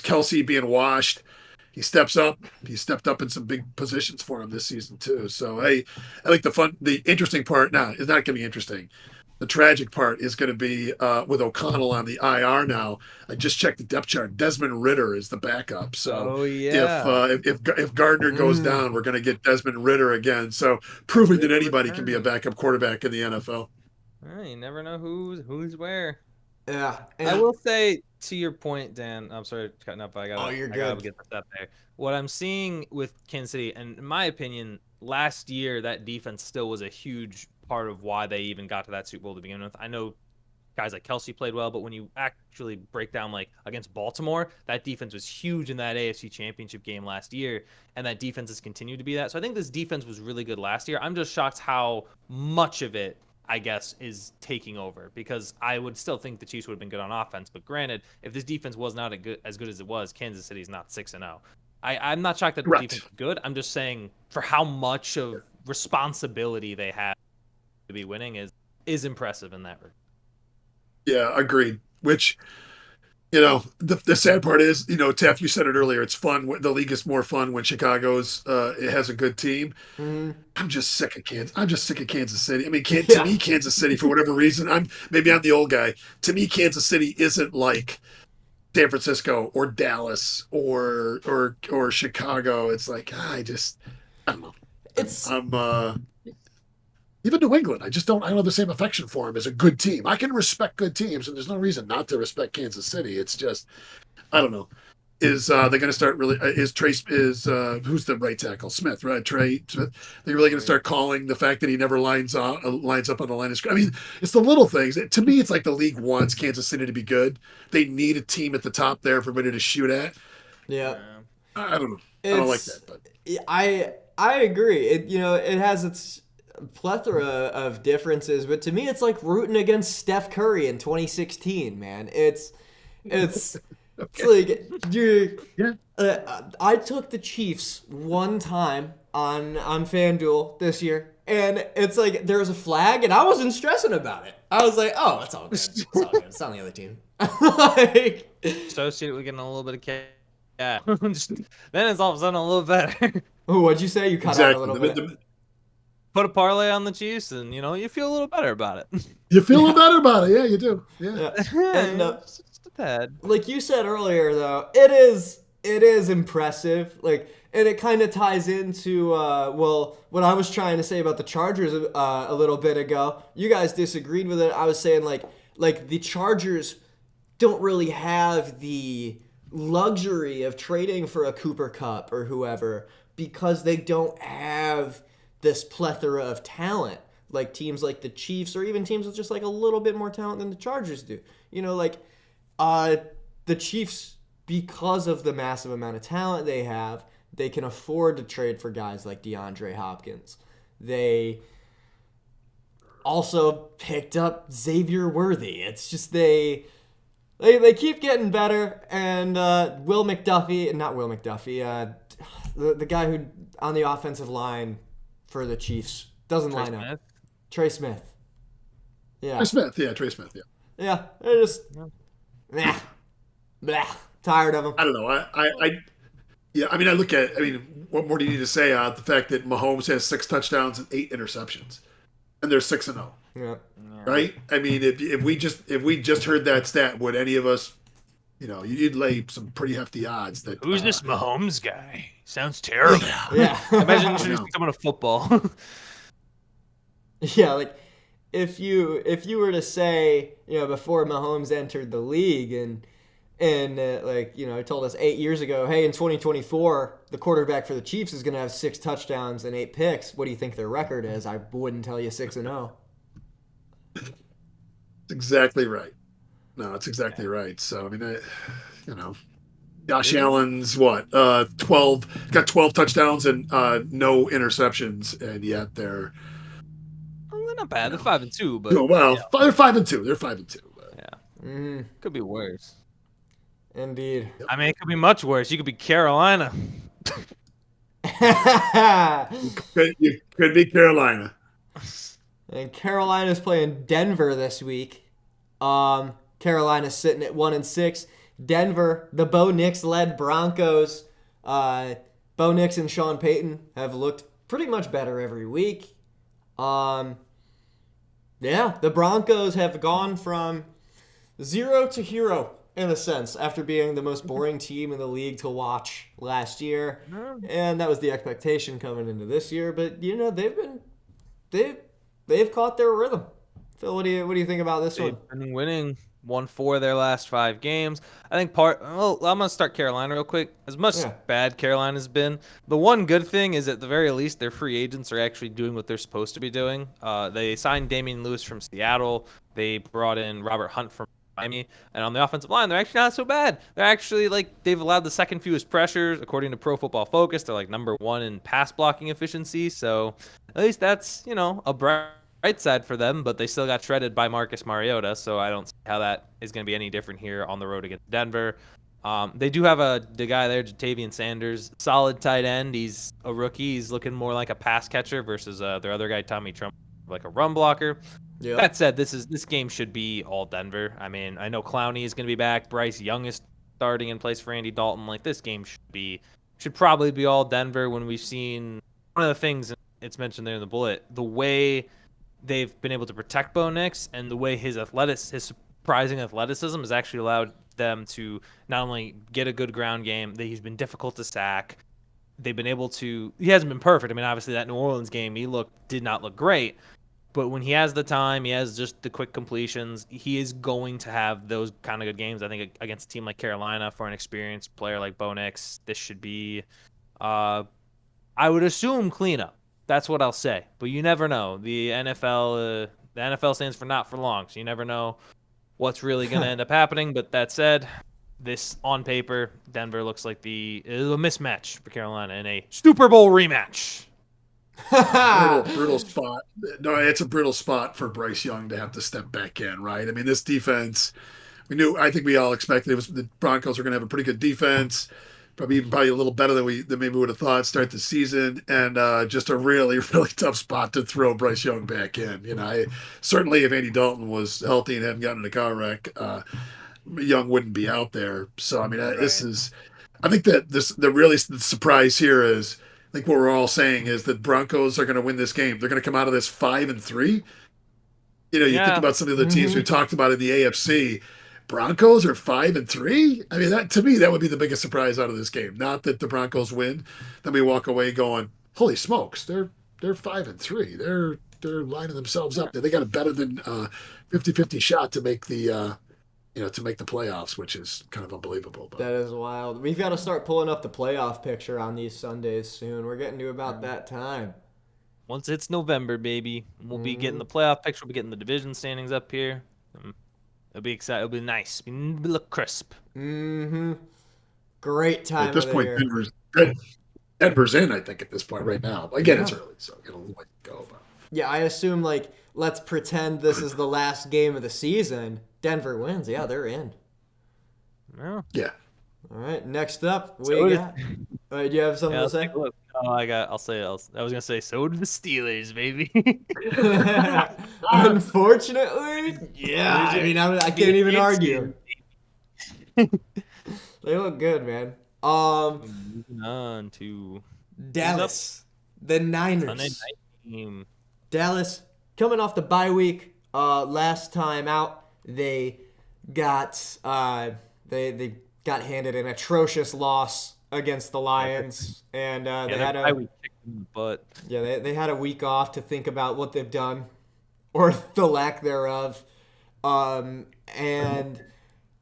Kelsey being washed, he steps up. He stepped up in some big positions for him this season too. So I think the interesting part now is not going to be interesting. The tragic part is going to be with O'Connell on the IR now. I just checked the depth chart. Desmond Ritter is the backup. So Oh if yeah. if Gardner goes down, we're going to get Desmond Ritter again. So proving that anybody can be a backup quarterback in the NFL. You never know who's where. Yeah. I will say to your point, Dan. I'm sorry for cutting up. But You're I gotta good. get this out there. What I'm seeing with Kansas City, and in my opinion, last year that defense still was a huge part of why they even got to that Super Bowl to begin with. I know guys like Kelsey played well, but when you actually break down like against Baltimore, that defense was huge in that AFC Championship game last year, and that defense has continued to be that. So I think this defense was really good last year. I'm just shocked how much of it, I guess, is taking over, because I would still think the Chiefs would have been good on offense. But granted, if this defense was not as good as it was, Kansas City's not 6-0. I'm not shocked that the Correct. defense is good. I'm just saying for how much of responsibility they have to be winning is impressive in that regard. Yeah, agreed. Which, the sad part is, Taff, you said it earlier. It's fun. The league is more fun when Chicago's it has a good team. Mhm. I'm just sick of Kansas. I'm just sick of Kansas City. I mean, to Yeah. me, Kansas City, for whatever reason, maybe I'm the old guy. To me, Kansas City isn't like San Francisco or Dallas or Chicago. It's like I don't know. It's I'm even New England. I don't have the same affection for them as a good team. I can respect good teams, and there's no reason not to respect Kansas City. It's just I don't know. Is they're going to start really? Is Trace who's the right tackle? Smith, right? Trey Smith. They're really going to start calling the fact that he never lines up on the line of scrimmage. I mean, it's the little things. To me, it's like the league wants Kansas City to be good. They need a team at the top there for everybody to shoot at. yeah. I don't know. I don't like that. But I agree. It has its plethora of differences, but to me, it's like rooting against Steph Curry in 2016. Man, it's like yeah, I took the Chiefs one time on FanDuel this year, and it's like there was a flag, and I wasn't stressing about it. I was like, oh, it's all good. It's all good. It's on the other team. Like, Associated with getting a little bit of cash. Yeah. Then it's all of a sudden a little better. what'd you say? You cut out a exactly. little bit. Put a parlay on the Chiefs, and you feel a little better about it. You feel better about it. Yeah, you do. Yeah. And Just a tad. like you said earlier, though, it is impressive. Like, and it kind of ties into what I was trying to say about the Chargers a little bit ago. You guys disagreed with it. I was saying like the Chargers don't really have the luxury of trading for a Cooper Kupp or whoever, because they don't have this plethora of talent like teams like the Chiefs, or even teams with just like a little bit more talent than the Chargers do. The Chiefs, because of the massive amount of talent they have, they can afford to trade for guys like DeAndre Hopkins. They also picked up Xavier Worthy. It's just they keep getting better, and not Will McDuffie, the guy who on the offensive line for the Chiefs doesn't line up. Trey Smith. Yeah. Trey Smith, yeah. Yeah, they're just tired of him. I don't know. I look at what more do you need to say the fact that Mahomes has 6 touchdowns and 8 interceptions, and they're 6-0. Yeah. Right? I mean, if we just heard that stat, would any of us, you'd lay some pretty hefty odds that Who's this Mahomes guy? Sounds terrible. Yeah. Imagine introducing someone to football. Yeah, like if you were to say, before Mahomes entered the league and told us 8 years ago, hey, in 2024, the quarterback for the Chiefs is going to have 6 touchdowns and 8 picks. What do you think their record is? I wouldn't tell you 6-0. That's exactly right. No, that's exactly right. So, Josh Allen's what? 12 got 12 touchdowns and no interceptions, and yet they're They're not bad. They're 5-2, but they're 5-2. They're 5-2. yeah, could be worse. Indeed. I mean, it could be much worse. You could be Carolina. You could be Carolina. And Carolina's playing Denver this week. Carolina's sitting at 1-6. Denver, the Bo Nix-led Broncos. Bo Nix and Sean Payton have looked pretty much better every week. Yeah, the Broncos have gone from zero to hero in a sense after being the most boring team in the league to watch last year, Mm, and that was the expectation coming into this year. But they've they've caught their rhythm. Phil, what do you think about this one? They've been winning, won 4 of their last 5 games. I think part. Well, I'm gonna start Carolina real quick. As much Yeah, bad Carolina's been, the one good thing is at the very least their free agents are actually doing what they're supposed to be doing. They signed Damian Lewis from Seattle. They brought in Robert Hunt from Miami, and on the offensive line, they're actually not so bad. They're actually like they've allowed the second fewest pressures according to Pro Football Focus. They're like number 1 in pass blocking efficiency. So at least that's a bright side for them, but they still got shredded by Marcus Mariota, so I don't see how that is going to be any different here on the road against Denver. They do have the guy there, Jatavian Sanders, solid tight end. He's a rookie. He's looking more like a pass catcher versus their other guy, Tommy Trump, like a run blocker. yeah. That said, this game should be all Denver. I mean, I know Clowney is going to be back. Bryce Young is starting in place for Andy Dalton. Like this game should probably be all Denver. When we've seen one of the things it's mentioned there in the bullet, the way they've been able to protect Bo Nix and the way his surprising athleticism has actually allowed them to not only get a good ground game, that he's been difficult to sack. They've been able to. He hasn't been perfect. I mean, obviously that New Orleans game, did not look great. But when he has the time, he has just the quick completions. He is going to have those kind of good games. I think against a team like Carolina, for an experienced player like Bo Nix, this should be, I would assume, cleanup. That's what I'll say. But you never know. The NFL stands for not for long, so you never know what's really going to end up happening. But that said, this on paper, Denver looks like a mismatch for Carolina in a Super Bowl rematch. Brutal spot. No, it's a brutal spot for Bryce Young to have to step back in, right? I mean, this defense, I think we all expected the Broncos were going to have a pretty good defense, probably a little better than maybe we would have thought start the season, and just a really really tough spot to throw Bryce Young back in. Certainly if Andy Dalton was healthy and hadn't gotten in a car wreck, Young wouldn't be out there. So I mean, this is. I think that the surprise here is. I think what we're all saying is that Broncos are going to win this game. They're going to come out of this 5-3. You think about some of the other teams we talked about in the AFC. Broncos are 5-3. I mean, that to me that would be the biggest surprise out of this game. Not that the Broncos win, then we walk away going, "Holy smokes, they're 5-3. They're lining themselves up. They got a better than 50-50 shot to make the to make the playoffs, which is kind of unbelievable." But That is wild. We've got to start pulling up the playoff picture on these Sundays soon. We're getting to about that time. Once it's November, baby, we'll be getting the playoff picture. We'll be getting the division standings up here. It'll be exciting. It'll be nice. It'll look crisp. Mm-hmm. Great time at this of the point, year. Denver's in. I think at this point right now. Again, it's early, so it'll let it go. But. Yeah, I assume let's pretend this is the last game of the season. Denver wins. Yeah, they're in. Yeah. Yeah. All right. Next up, So we got. Do you have something to let's say? take a look. Oh, I'll say. I was gonna say. So do the Steelers, baby. Unfortunately, yeah. I mean, I can't even argue. They look good, man. Moving on to Dallas, the Sunday Niners. night game. Dallas coming off the bye week. Last time out, they got they got handed an atrocious loss against the Lions, and they had we kicked them in the butt. yeah they had a week off to think about what they've done or the lack thereof, and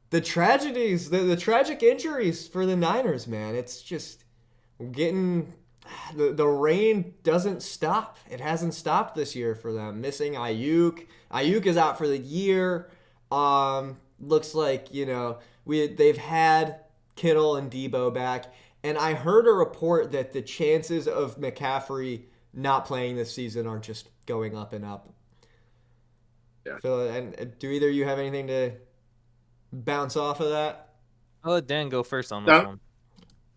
the tragedies, the tragic injuries for the Niners, man. It's just getting. The rain doesn't stop. It hasn't stopped this year for them. Missing Ayuk. Ayuk is out for the year. Looks like, they've had Kittle and Debo back. And I heard a report that the chances of McCaffrey not playing this season are just going up and up. Yeah. So, and do either of you have anything to bounce off of that? I'll let Dan go first on this one.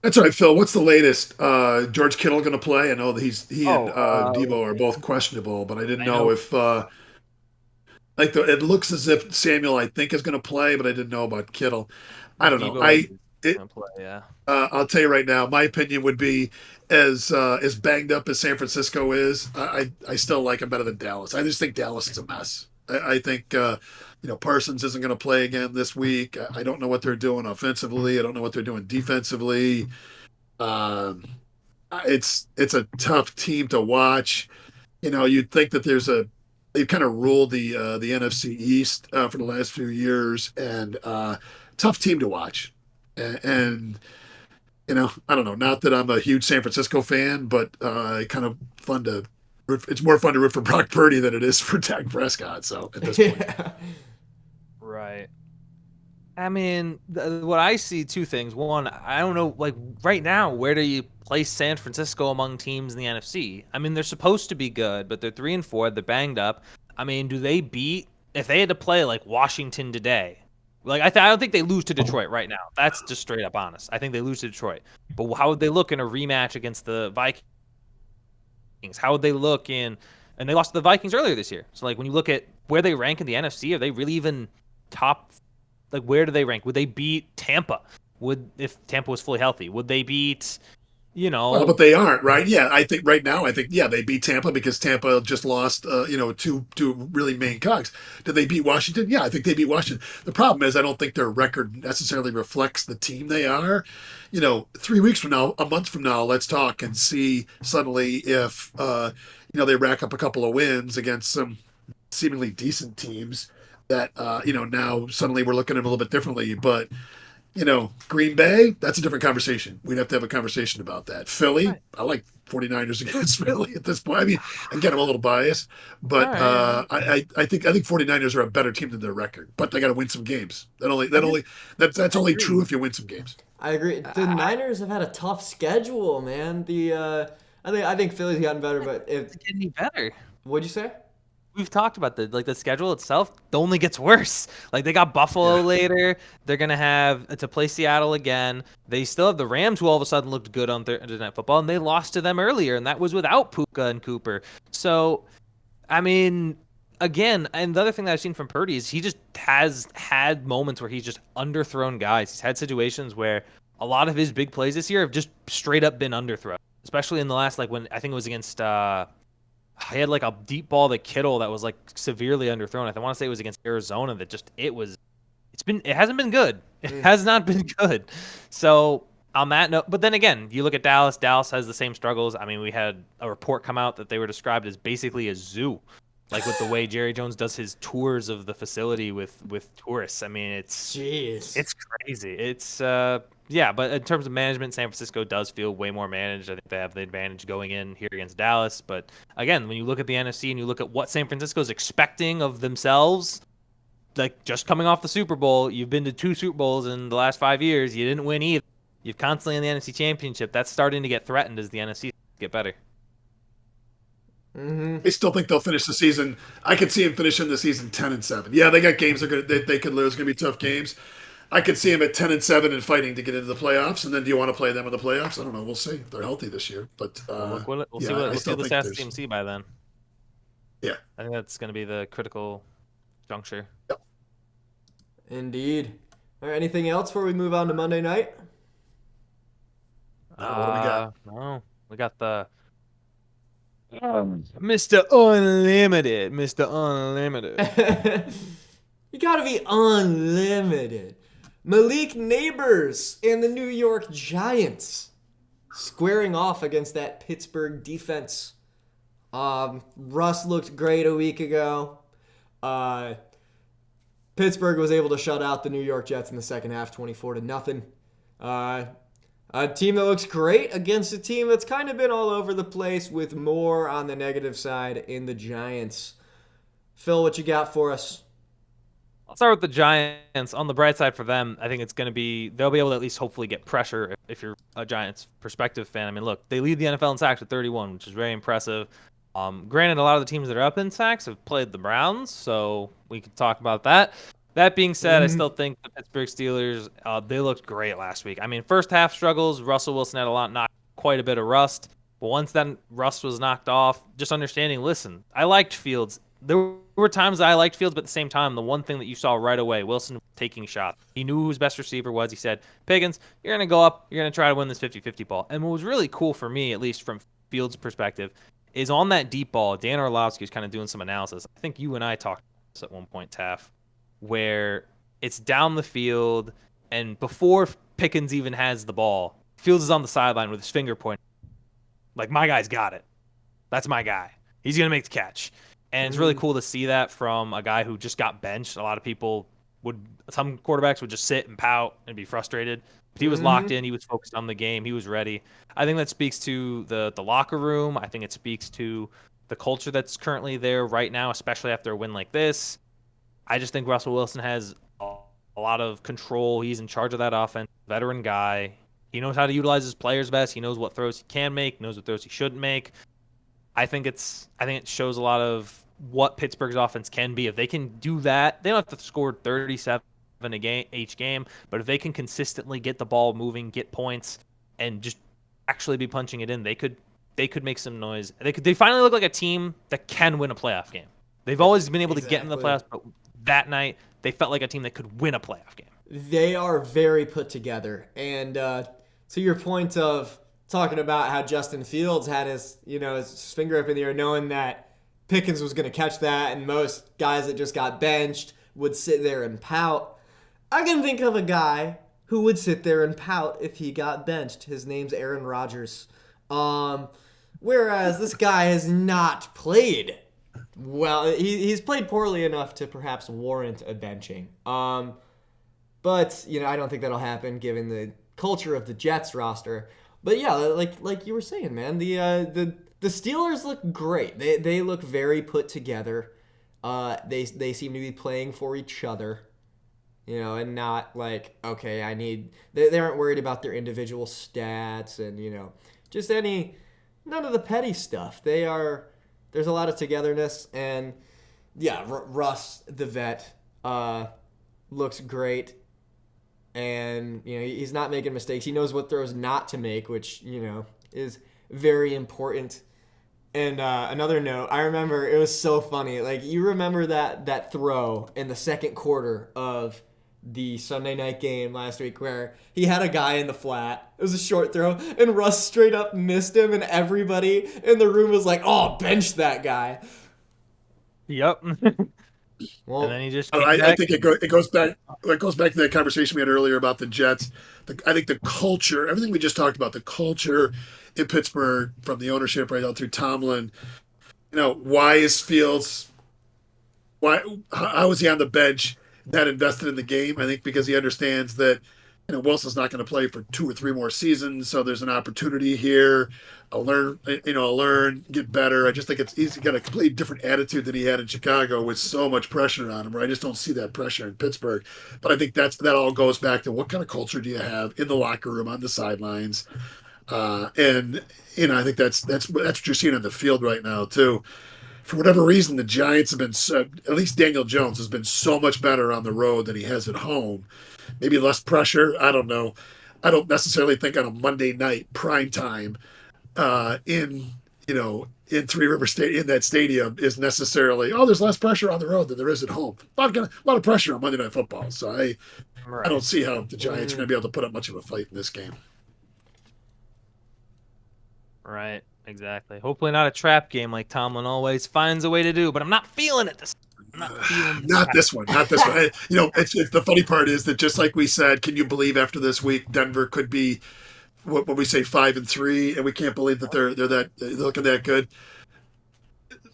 That's all right, Phil. What's the latest? George Kittle going to play? I know that he and Debo are both questionable, but I didn't know if it looks as if Samuel, I think, is going to play, but I didn't know about Kittle. I don't know. State's gonna play. Yeah. I'll tell you right now, my opinion would be as banged up as San Francisco is, I still like them better than Dallas. I just think Dallas is a mess. I think Parsons isn't going to play again this week. I don't know what they're doing offensively. I don't know what they're doing defensively. Um, it's a tough team to watch. You'd think that they've kind of ruled the NFC East for the last few years, and tough team to watch. And I don't know. Not that I'm a huge San Francisco fan, but kind of fun to. It's more fun to root for Brock Purdy than it is for Dak Prescott. So at this point, Yeah. Right. I mean, what I see, two things. One, I don't know, like right now, where do you place San Francisco among teams in the NFC? I mean, they're supposed to be good, but they're 3-4. They're banged up. I mean, do they beat if they had to play like Washington today? Like I don't think they lose to Detroit right now. That's just straight up honest. I think they lose to Detroit. But how would they look in a rematch against the Vikings? How would they look in? And they lost to the Vikings earlier this year. So like when you look at where they rank in the NFC, are they really even top? Like where do they rank? Would they beat Tampa? If Tampa was fully healthy? Would they beat? Well, but they aren't, right? Yeah, I think right now, they beat Tampa because Tampa just lost, two really main cogs. Did they beat Washington? Yeah, I think they beat Washington. The problem is I don't think their record necessarily reflects the team they are. 3 weeks from now, a month from now, let's talk and see suddenly if, they rack up a couple of wins against some seemingly decent teams that, now suddenly we're looking at them a little bit differently. But Green Bay, that's a different conversation. We'd have to have a conversation about that. Philly, right. I like 49ers against Philly at this point. I mean, again, I'm a little biased, but right. I think 49ers are a better team than their record, but they got to win some games. That's only true if you win some games. I agree. The Niners have had a tough schedule, man. I think Philly's gotten better, but it's getting better. What'd you say? We've talked about the schedule itself only gets worse. Like they got Buffalo later. They're going to have to play Seattle again. They still have the Rams, who all of a sudden looked good on Thursday Night Football, and they lost to them earlier, and that was without Puka and Cooper. So, I mean, again, and the other thing that I've seen from Purdy is he just has had moments where he's just underthrown guys. He's had situations where a lot of his big plays this year have just straight up been underthrown, especially in the last, like when I think it was against he had like a deep ball to Kittle that was like severely underthrown. I want to say it was against Arizona that just it hasn't been good. It has not been good. So on that note, but then again, you look at Dallas. Dallas has the same struggles. I mean, we had a report come out that they were described as basically a zoo, like with the way Jerry Jones does his tours of the facility with tourists. I mean, it's crazy. It's but in terms of management, San Francisco does feel way more managed. I think they have the advantage going in here against Dallas. But again, when you look at the NFC and you look at what San Francisco is expecting of themselves, like just coming off the Super Bowl, you've been to 2 Super Bowls in the last 5 years. You didn't win either. You're constantly in the NFC Championship. That's starting to get threatened as the NFC get better. Mm-hmm. I still think they'll finish the season. I could see them finishing the season 10-7. Yeah, they got games they could lose. Going to be tough games. I could see them at 10-7 and fighting to get into the playoffs. And then, do you want to play them in the playoffs? I don't know. We'll see if they're healthy this year. But we'll see what the stats team see by then. Yeah, I think that's going to be the critical juncture. Yep. Indeed. All right. Anything else before we move on to Monday night? What do we got? No, we got the Mr. Unlimited. Mr. Unlimited. You gotta be unlimited. Malik Neighbors and the New York Giants squaring off against that Pittsburgh defense. Russ looked great a week ago. Pittsburgh was able to shut out the New York Jets in the second half, 24-0. A team that looks great against a team that's kind of been all over the place with more on the negative side in the Giants. Phil, what you got for us? I'll start with the Giants. On the bright side for them, I think it's going to be they'll be able to at least hopefully get pressure if you're a Giants perspective fan. I mean, look, they lead the NFL in sacks with 31, which is very impressive. Granted, a lot of the teams that are up in sacks have played the Browns, so we could talk about that. That being said, I still think the Pittsburgh Steelers, they looked great last week. I mean, first half struggles, Russell Wilson had not quite a bit of rust. But once that rust was knocked off, just understanding, listen, I liked Fields. There were times I liked Fields, but at the same time, the one thing that you saw right away, Wilson taking shots. He knew who his best receiver was. He said, Pickens, you're going to go up. You're going to try to win this 50-50 ball. And what was really cool for me, at least from Fields' perspective, is on that deep ball, Dan Orlovsky was kind of doing some analysis. I think you and I talked about this at one point, Taff, where it's down the field, and before Pickens even has the ball, Fields is on the sideline with his finger pointing. Like, my guy's got it. That's my guy. He's going to make the catch. And it's really cool to see that from a guy who just got benched. A lot of people some quarterbacks would just sit and pout and be frustrated. But he was locked in. He was focused on the game. He was ready. I think that speaks to the locker room. I think it speaks to the culture that's currently there right now, especially after a win like this. I just think Russell Wilson has a lot of control. He's in charge of that offense. Veteran guy. He knows how to utilize his players best. He knows what throws he can make, knows what throws he shouldn't make. I think it shows a lot of what Pittsburgh's offense can be. If they can do that, they don't have to score 37 a game each game, but if they can consistently get the ball moving, get points, and just actually be punching it in, they could make some noise. They finally look like a team that can win a playoff game. They've always been able to get in the playoffs, but that night they felt like a team that could win a playoff game. They are very put together, and to your point of talking about how Justin Fields had his finger up in the air knowing that Pickens was going to catch that, and most guys that just got benched would sit there and pout. I can think of a guy who would sit there and pout if he got benched. His name's Aaron Rodgers. Whereas this guy has not played well. He's played poorly enough to perhaps warrant a benching. But I don't think that'll happen given the culture of the Jets roster. But yeah, like you were saying, man, the Steelers look great. They look very put together. They seem to be playing for each other, and not like, okay, they aren't worried about their individual stats and just none of the petty stuff. There's a lot of togetherness, and yeah, Russ the vet looks great. And, he's not making mistakes. He knows what throws not to make, which, is very important. And another note, I remember it was so funny. Like, you remember that throw in the second quarter of the Sunday night game last week where he had a guy in the flat. It was a short throw, and Russ straight up missed him, and everybody in the room was like, oh, bench that guy. Yep. Well, and then he just I think it goes back to that conversation we had earlier about the Jets. I think the culture, everything we just talked about, the culture in Pittsburgh from the ownership right out through Tomlin. Why is Fields? How is he on the bench that invested in the game? I think because he understands that Wilson's not going to play for 2 or 3 more seasons, so there's an opportunity here. I'll learn, get better. I just think he's got a completely different attitude than he had in Chicago with so much pressure on him, where I just don't see that pressure in Pittsburgh. But I think that all goes back to what kind of culture do you have in the locker room, on the sidelines. And I think that's what you're seeing on the field right now, too. For whatever reason, the Giants have been, at least Daniel Jones has been so much better on the road than he has at home. Maybe less pressure. I don't know. I don't necessarily think on a Monday night prime time in Three River Stadium, in that stadium, is necessarily, there's less pressure on the road than there is at home. A lot of pressure on Monday Night Football. So I don't see how the Giants are going to be able to put up much of a fight in this game. Right, exactly. Hopefully not a trap game like Tomlin always finds a way to do, but I'm not feeling it this time. Not this one. It's the funny part is that, just like we said, can you believe after this week Denver could be what we say 5-3, and we can't believe that they're looking that good.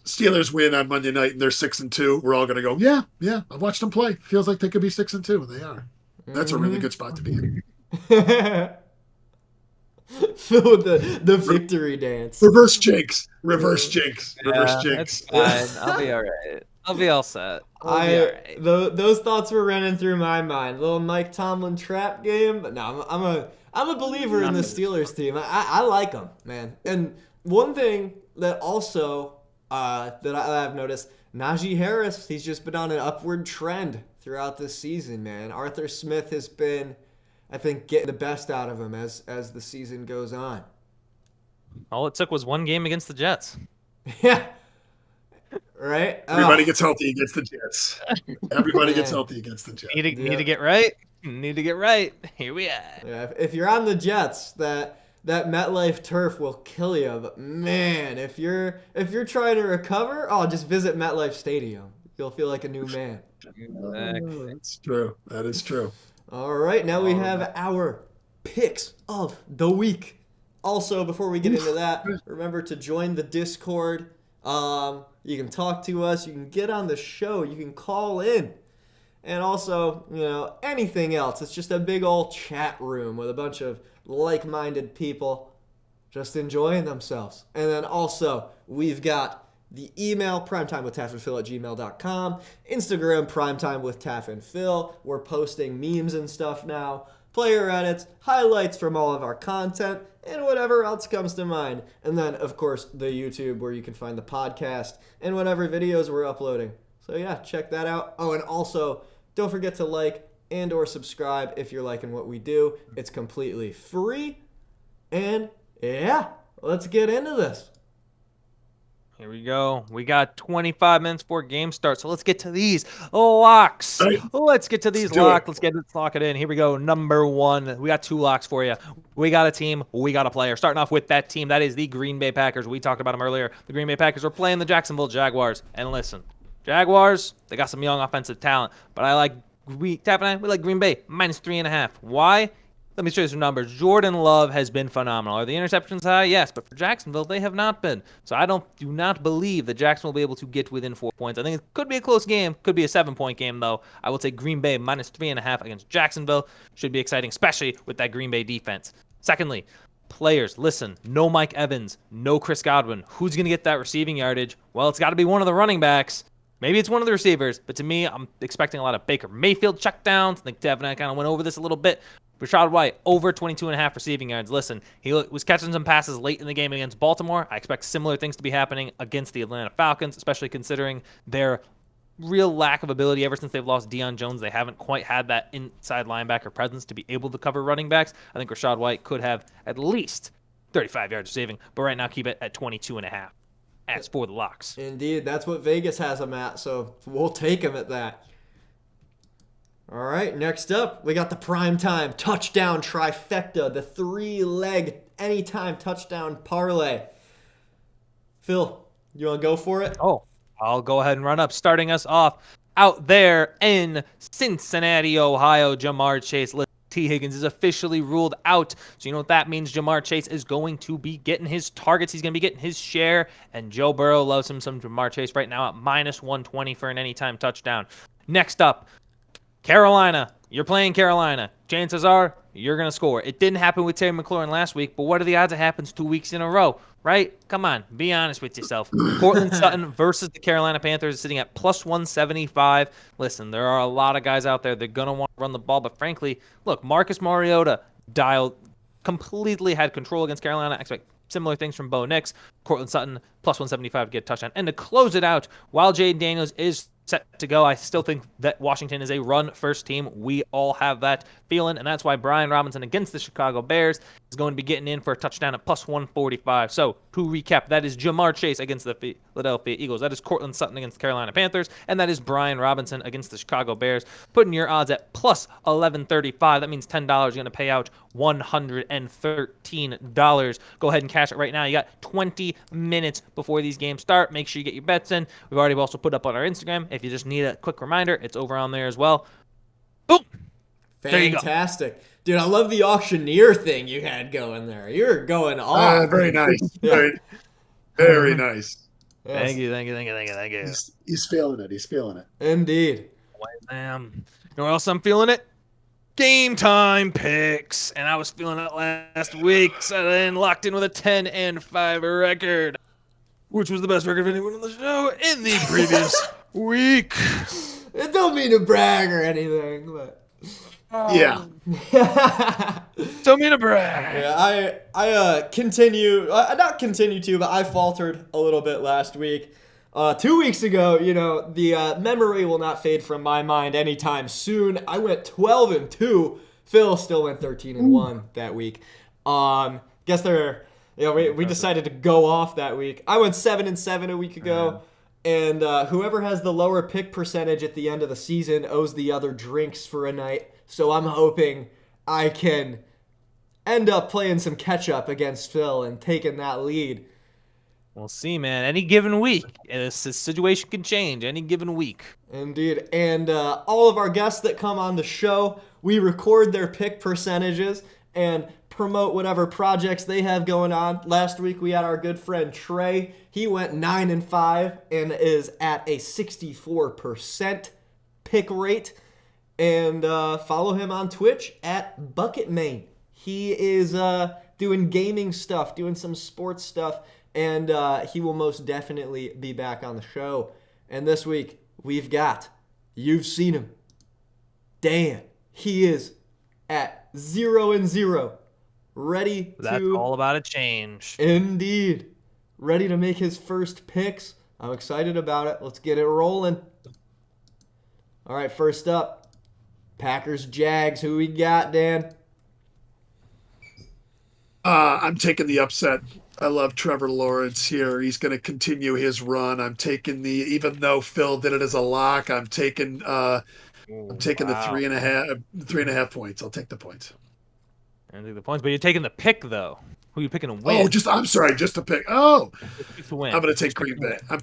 Steelers win on Monday night and they're 6-2. We're all going to go, yeah. I've watched them play. Feels like they could be 6-2, and they are. That's a really good spot to be in. Phil with the victory dance. Reverse jinx. That's fine. I'll be all right. I'll be all set. Those thoughts were running through my mind. Little Mike Tomlin trap game, but no, I'm a believer in the Steelers team. I like them, man. And one thing that also that I've noticed, Najee Harris, he's just been on an upward trend throughout this season, man. Arthur Smith has been, I think, getting the best out of him as the season goes on. All it took was one game against the Jets. Yeah. right? Everybody gets healthy against the Jets. Everybody gets Man. healthy against the Jets. Need Yeah. to get right. Need to get right. Here we are. Yeah, if you're on the Jets, that MetLife turf will kill you. But man, if you're trying to recover, just visit MetLife Stadium. You'll feel like a new man. That's true. That is true. All right, now we have our picks of the week. Also, before we get into that, remember to join the Discord. You can talk to us. You can get on the show. You can call in. And also, anything else. It's just a big old chat room with a bunch of like-minded people just enjoying themselves. And then also, we've got the email, primetimewithtafandphil@gmail.com. Instagram, primetimewithtafandphil. We're posting memes and stuff now. Player edits, highlights from all of our content, and whatever else comes to mind. And then, of course, the YouTube where you can find the podcast and whatever videos we're uploading. So yeah, check that out. Oh, and also, don't forget to like and or subscribe if you're liking what we do. It's completely free. And yeah, let's get into this. Here we go. We got 25 minutes before game starts, so let's get to these locks. Right. Let's get to these do locks. it. Let's lock it in. Here we go. Number one. We got 2 locks for you. We got a team. We got a player. Starting off with that team. That is the Green Bay Packers. We talked about them earlier. The Green Bay Packers are playing the Jacksonville Jaguars. And listen, Jaguars, they got some young offensive talent, but Taff and I, we like Green Bay -3.5. Why? Let me show you some numbers. Jordan Love has been phenomenal. Are the interceptions high? Yes, but for Jacksonville, they have not been. So I do not believe that Jacksonville will be able to get within 4 points. I think it could be a close game. Could be a 7-point game, though. I will take Green Bay -3.5 against Jacksonville. Should be exciting, especially with that Green Bay defense. Secondly, players, listen, no Mike Evans, no Chris Godwin. Who's going to get that receiving yardage? Well, it's got to be one of the running backs. Maybe it's one of the receivers, but to me, I'm expecting a lot of Baker Mayfield checkdowns. I think Dev and I kind of went over this a little bit. Rashad White, over 22.5 receiving yards. Listen, he was catching some passes late in the game against Baltimore. I expect similar things to be happening against the Atlanta Falcons, especially considering their real lack of ability ever since they've lost Deion Jones. They haven't quite had that inside linebacker presence to be able to cover running backs. I think Rashad White could have at least 35 yards receiving, but right now keep it at 22.5. As for the locks. Indeed, that's what Vegas has him at, so we'll take him at that. All right, next up, we got the primetime touchdown trifecta, the 3-leg anytime touchdown parlay. Phil, you want to go for it? Oh, I'll go ahead and run up. Starting us off out there in Cincinnati, Ohio, Jamar Chase. T. Higgins is officially ruled out. So you know what that means? Jamar Chase is going to be getting his targets. He's going to be getting his share. And Joe Burrow loves him some Jamar Chase right now at -120 for an anytime touchdown. Next up, Carolina. You're playing Carolina. Chances are you're going to score. It didn't happen with Terry McLaurin last week, but what are the odds it happens 2 weeks in a row, right? Come on, be honest with yourself. Cortland Sutton versus the Carolina Panthers is sitting at +175. Listen, there are a lot of guys out there that are going to want to run the ball, but frankly, look, Marcus Mariota completely had control against Carolina. I expect similar things from Bo Nix. Cortland Sutton, +175 to get a touchdown. And to close it out, while Jaden Daniels is set to go, I still think that Washington is a run-first team. We all have that feeling, and that's why Brian Robinson against the Chicago Bears is going to be getting in for a touchdown at +145. So, to recap, that is Jamar Chase against the Philadelphia Eagles. That is Cortland Sutton against the Carolina Panthers, and that is Brian Robinson against the Chicago Bears. Putting your odds at +1135. That means $10. You're going to pay out $113. Go ahead and cash it right now. You got 20 minutes before these games start. Make sure you get your bets in. We've already also put up on our Instagram. If you just need a quick reminder, it's over on there as well. Boom! There you go. Fantastic. Dude, I love the auctioneer thing you had going there. You're going off. Very nice. Yeah. Very nice. Yes. Thank you. He's feeling it. He's feeling it. Indeed. You know where else I'm feeling it? Game time picks. And I was feeling it last week, so then locked in with a 10-5 record, which was the best record of anyone on the show in the previous week. It don't mean to brag or anything, but Yeah. Don't mean to brag. yeah, I faltered a little bit last week. 2 weeks ago, the memory will not fade from my mind anytime soon. I went 12-2. Phil still went 13-1 that week. Guess we decided to go off that week. I went 7-7 a week ago. And whoever has the lower pick percentage at the end of the season owes the other drinks for a night. So I'm hoping I can end up playing some catch up against Phil and taking that lead. We'll see, man. Any given week, this situation can change. Any given week. Indeed. And all of our guests that come on the show, we record their pick percentages and promote whatever projects they have going on. Last week we had our good friend Trey. He went 9-5 and is at a 64% pick rate. And follow him on Twitch at BucketMain. He is doing gaming stuff, doing some sports stuff, and he will most definitely be back on the show. And this week we've got, you've seen him, Dan. He is at 0-0. That's all about a change. Indeed. Ready to make his first picks. I'm excited about it. Let's get it rolling. All right, first up, Packers Jags. Who we got, Dan? I'm taking the upset. I love Trevor Lawrence here. He's going to continue his run. I'm taking even though Phil did it as a lock, I'm taking the 3.5 points. I'll take the points. I take the points, but you're taking the pick though. Who are you picking to win? Oh, I'm sorry, just to pick. Oh, to win. I'm going to take Green Bay. I'm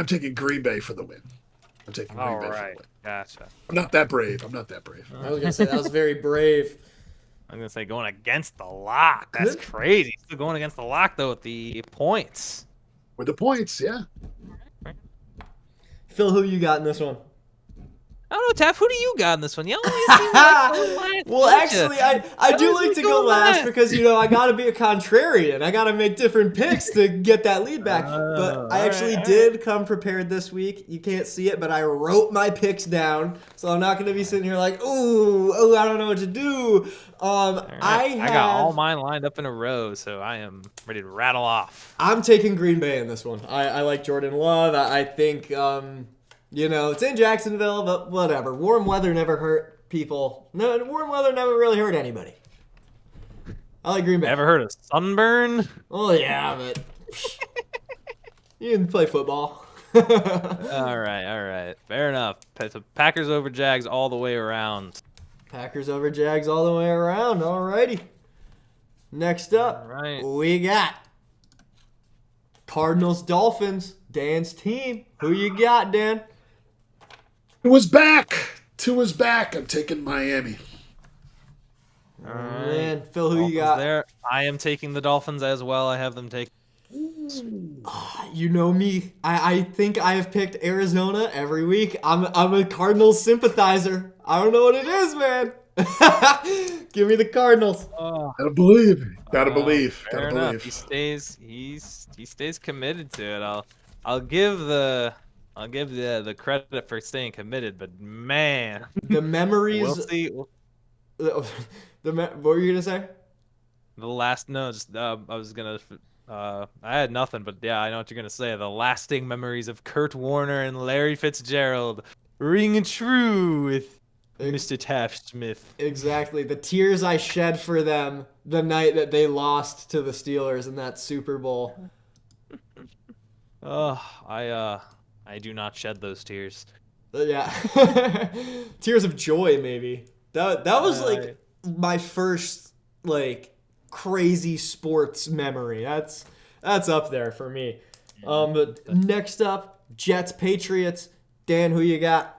taking Green Bay for the win. I'm taking Green Bay for the win. Gotcha. I'm not that brave. I was going to say, that was very brave. I'm going to say going against the lock. That's crazy. Still going against the lock, though, with the points. With the points, yeah. Phil, who you got in this one? I don't know, Taff. Who do you got in this one? You always seem like going last. Well, actually, I do like to go last because, I got to be a contrarian. I got to make different picks to get that lead back. But I actually did come prepared this week. You can't see it, but I wrote my picks down. So I'm not going to be sitting here like, ooh, I don't know what to do. I got all mine lined up in a row, so I am ready to rattle off. I'm taking Green Bay in this one. I like Jordan Love. I think... it's in Jacksonville, but whatever. Warm weather never hurt people. No, warm weather never really hurt anybody. I like Green Bay. Ever heard of sunburn? Oh, yeah, but you can play football. All right. Fair enough. So Packers over Jags all the way around. Packers over Jags all the way around. All righty. Next up, we got Cardinals Dolphins. Dan's team. Who you got, Dan? Tua's back. I'm taking Miami. All right. Man, Phil, who you got? There. I am taking the Dolphins as well. I have them take. You know me. I think I have picked Arizona every week. I'm a Cardinals sympathizer. I don't know what it is, man. Give me the Cardinals. Gotta believe. Gotta believe. Fair enough. He stays committed to it. I'll give the credit for staying committed, but man, the memories. We'll see. What were you gonna say? I was gonna. I had nothing, but yeah, I know what you're gonna say. The lasting memories of Kurt Warner and Larry Fitzgerald ring true with Mr. Taft Smith. Exactly. The tears I shed for them the night that they lost to the Steelers in that Super Bowl. I do not shed those tears. Yeah. Tears of joy, maybe. That was like my first crazy sports memory. That's up there for me. But next up, Jets Patriots. Dan, who you got?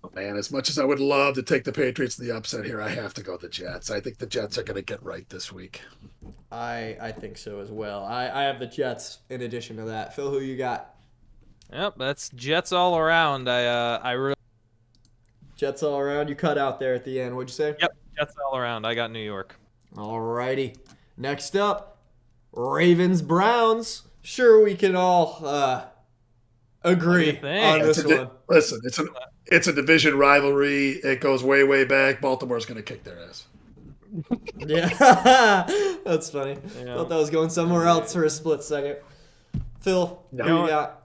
Oh, man, as much as I would love to take the Patriots in the upset here, I have to go the Jets. I think the Jets are going to get right this week. I think so as well. I have the Jets in addition to that. Phil, who you got? Yep, that's Jets all around. Jets all around. You cut out there at the end. What'd you say? Yep, Jets all around. I got New York. Alrighty. Next up, Ravens Browns. Sure, we can all agree on this one. Listen, it's a division rivalry. It goes way, way back. Baltimore's going to kick their ass. Yeah, that's funny. Yeah. Thought that was going somewhere else for a split second. Phil, who you got?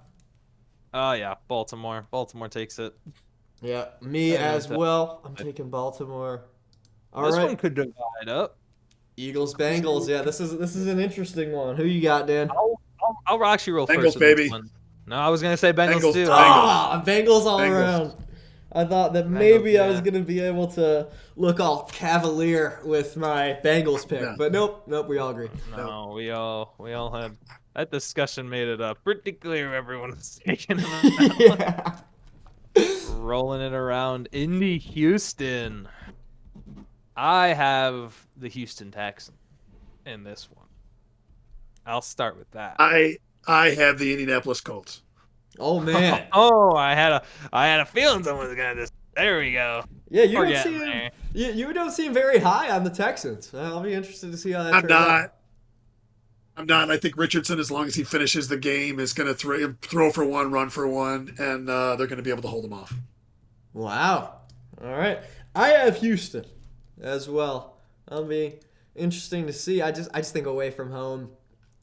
Yeah, Baltimore. Baltimore takes it. Yeah, me as well. I'm taking Baltimore. This one could divide up. Eagles Bengals. Yeah, this is an interesting one. Who you got, Dan? I'll actually roll Bengals, first with baby. this one. No, I was gonna say Bengals, Bengals. too. Bengals all Bengals. around. I thought that maybe I was yeah. going to be able to look all cavalier with my Bengals pick, Yeah. but nope, we all agree. No, we all had that discussion made it up pretty clear. Everyone was taking him out. Yeah. Rolling it around. Indy, Houston. I have the Houston Texans in this one. I'll start with that. I have the Indianapolis Colts. Oh man. Oh, I had a feeling someone was gonna just. There we go. Yeah, you We're don't getting seem there. you don't seem very high on the Texans. I'll be interested to see how that I'm turns out. not. I'm not. I think Richardson, as long as he finishes the game, is going to throw for one, run for one, and they're going to be able to hold him off. Wow. All right. I have Houston as well. That'll be interesting to see. I just think away from home.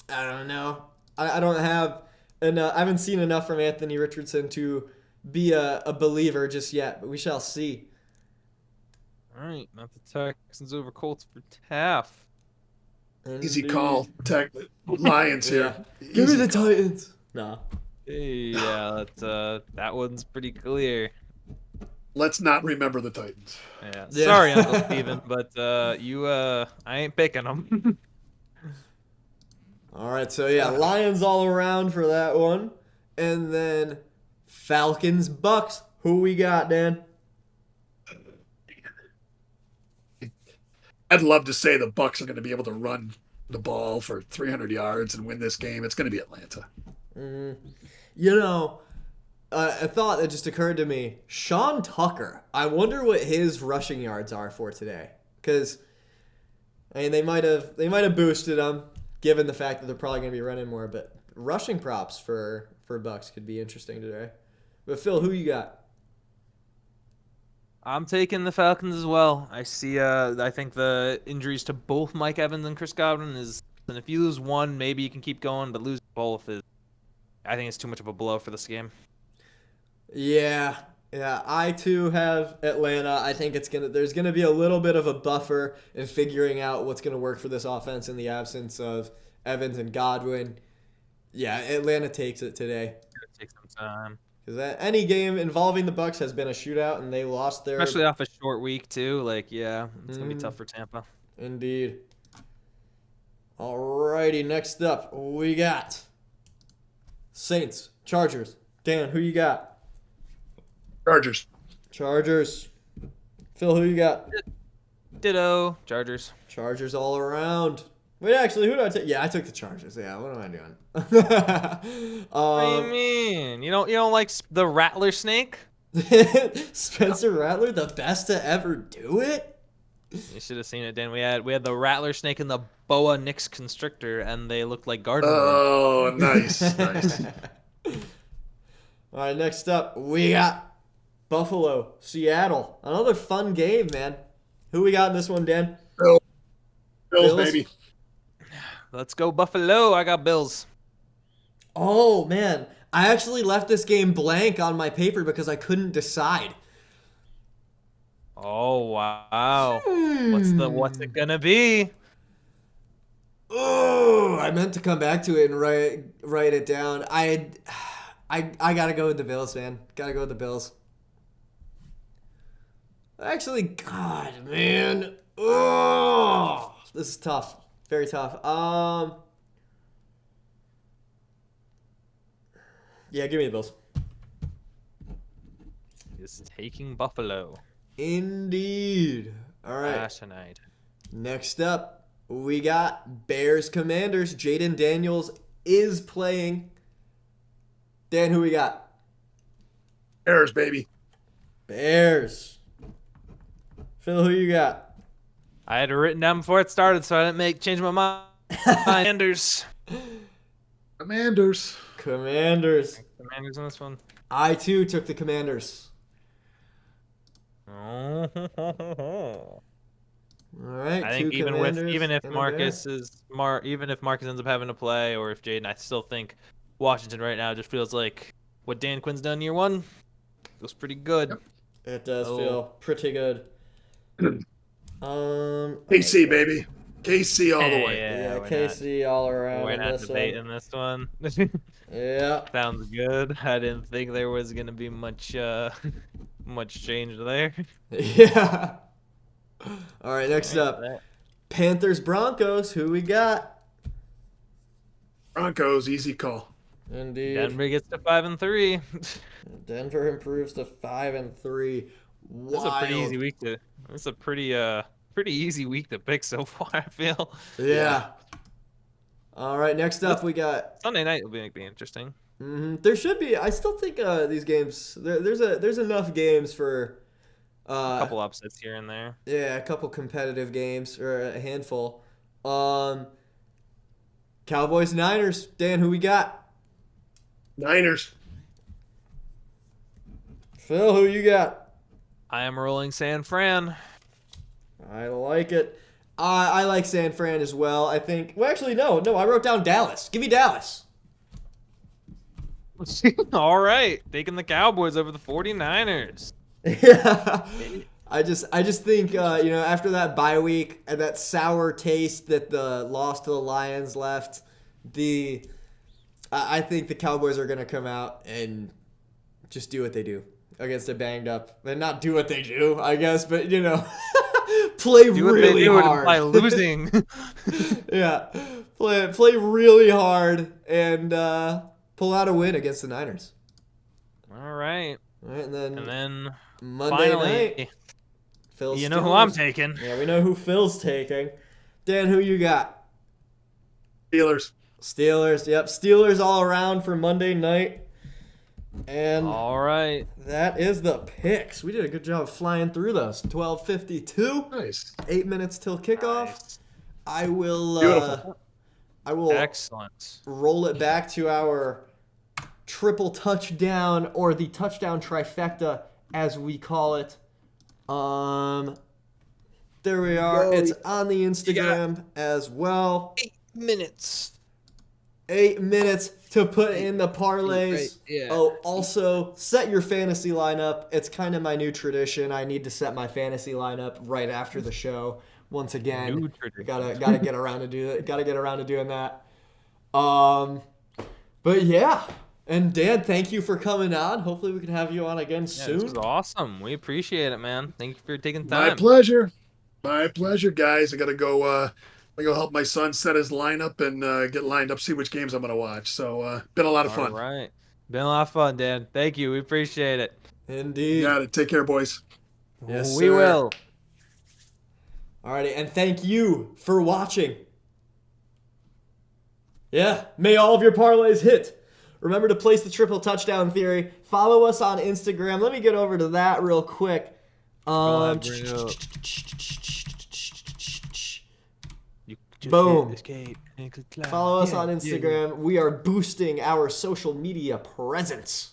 I don't know. I don't have I haven't seen enough from Anthony Richardson to be a believer just yet, but we shall see. All right, not the Texans over Colts for Taff. Easy Indeed. call. Lions here. Give me Easy the call. Titans. Nah. Yeah, that one's pretty clear. Let's not remember the Titans. Yeah. Yeah. Sorry, Uncle Steven, but I ain't picking them. All right, so yeah, Lions all around for that one. And then Falcons, Bucks. Who we got, Dan? I'd love to say the Bucks are going to be able to run the ball for 300 yards and win this game. It's going to be Atlanta. You know, a thought that just occurred to me. Sean Tucker. I wonder what his rushing yards are for today. Because, I mean, they might have boosted him, given the fact that they're probably going to be running more. But rushing props for Bucks could be interesting today. But Phil, who you got? I'm taking the Falcons as well. I see. I think the injuries to both Mike Evans and Chris Godwin is, and if you lose one, maybe you can keep going, but losing both is, I think it's too much of a blow for this game. Yeah. I too have Atlanta. I think there's gonna be a little bit of a buffer in figuring out what's gonna work for this offense in the absence of Evans and Godwin. Yeah, Atlanta takes it today. It'll take some time, Because any game involving the Bucks has been a shootout, and they lost their. especially off a short week too. Like, yeah, it's gonna be tough for Tampa. Indeed. Alrighty, next up we got Saints, Chargers. Dan, who you got? Chargers. Chargers. Phil, who you got? Ditto, Chargers. Chargers all around. Wait, actually, who did I take? Yeah, I took the Chargers. Yeah, what am I doing? What do you mean? You don't like the Rattler Snake? Spencer Rattler, the best to ever do it? You should have seen it, Dan. We had the Rattler Snake and the Boa Nix Constrictor, and they looked like garden worms. Oh, nice. Nice. All right, next up, we got Buffalo, Seattle. Another fun game, man. Who we got in this one, Dan? Bills, Bills? baby. Let's go Buffalo. I got Bills. Oh, man. I actually left this game blank on my paper because I couldn't decide. Oh wow. What's it gonna be? Oh, I meant to come back to it and write it down. I gotta go with the Bills, man. Gotta go with the Bills. Actually, God, man. Oh, this is tough. Very tough. Yeah, give me the Bills. Is taking Buffalo. Indeed. All right. Last night. Next up, we got Bears Commanders. Jaden Daniels is playing. Dan, who we got? Bears, baby. Bears. Phil, who you got? I had it written down before it started, so I didn't change my mind. Commanders. Commanders. Commanders. Commanders in this one. I too took the Commanders. Oh. All right. I think two even Commanders if and a Bear. Marcus ends up having to play, or if Jaden, I still think Washington right now just feels like what Dan Quinn's done year one feels pretty good. Yep. It does Oh. feel pretty good. KC, baby. KC all the way. Yeah, we're KC all around We're in not this one. debating this one. Yeah. Sounds good. I didn't think there was gonna be much much change there. Yeah. All right, next Alright, up, that- Panthers Broncos. Who we got? Broncos, easy call. Indeed. Denver gets to 5-3. Denver improves to 5-3. This is a pretty easy week to. This is a pretty easy week to pick so far. I feel Yeah. All right, next up we got. Sunday night will be interesting. There should be. I still think these games. There's enough games for. A couple upsets here and there. Yeah, a couple competitive games or a handful. Cowboys Niners. Dan, who we got? Niners. Phil, who you got? I am rolling San Fran. I like it. I like San Fran as well. I think. Well, actually, no. I wrote down Dallas. Give me Dallas. All right, taking the Cowboys over the 49ers. Yeah. I just think after that bye week and that sour taste that the loss to the Lions left, I think the Cowboys are gonna come out and just do what they do against a banged up, and not do what they do, I guess, but play Do what really they do hard by losing. Yeah, play really hard and pull out a win against the Niners. All right, All right, and then Monday finally, night, Phil's you know who I'm Steelers. taking. Yeah, we know who Phil's taking. Dan, who you got? Steelers. Steelers. Yep, Steelers all around for Monday night. And All right, that is the picks. We did a good job of flying through those. 12:52. Nice. 8 minutes till kickoff. Nice. I will. Beautiful. I will Excellent. roll it back to our triple touchdown, or the touchdown trifecta, as we call it. There we are. It's on the Instagram as well. 8 minutes. 8 minutes to put in the parlays. Right, yeah. Oh, also set your fantasy lineup. It's kind of my new tradition. I need to set my fantasy lineup right after the show. Once again, New tradition. gotta get around to do that. Gotta get around to doing that. But yeah. And Dan, thank you for coming on. Hopefully we can have you on again Yeah, soon. this was awesome. We appreciate it, man. Thank you for taking My time. pleasure. My pleasure, guys. I gotta go help my son set his lineup and get lined up, see which games I'm gonna watch. So been a lot of fun. All right. Been a lot of fun, Dan. Thank you. We appreciate it. Indeed. Got it. Take care, boys. Yes, we sir. will. Alrighty, and thank you for watching. Yeah, may all of your parlays hit. Remember to place the triple touchdown theory. Follow us on Instagram. Let me get over to that real quick. ahead, bring it up. You just Boom. hit escape and click cloud. Follow us Yeah, on yeah, Instagram. We are boosting our social media presence.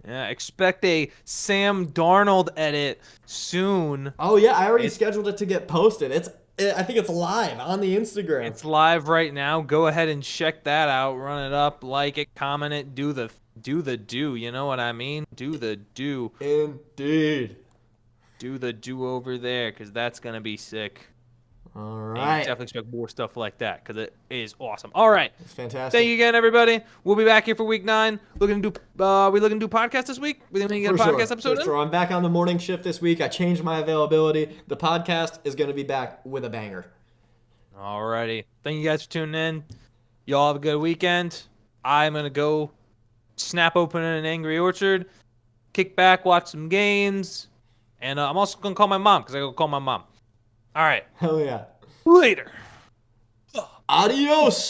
Yeah, expect a Sam Darnold edit soon. Oh yeah, I already It's- scheduled it to get posted. I think it's live on the Instagram. It's live right now. Go ahead and check that out. Run it up, like it, comment it, do the do. You know what I mean? Do the do. Indeed. Do the do over there, because that's going to be sick. All And right. definitely expect more stuff like that, because it is awesome. All right. It's fantastic. Thank you again, everybody. We'll be back here for week 9. We looking to do podcast this week? We gonna get a podcast episode For in? sure. I'm back on the morning shift this week. I changed my availability. The podcast is going to be back with a banger. Alrighty. Thank you guys for tuning in. Y'all have a good weekend. I'm gonna go snap open an Angry Orchard, kick back, watch some games, and I'm also gonna call my mom because I go call my mom. All right. Hell yeah. Later. Adios.